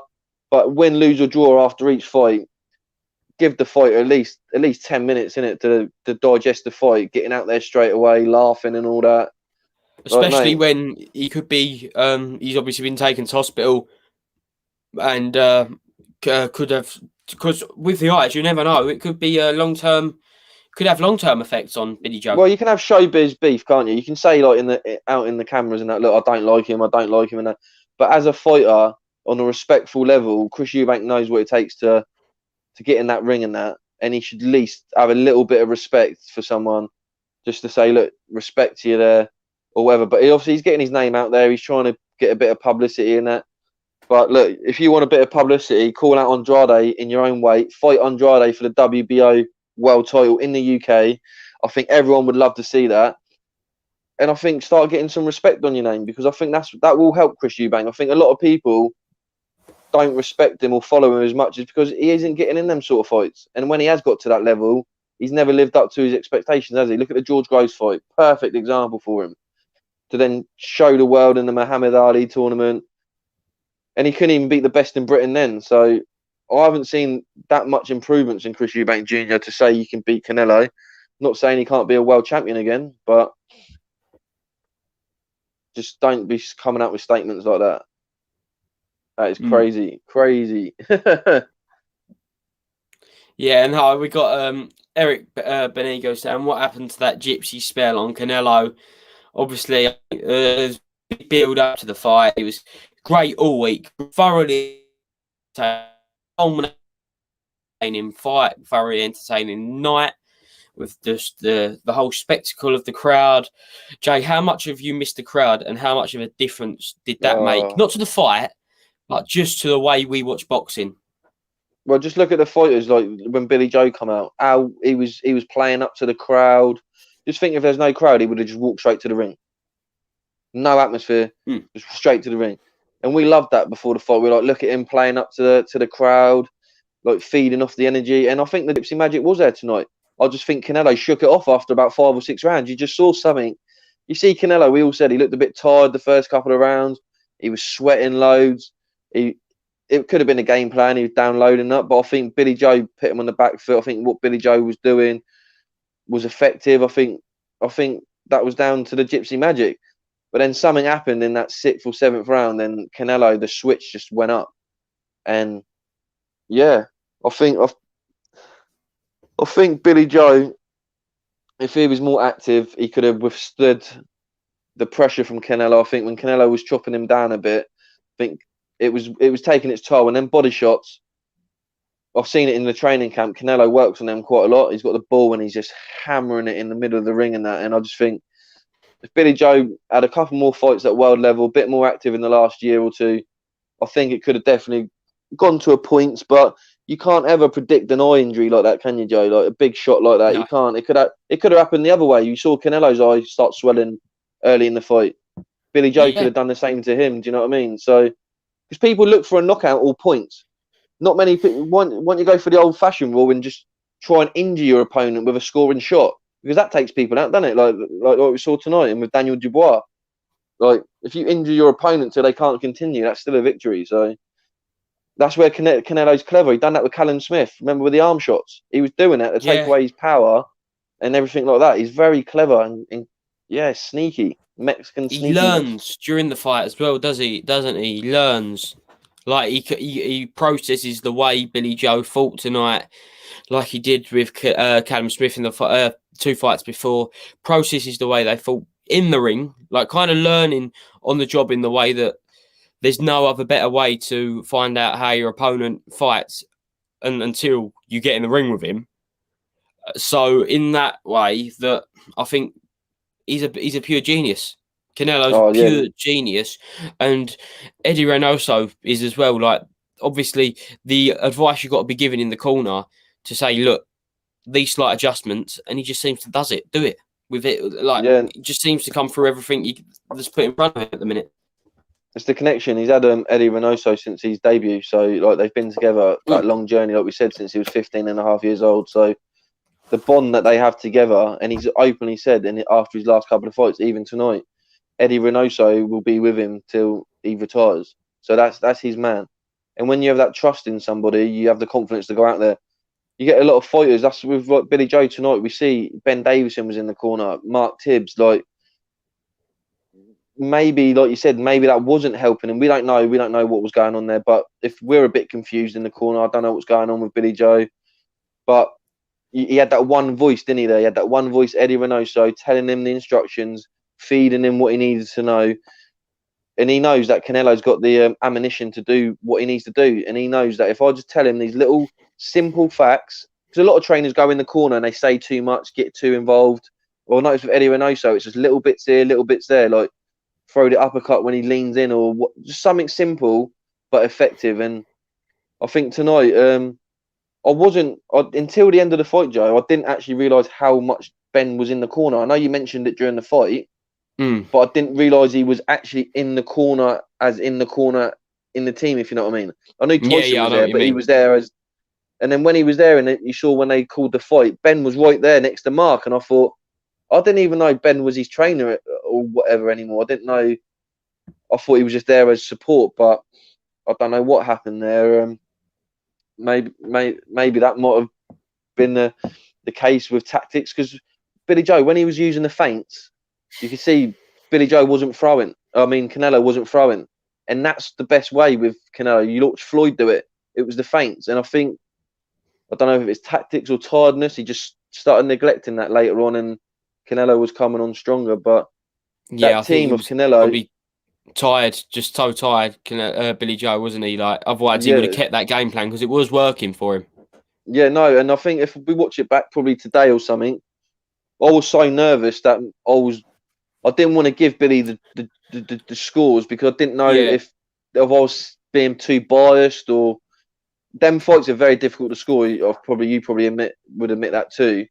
But win, lose or draw after each fight, give the fighter at least 10 minutes in it to digest the fight, getting out there straight away, laughing and all that. Especially when he could be, he's obviously been taken to hospital and could have, because with the eyes, you never know. It could be a could have long-term effects on Billy Joe. Well, you can have showbiz beef, can't you? You can say like out in the cameras and that, look, I don't like him and that. But as a fighter, on a respectful level, Chris Eubank knows what it takes to get in that ring and that, and he should at least have a little bit of respect for someone, just to say, look, respect you there or whatever. But he's getting his name out there. He's trying to get a bit of publicity in that. But look, if you want a bit of publicity, call out Andrade in your own weight, fight Andrade for the WBO world title in the UK. I think everyone would love to see that. And I think start getting some respect on your name, because I think that will help Chris Eubank. I think a lot of people don't respect him or follow him as much is because he isn't getting in them sort of fights. And when he has got to that level, he's never lived up to his expectations, has he? Look at the George Groves fight. Perfect example for him. To then show the world in the Muhammad Ali tournament. And he couldn't even beat the best in Britain then. So I haven't seen that much improvements in Chris Eubank Jr. to say you can beat Canelo. Not saying he can't be a world champion again, but just don't be coming out with statements like that. That is crazy. Crazy. Yeah, and we got Eric Benigo saying, what happened to that gypsy spell on Canelo? Obviously, there's a big build up to the fight. It was great all week. Thoroughly entertaining fight, thoroughly entertaining night with just the whole spectacle of the crowd. Jay, how much have you missed the crowd, and how much of a difference did that make? Not to the fight, but just to the way we watch boxing. Well, just look at the fighters, like when Billy Joe come out, how he was playing up to the crowd. Just think if there's no crowd, he would have just walked straight to the ring. No atmosphere, just straight to the ring. And we loved that before the fight. We like, look at him playing up to the crowd, like feeding off the energy. And I think the Gypsy Magic was there tonight. I just think Canelo shook it off after about 5 or 6 rounds. You just saw something. You see Canelo, we all said he looked a bit tired the first couple of rounds. He was sweating loads. It could have been a game plan. He was downloading up, but I think Billy Joe put him on the back foot. I think what Billy Joe was doing was effective. I think that was down to the Gypsy Magic. But then something happened in that 6th or 7th round, and Canelo, the switch just went up. And yeah, I think Billy Joe, if he was more active, he could have withstood the pressure from Canelo. I think when Canelo was chopping him down a bit, I think it was taking its toll. And then body shots, I've seen it in the training camp. Canelo works on them quite a lot. He's got the ball and he's just hammering it in the middle of the ring and that. And I just think if Billy Joe had a couple more fights at world level, a bit more active in the last year or two, I think it could have definitely gone to a point. But you can't ever predict an eye injury like that, can you, Joe? Like a big shot like that, no. You can't. It could have happened the other way. You saw Canelo's eye start swelling early in the fight. Billy Joe could have done the same to him. Do you know what I mean? So, because people look for a knockout all points. Not many people want you go for the old-fashioned rule and just try and injure your opponent with a scoring shot, because that takes people out, doesn't it? Like what we saw tonight and with Daniel Dubois. Like if you injure your opponent so they can't continue, that's still a victory. So that's where Canelo's clever. He done that with Callum Smith. Remember with the arm shots, he was doing that to take away his power and everything like that. He's very clever and sneaky. Mexican sneaky. He learns during the fight as well, doesn't he? He learns. Like he processes the way Billy Joe fought tonight, like he did with Callum Smith in the 2 fights before. Processes the way they fought in the ring, like kind of learning on the job in the way that there's no other better way to find out how your opponent fights until you get in the ring with him. So in that way, that I think he's a pure genius. Canelo's pure genius, and Eddie Reynoso is as well. Like, obviously, the advice you've got to be given in the corner to say, look, these slight adjustments, and he just seems to do it with it. Like, it just seems to come through everything that's put in front of him at the minute. It's the connection. He's had Eddie Reynoso since his debut, so like they've been together that long journey, like we said, since he was 15 and a half years old. So the bond that they have together, and he's openly said, and after his last couple of fights, even tonight, Eddie Reynoso will be with him till he retires. So that's his man. And when you have that trust in somebody, you have the confidence to go out there. You get a lot of fighters. That's with like Billy Joe tonight. We see Ben Davison was in the corner, Mark Tibbs. Like maybe, like you said, maybe that wasn't helping him. We don't know. We don't know what was going on there. But if we're a bit confused in the corner, I don't know what's going on with Billy Joe. But he had that one voice, didn't he? There, he had that one voice, Eddie Reynoso, telling him the instructions, feeding him what he needed to know. And he knows that Canelo's got the ammunition to do what he needs to do. And he knows that if I just tell him these little simple facts, because a lot of trainers go in the corner and they say too much, get too involved. Well, notice with Eddie Reynoso, it's just little bits here, little bits there, like throw the uppercut when he leans in, or just something simple but effective. And I think tonight, until the end of the fight, Joe, I didn't actually realise how much Ben was in the corner. I know you mentioned it during the fight, but I didn't realise he was actually in the corner in the team, if you know what I mean. I knew Tyson was there, but he was there as... And then when he was there, and you saw when they called the fight, Ben was right there next to Mark, and I thought, I didn't even know Ben was his trainer or whatever anymore. I didn't know. I thought he was just there as support, but I don't know what happened there. Maybe that might have been the case with tactics, because Billy Joe, when he was using the feints, you could see Billy Joe wasn't throwing. I mean, Canelo wasn't throwing, and that's the best way with Canelo. You watched Floyd do it. It was the feints, and I don't know if it's tactics or tiredness. He just started neglecting that later on, and Canelo was coming on stronger. But that team of Canelo, probably tired, just so tired. Billy Joe, wasn't he? Like, otherwise he would have kept that game plan, because it was working for him. Yeah, no, and I think if we watch it back probably today or something, I was so nervous that I didn't want to give Billy the scores, because I didn't know if I was being too biased, or them fights are very difficult to score. You probably would admit that too.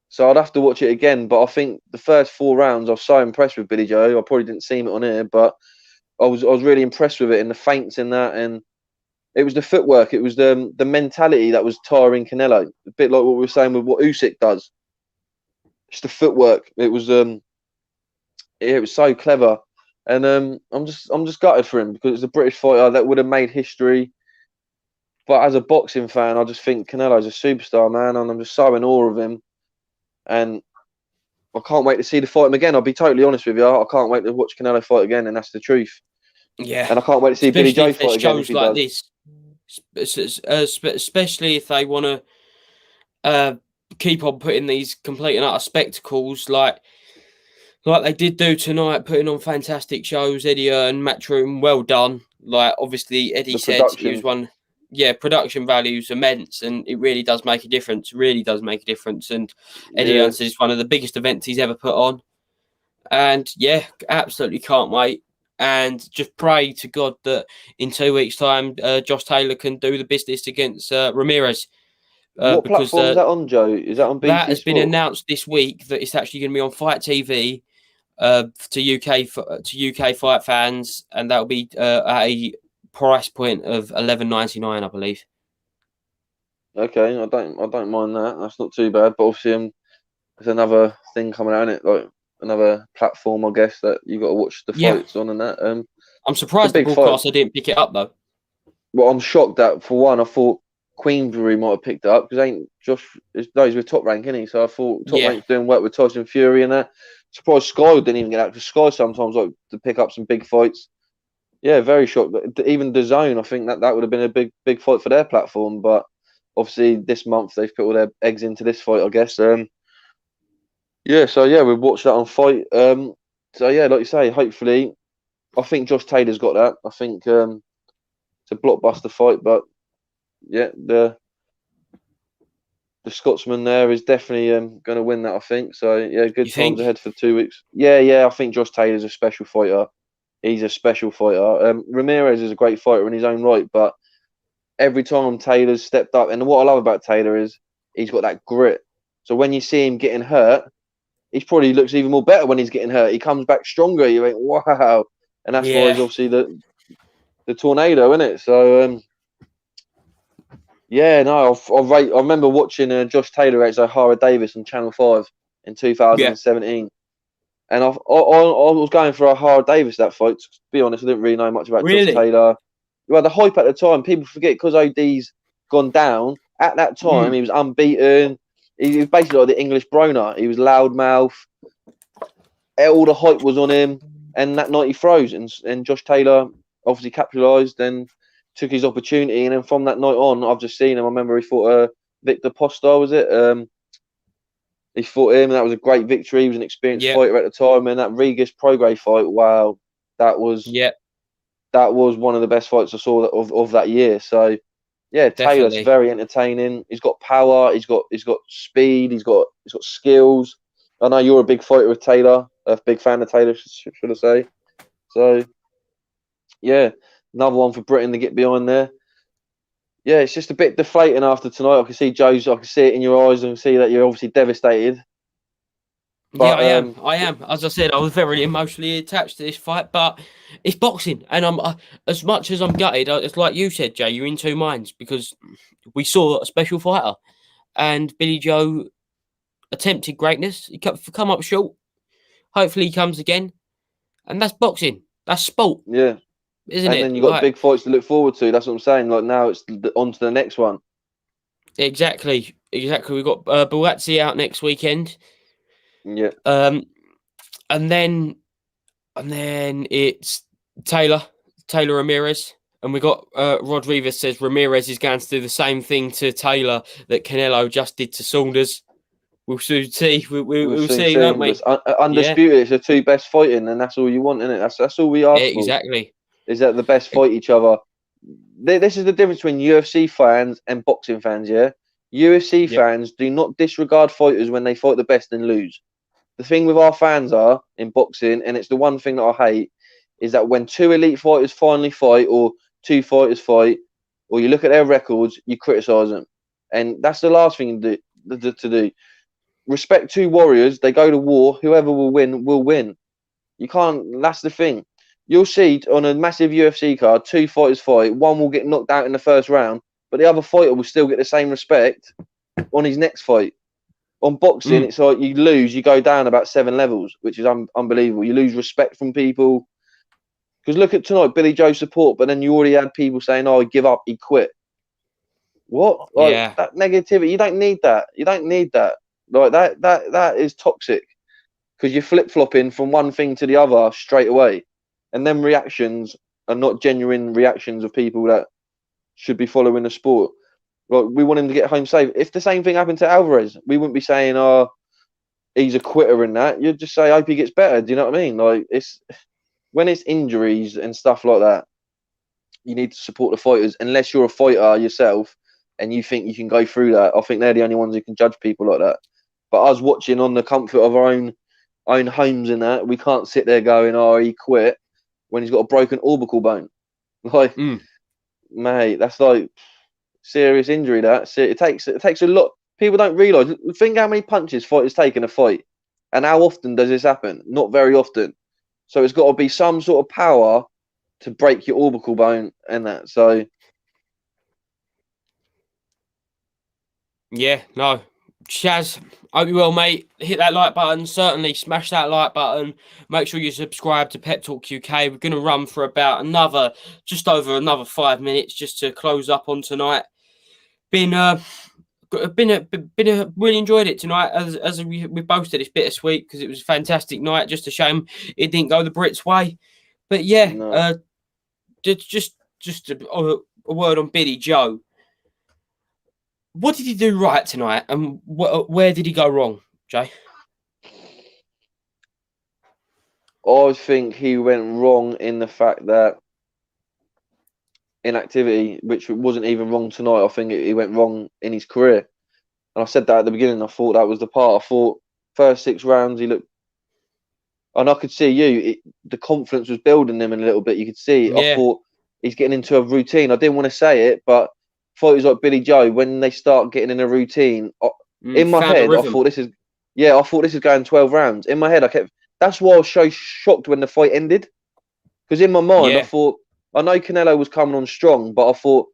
So I'd have to watch it again. But I think the first 4 rounds, I was so impressed with Billy Joe. I probably didn't see him on here, but I was really impressed with it, and the feints in that, and It was the footwork. It was the mentality that was tiring Canelo. A bit like what we were saying with what Usyk does. Just the footwork. It was so clever, and I'm just gutted for him because it's a British fighter that would have made history. But as a boxing fan, I just think Canelo's a superstar, man, and I'm just so in awe of him. And I can't wait to see the fight him again. I'll be totally honest with you. I can't wait to watch Canelo fight again, and that's the truth. Yeah, and I can't wait to see Billy Joe fight again if he like does. this, especially if they want to keep on putting these complete and utter spectacles like they did do tonight, putting on fantastic shows. Eddie and Matchroom, well done. Like obviously Eddie said, he was one. Yeah, production value's immense, and it really does make a difference. Really does make a difference. And Eddie says it's one of the biggest events he's ever put on. And yeah, absolutely can't wait. And just pray to God that in 2 weeks' time, Josh Taylor can do the business against Ramirez. What platform is that on, Joe? Is that on BT That has Sport? been announced this week that it's actually going to be on Fight TV to UK fight fans, and that'll be at a price point of $11.99, I believe. Okay, I don't mind that. That's not too bad. But obviously, there's another thing coming out, it like another platform, I guess, that you got to watch the fights on and that. I'm surprised the broadcaster didn't pick it up though. Well, I'm shocked that for one, I thought Queensbury might have picked it up because he's with Top Rank, isn't he? So I thought Top Rank's doing work with Tyson Fury and that. Surprised Sky didn't even get out because Sky sometimes like to pick up some big fights. Yeah, very shocked. Even DAZN, I think that would have been a big fight for their platform, but obviously this month they've put all their eggs into this fight, I guess. We've watched that on Fight. So yeah, like you say, hopefully, I think Josh Taylor's got that. I think it's a blockbuster fight, but yeah, the Scotsman there is definitely going to win that, I think. So yeah, good times ahead for 2 weeks. Yeah, I think Josh Taylor's a special fighter. He's a special fighter. Ramirez is a great fighter in his own right, but every time Taylor's stepped up, and what I love about Taylor is he's got that grit. So when you see him getting hurt, he probably looks even more better when he's getting hurt. He comes back stronger. You think, wow. And that's why he's obviously the tornado, isn't it? So, I remember watching Josh Taylor against O'Hara Davis on Channel 5 in 2017. And I was going for O'Hara Davis that fight. To be honest, I didn't really know much about Josh Taylor. Well, the hype at the time, people forget because OD's gone down. At that time, he was unbeaten. He was basically like the English Broner. He was loudmouth. All the hype was on him. And that night he froze. And Josh Taylor obviously capitalised and took his opportunity. And then from that night on, I've just seen him. I remember he fought Victor Postar, was it? He fought him, and that was a great victory. He was an experienced fighter at the time. And that Regis Prograis fight, wow, that was one of the best fights I saw of that year. So, yeah, Taylor's very entertaining. He's got power. He's got speed. He's got skills. I know you're a big fighter with Taylor, a big fan of Taylor, should I say? So, yeah, another one for Britain to get behind there. Yeah, it's just a bit deflating after tonight. I can see it in your eyes and see that you're obviously devastated. But, I am. As I said, I was very emotionally attached to this fight, but it's boxing, and I'm as much as I'm gutted. It's like you said, Jay. You're in two minds because we saw a special fighter, and Billy Joe attempted greatness. He come up short. Hopefully, he comes again, and that's boxing. That's sport. Yeah, isn't it? And then you've got big fights to look forward to. That's what I'm saying. Like now, it's on to the next one. Exactly. We've got Buatsi out next weekend. Yeah. And then it's Taylor Ramirez, and we got Rod Rivas says Ramirez is going to do the same thing to Taylor that Canelo just did to Saunders. We'll soon see. We'll see, won't we? Undisputed, it's the two best fighting, and that's all you want, isn't it? That's all we ask for. Exactly. Is that the best fight each other? This is the difference between UFC fans and boxing fans. Yeah, UFC fans do not disregard fighters when they fight the best and lose. The thing with our fans are in boxing, and it's the one thing that I hate, is that when two elite fighters finally fight, or two fighters fight, or you look at their records, you criticise them, and that's the last thing to do. Respect two warriors. They go to war. Whoever will win will win. You can't. That's the thing. You'll see on a massive UFC card, 2 fighters fight. One will get knocked out in the first round, but the other fighter will still get the same respect on his next fight. On boxing, it's like you lose, you go down about 7 levels, which is unbelievable. You lose respect from people. Because look at tonight, Billy Joe support, but then you already had people saying, "Oh, he give up, he quit." What? Like that negativity? You don't need that. You don't need that. Like that is toxic. Because you're flip flopping from one thing to the other straight away, and then reactions are not genuine reactions of people that should be following the sport. Like we want him to get home safe. If the same thing happened to Alvarez, we wouldn't be saying, "Oh, he's a quitter" in that. You'd just say, "I hope he gets better." Do you know what I mean? Like it's when it's injuries and stuff like that, you need to support the fighters. Unless you're a fighter yourself and you think you can go through that, I think they're the only ones who can judge people like that. But us watching on the comfort of our own homes and that, we can't sit there going, "Oh, he quit," when he's got a broken orbital bone. Like, mate, that's like serious injury. It takes a lot. People don't realise. Think how many punches fighters take in a fight, and how often does this happen? Not very often. So it's got to be some sort of power to break your orbital bone and that. So yeah, no. Shaz, hope you well, mate. Hit that like button. Certainly smash that like button. Make sure you subscribe to Pep Talk UK. We're going to run for about just over another 5 minutes just to close up on tonight. Really enjoyed it tonight. As we both said, it's bittersweet because it was a fantastic night. Just a shame it didn't go the Brits' way. But yeah, no. just a word on Billy Joe. What did he do right tonight, and where did he go wrong, Jay? I think he went wrong in the fact that inactivity, which wasn't even wrong tonight, I think he went wrong in his career. And I said that at the beginning. I thought that was the part. I thought first 6 rounds he looked, and I could see the confidence was building him in a little bit. You could see. Yeah. I thought he's getting into a routine. I didn't want to say it, but fighters like Billy Joe, when they start getting in a routine, in my head, I thought this is going 12 rounds. In my head, that's why I was so shocked when the fight ended. Because in my mind, I thought, I know Canelo was coming on strong, but I thought,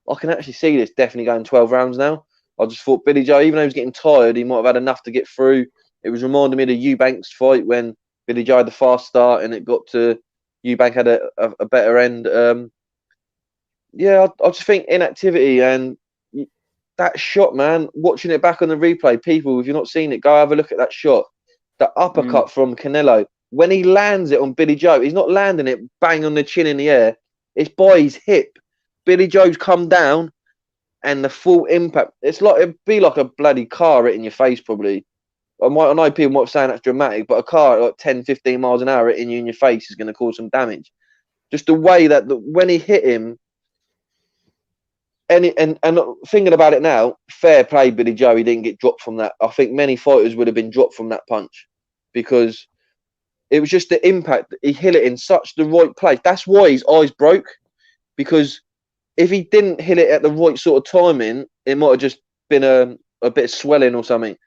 I can actually see this definitely going 12 rounds now. I just thought Billy Joe, even though he was getting tired, he might have had enough to get through. It was reminding me of the Eubank's fight when Billy Joe had the fast start and it got to Eubank had a better end. I just think inactivity and that shot, man, watching it back on the replay, people, if you're not seeing it, go have a look at that shot. The uppercut from Canelo. When he lands it on Billy Joe, he's not landing it bang on the chin in the air. It's by his hip. Billy Joe's come down and the full impact. It'd be like a bloody car hitting your face, probably. I know people might be saying that's dramatic, but a car at like 10, 15 miles an hour hitting you in your face is going to cause some damage. Just the way that when he hit him, and thinking about it now, fair play, Billy Joe, he didn't get dropped from that. I think many fighters would have been dropped from that punch because it was just the impact. He hit it in such the right place. That's why his eyes broke, because if he didn't hit it at the right sort of timing, it might have just been a bit of swelling or something.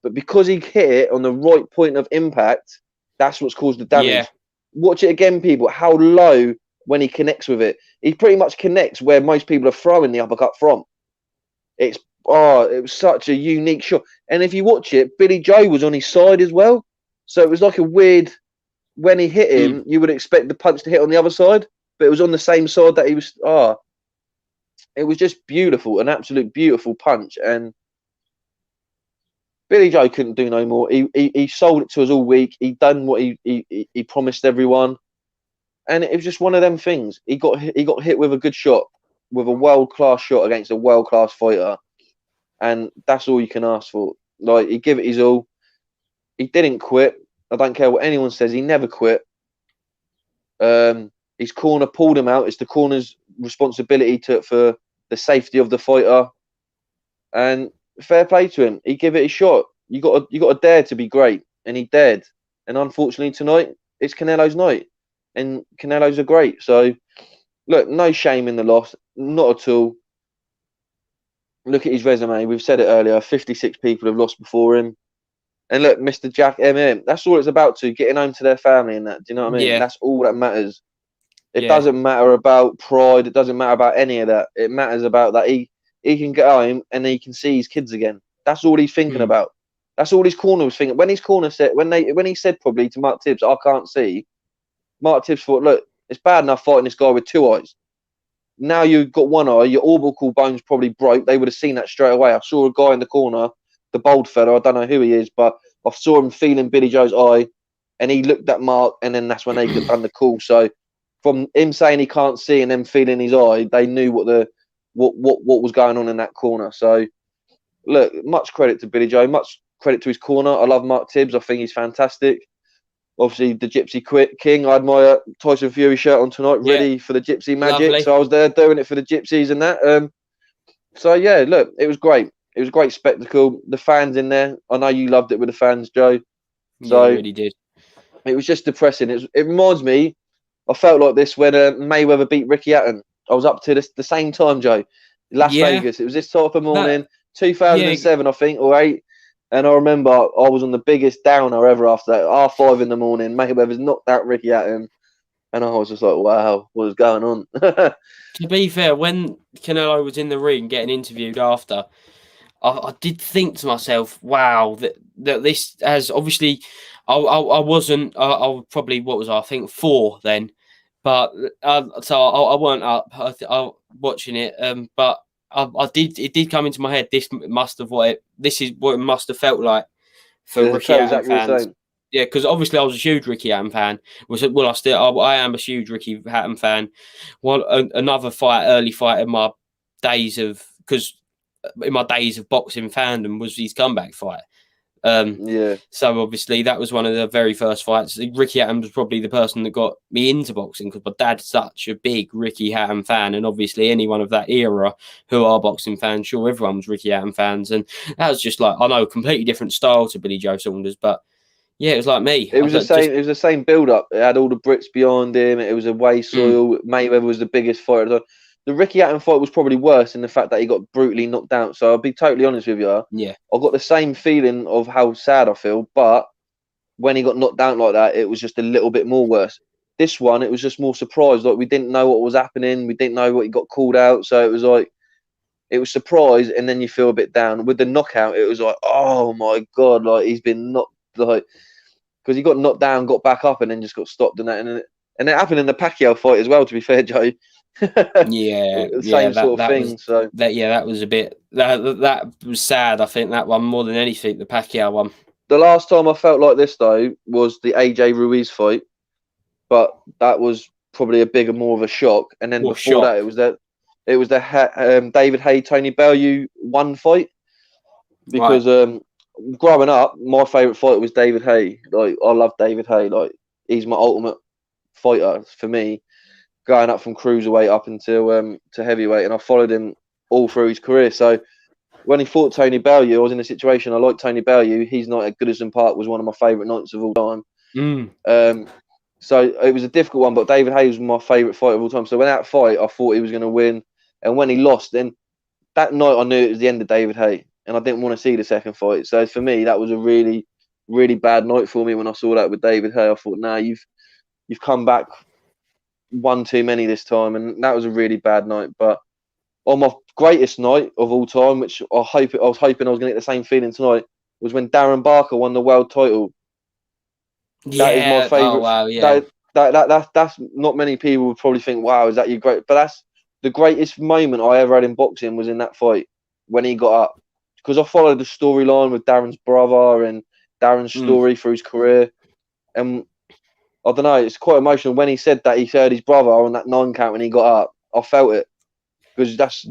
But because he hit it on the right point of impact, that's what's caused the damage. Yeah. Watch it again, people, how low when he connects with it. He pretty much connects where most people are throwing the uppercut from. It was such a unique shot. And if you watch it, Billy Joe was on his side as well. So it was like a weird, when he hit him, you would expect the punch to hit on the other side, but it was on the same side that he was. It was just beautiful, an absolute beautiful punch. And Billy Joe couldn't do no more. He sold it to us all week. He done what he promised everyone. And it was just one of them things. He got hit with a good shot, with a world-class shot against a world-class fighter. And that's all you can ask for. Like, he gave it his all. He didn't quit. I don't care what anyone says. He never quit. His corner pulled him out. It's the corner's responsibility for the safety of the fighter. And fair play to him. He gave it a shot. You got to dare to be great. And he dared. And unfortunately tonight, it's Canelo's night. And Canelo's are great. So, look, no shame in the loss. Not at all. Look at his resume. We've said it earlier. 56 people have lost before him. And look, Mr. Jack MM, that's all it's about getting home to their family and that. Do you know what I mean? Yeah. That's all that matters. It Yeah. doesn't matter about pride. It doesn't matter about any of that. It matters about that he can get home and he can see his kids again. That's all he's thinking about. That's all his corner was thinking. When his corner said, when he said probably to Mark Tibbs, I can't see, Mark Tibbs thought, look, it's bad enough fighting this guy with two eyes. Now you've got one eye, your orbital bone's probably broke. They would have seen that straight away. I saw a guy in the corner, the bold fella, I don't know who he is, but I saw him feeling Billy Joe's eye, and he looked at Mark, and then that's when they done the call. So from him saying he can't see and them feeling his eye, they knew what was going on in that corner. So look, much credit to Billy Joe, much credit to his corner. I love Mark Tibbs. I think he's fantastic. Obviously, the Gypsy King. I had my Tyson Fury shirt on tonight, ready for the Gypsy Magic. Lovely. So I was there doing it for the Gypsies and that. So yeah, look, it was great. It was a great spectacle. The fans in there. I know you loved it with the fans, Joe. So yeah, I really did. It was just depressing. It reminds me. I felt like this when Mayweather beat Ricky Hatton. I was up to the same time, Joe. Las Vegas. It was this type of morning, 2007, I think, or 8. And I remember I was on the biggest downer ever after that. 5:30 in the morning, Mayweather's knocked out Ricky Hatton. And I was just like, wow, what is going on? To be fair, when Canelo was in the ring getting interviewed after, I did think to myself, wow, that this has obviously, I wasn't, I probably, what was I think 4 then, but so I weren't up watching it, but it did come into my head. This is what it must have felt like for Ricky Hatton fans. Yeah, because obviously I was a huge Ricky Hatton fan. I am a huge Ricky Hatton fan. Well, another early fight in my days of boxing fandom was his comeback fight. So obviously that was one of the very first fights. Ricky Hatton was probably the person that got me into boxing because my dad's such a big Ricky Hatton fan, and obviously anyone of that era who are boxing fans, sure, everyone was Ricky Hatton fans, and that was just like, I know, completely different style to Billy Joe Saunders, but yeah, it was like me. It was the same. It was the same build up. It had all the Brits behind him. It was away soil. Mayweather was the biggest fighter. The Ricky Hatton fight was probably worse in the fact that he got brutally knocked out. So I'll be totally honest with you. Yeah, I got the same feeling of how sad I feel, but when he got knocked down like that, it was just a little bit more worse. This one, it was just more surprised. Like, we didn't know what was happening. We didn't know what he got called out. So it was like, it was surprise, and then you feel a bit down. With the knockout, it was like, oh my God, like he's been knocked, like, because he got knocked down, got back up, and then just got stopped. And it happened in the Pacquiao fight as well, to be fair, Joe. Same sort of thing. That was a bit, that was sad. I think that one more than anything, the Pacquiao one. The last time I felt like this though was the AJ Ruiz fight, but that was probably more of a shock. And then before that, it was the David Haye Tony Bellew 1 fight, because growing up, my favourite fighter was David Haye. Like, I love David Haye. Like, he's my ultimate fighter for me, going up from cruiserweight up until to heavyweight, and I followed him all through his career. So when he fought Tony Bellew, I was in a situation. I like Tony Bellew. His night at Goodison Park was one of my favourite nights of all time. So it was a difficult one, but David Haye was my favourite fighter of all time. So when that fight, I thought he was going to win, and when he lost, then that night I knew it was the end of David Haye, and I didn't want to see the second fight. So for me, that was a really, really bad night for me when I saw that with David Haye. I thought, nah, you've come back one too many this time, and that was a really bad night. But on my greatest night of all time, which I was hoping I was going to get the same feeling tonight, was when Darren Barker won the world title. That is my favourite. Oh, wow, yeah. That's not many people would probably think, wow, is that your great? But that's the greatest moment I ever had in boxing, was in that fight when he got up, because I followed the storyline with Darren's brother and Darren's story through his career, and I don't know, it's quite emotional when he said that he heard his brother on that 9 count when he got up. I felt it, because that's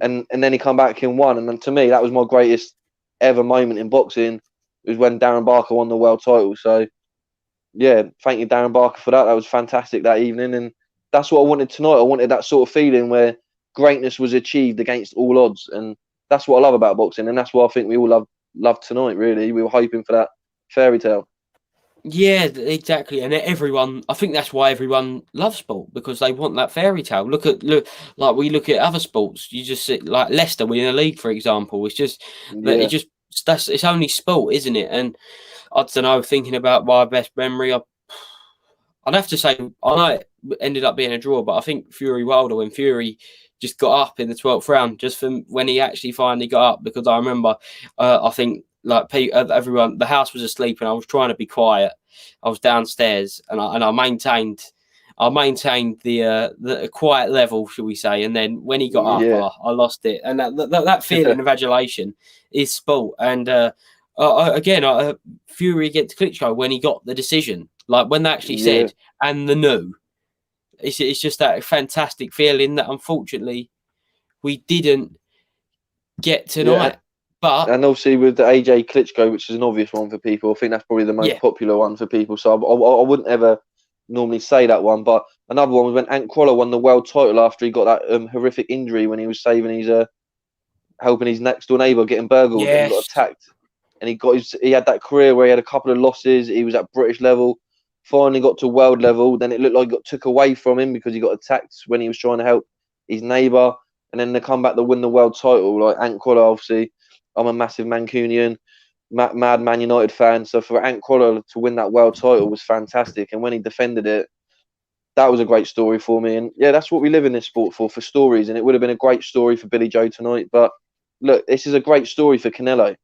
and then he come back and won, and then to me that was my greatest ever moment in boxing, was when Darren Barker won the world title. So yeah, thank you, Darren Barker, for that. That was fantastic that evening, and that's what I wanted tonight. I wanted that sort of feeling where greatness was achieved against all odds, and that's what I love about boxing, and that's what I think we all love tonight. Really, we were hoping for that fairy tale. Yeah, exactly. And I think that's why everyone loves sport, because they want that fairy tale. Look, like we look at other sports. You just see, like Leicester winning a league, for example. It's just it's only sport, isn't it? And I don't know. Thinking about my best memory, I'd have to say I know it ended up being a draw, but I think Fury Wilder, when Fury just got up in the 12th round, just from when he actually finally got up, because I remember I think like everyone, the house was asleep and I was trying to be quiet. I was downstairs and I maintained the quiet level, shall we say? And then when he got up, I lost it, and that feeling of adulation is sport. And again, Fury against Klitschko when he got the decision, like when they actually said and the no, it's just that fantastic feeling that unfortunately we didn't get tonight. And obviously with the AJ Klitschko, which is an obvious one for people, I think that's probably the most popular one for people. So I wouldn't ever normally say that one. But another one was when Ant Crawler won the world title after he got that horrific injury when he was saving his helping his next door neighbour getting burgled and got attacked. And he had that career where he had a couple of losses. He was at British level, finally got to world level. Then it looked like it got took away from him because he got attacked when he was trying to help his neighbour. And then they come back to win the world title. Like Ant Crawler, obviously, I'm a massive Mancunian, mad Man United fan. So for Ant Crawler to win that world title was fantastic. And when he defended it, that was a great story for me. And yeah, that's what we live in this sport for stories. And it would have been a great story for Billy Joe tonight. But look, this is a great story for Canelo,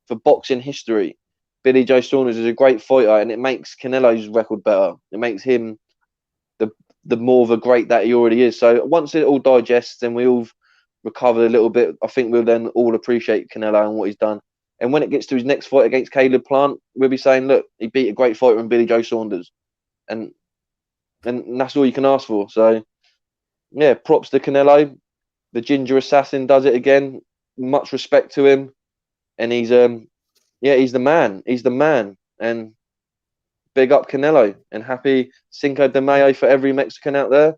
for boxing history. Billy Joe Saunders is a great fighter, and it makes Canelo's record better. It makes him the more of a great that he already is. So once it all digests and we all recover a little bit, I think we'll then all appreciate Canelo and what he's done. And when it gets to his next fight against Caleb Plant, we'll be saying, look, he beat a great fighter in Billy Joe Saunders. And that's all you can ask for. So, yeah, props to Canelo. The Ginger Assassin does it again. Much respect to him. And he's the man. He's the man. And big up Canelo. And happy Cinco de Mayo for every Mexican out there.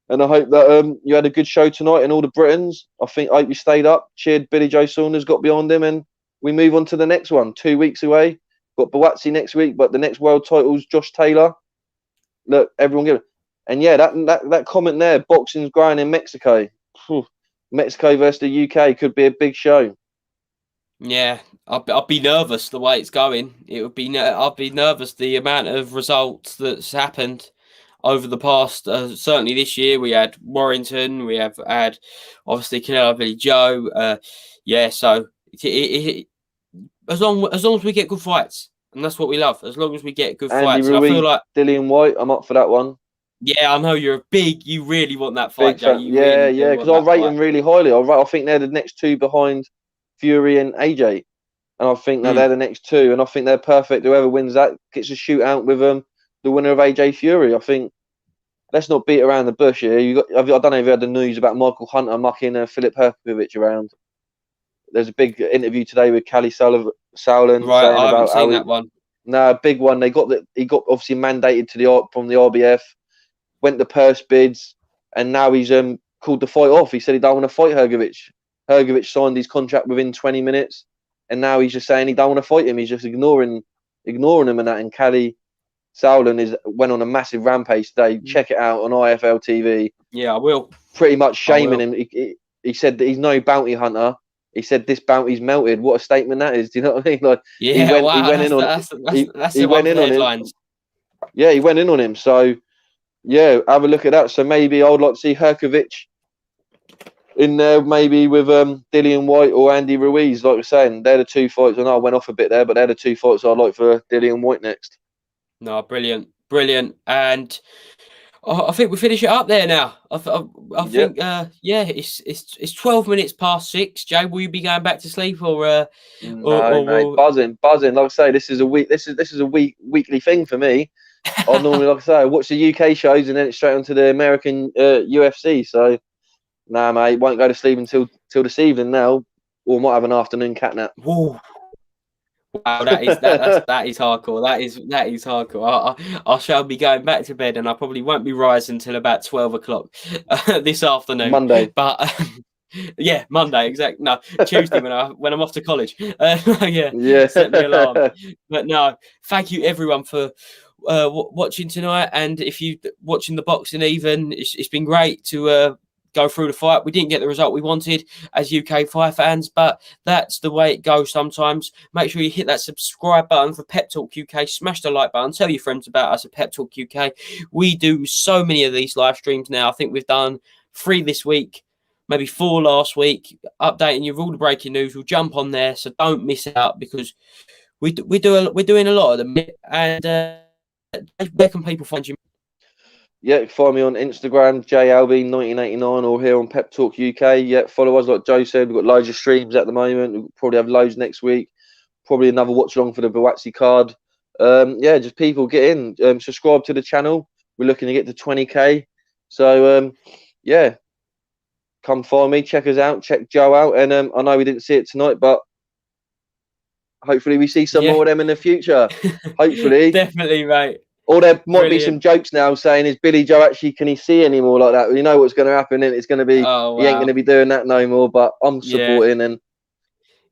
And I hope that you had a good show tonight and all the Britons. I hope you stayed up, cheered Billy Joe Saunders, got behind him, and we move on to the next one. 2 weeks away. Got Buatsi next week, but the next world title's Josh Taylor. Look, everyone give it. And yeah, that comment there, boxing's growing in Mexico. Whew. Mexico versus the UK could be a big show. Yeah, I'll be nervous the way it's going. I'll be nervous the amount of results that's happened over the past, certainly this year. We had Warrington, we have had obviously Canelo, Billy Joe. So as long as we get good fights, and that's what we love. As long as we get good fights, Ruiz, and I feel like Dillian White, I'm up for that one. Yeah, I know you really want that fight, Jay. Yeah, because I rate them really highly. I think they're the next two behind Fury and AJ, and I think that they're the next two, and I think they're perfect. Whoever wins that gets a shootout with the winner of AJ Fury. I think let's not beat around the bush here. I don't know if you had the news about Michael Hunter mucking Filip Herkovich around. There's a big interview today with Callie Saulan. Right, I haven't seen that one. No, big one. He got obviously mandated from the RBF, went the purse bids, and now he's called the fight off. He said he don't want to fight Herkovich. Herkovich signed his contract within 20 minutes, and now he's just saying he don't want to fight him. He's just ignoring him and that. And Callie Saulan went on a massive rampage today. Check it out on IFL TV. Yeah, I will. Pretty much shaming him. He said that he's no bounty hunter. He said this bounty's melted. What a statement that is. Do you know what I mean? Like, yeah, he went in on him. Yeah, he went in on him. So, yeah, have a look at that. So maybe I would like to see Herkovich in there, maybe with Dillian White or Andy Ruiz. Like we're saying, they're the two fights. I know I went off a bit there, but they're the two fights I'd like for Dillian White next. No, brilliant. And I think we finish it up there now. I think, it's 12 minutes past 6. Jay, will you be going back to sleep or mate, buzzing? Like I say, this is a weekly thing for me. I normally, like I say, I watch the UK shows and then it's straight onto the American UFC. So, mate, won't go to sleep until this evening now, or might have an afternoon catnap. Whoa. Wow, that is hardcore. That is hardcore. I shall be going back to bed, and I probably won't be rising until about 12 o'clock this afternoon. Monday, but yeah, Monday, exactly. No, Tuesday when I'm off to college. Yeah. Set the alarm. But no, thank you everyone for watching tonight, and if you watching the boxing, even it's been great to go through the fight. We didn't get the result we wanted as UK fight fans, but that's the way it goes sometimes. Make sure you hit that subscribe button for Pep Talk UK. Smash the like button. Tell your friends about us at Pep Talk UK. We do so many of these live streams now. I think we've done 3 this week, maybe 4 last week, updating you with all the breaking news. We'll jump on there, so don't miss out, because we're doing a lot of them. And where can people find you? Yeah, find me on Instagram, JAlby1989, or here on Pep Talk UK. Yeah, follow us, like Joe said. We've got loads of streams at the moment. We'll probably have loads next week. Probably another watch along for the Bawatsi card. Yeah, just people get in, subscribe to the channel. We're looking to get to 20k. So yeah, come find me, check us out, check Joe out. And I know we didn't see it tonight, but hopefully we see some more of them in the future. Hopefully. Definitely, mate. Or there might be some jokes now saying, is Billy Joe actually, can he see anymore like that? Well, you know what's going to happen, and it's going to be, he ain't going to be doing that no more, but I'm supporting, and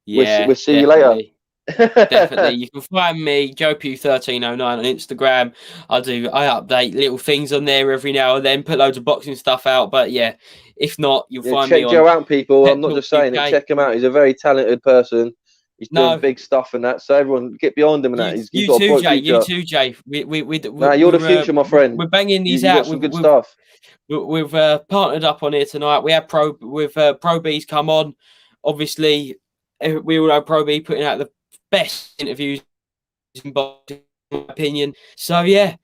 we'll see you later. Definitely. You can find me, JoePew1309 on Instagram. I update little things on there every now and then, put loads of boxing stuff out, but yeah, if not, you'll find me on... Check Joe out, people. I'm not just saying it. Check him out. He's a very talented person. He's doing big stuff and that, so everyone get behind him and that. He's got a bright future. You too, Jay. You're the future, my friend. We're banging these out. Some good stuff. We've partnered up on here tonight. We have Pro Beez come on. Obviously, we all know Pro B putting out the best interviews in boxing, in my opinion. So yeah,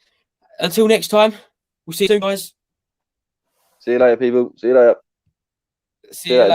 until next time, we'll see you soon, guys. See you later, people. See you later. See you later.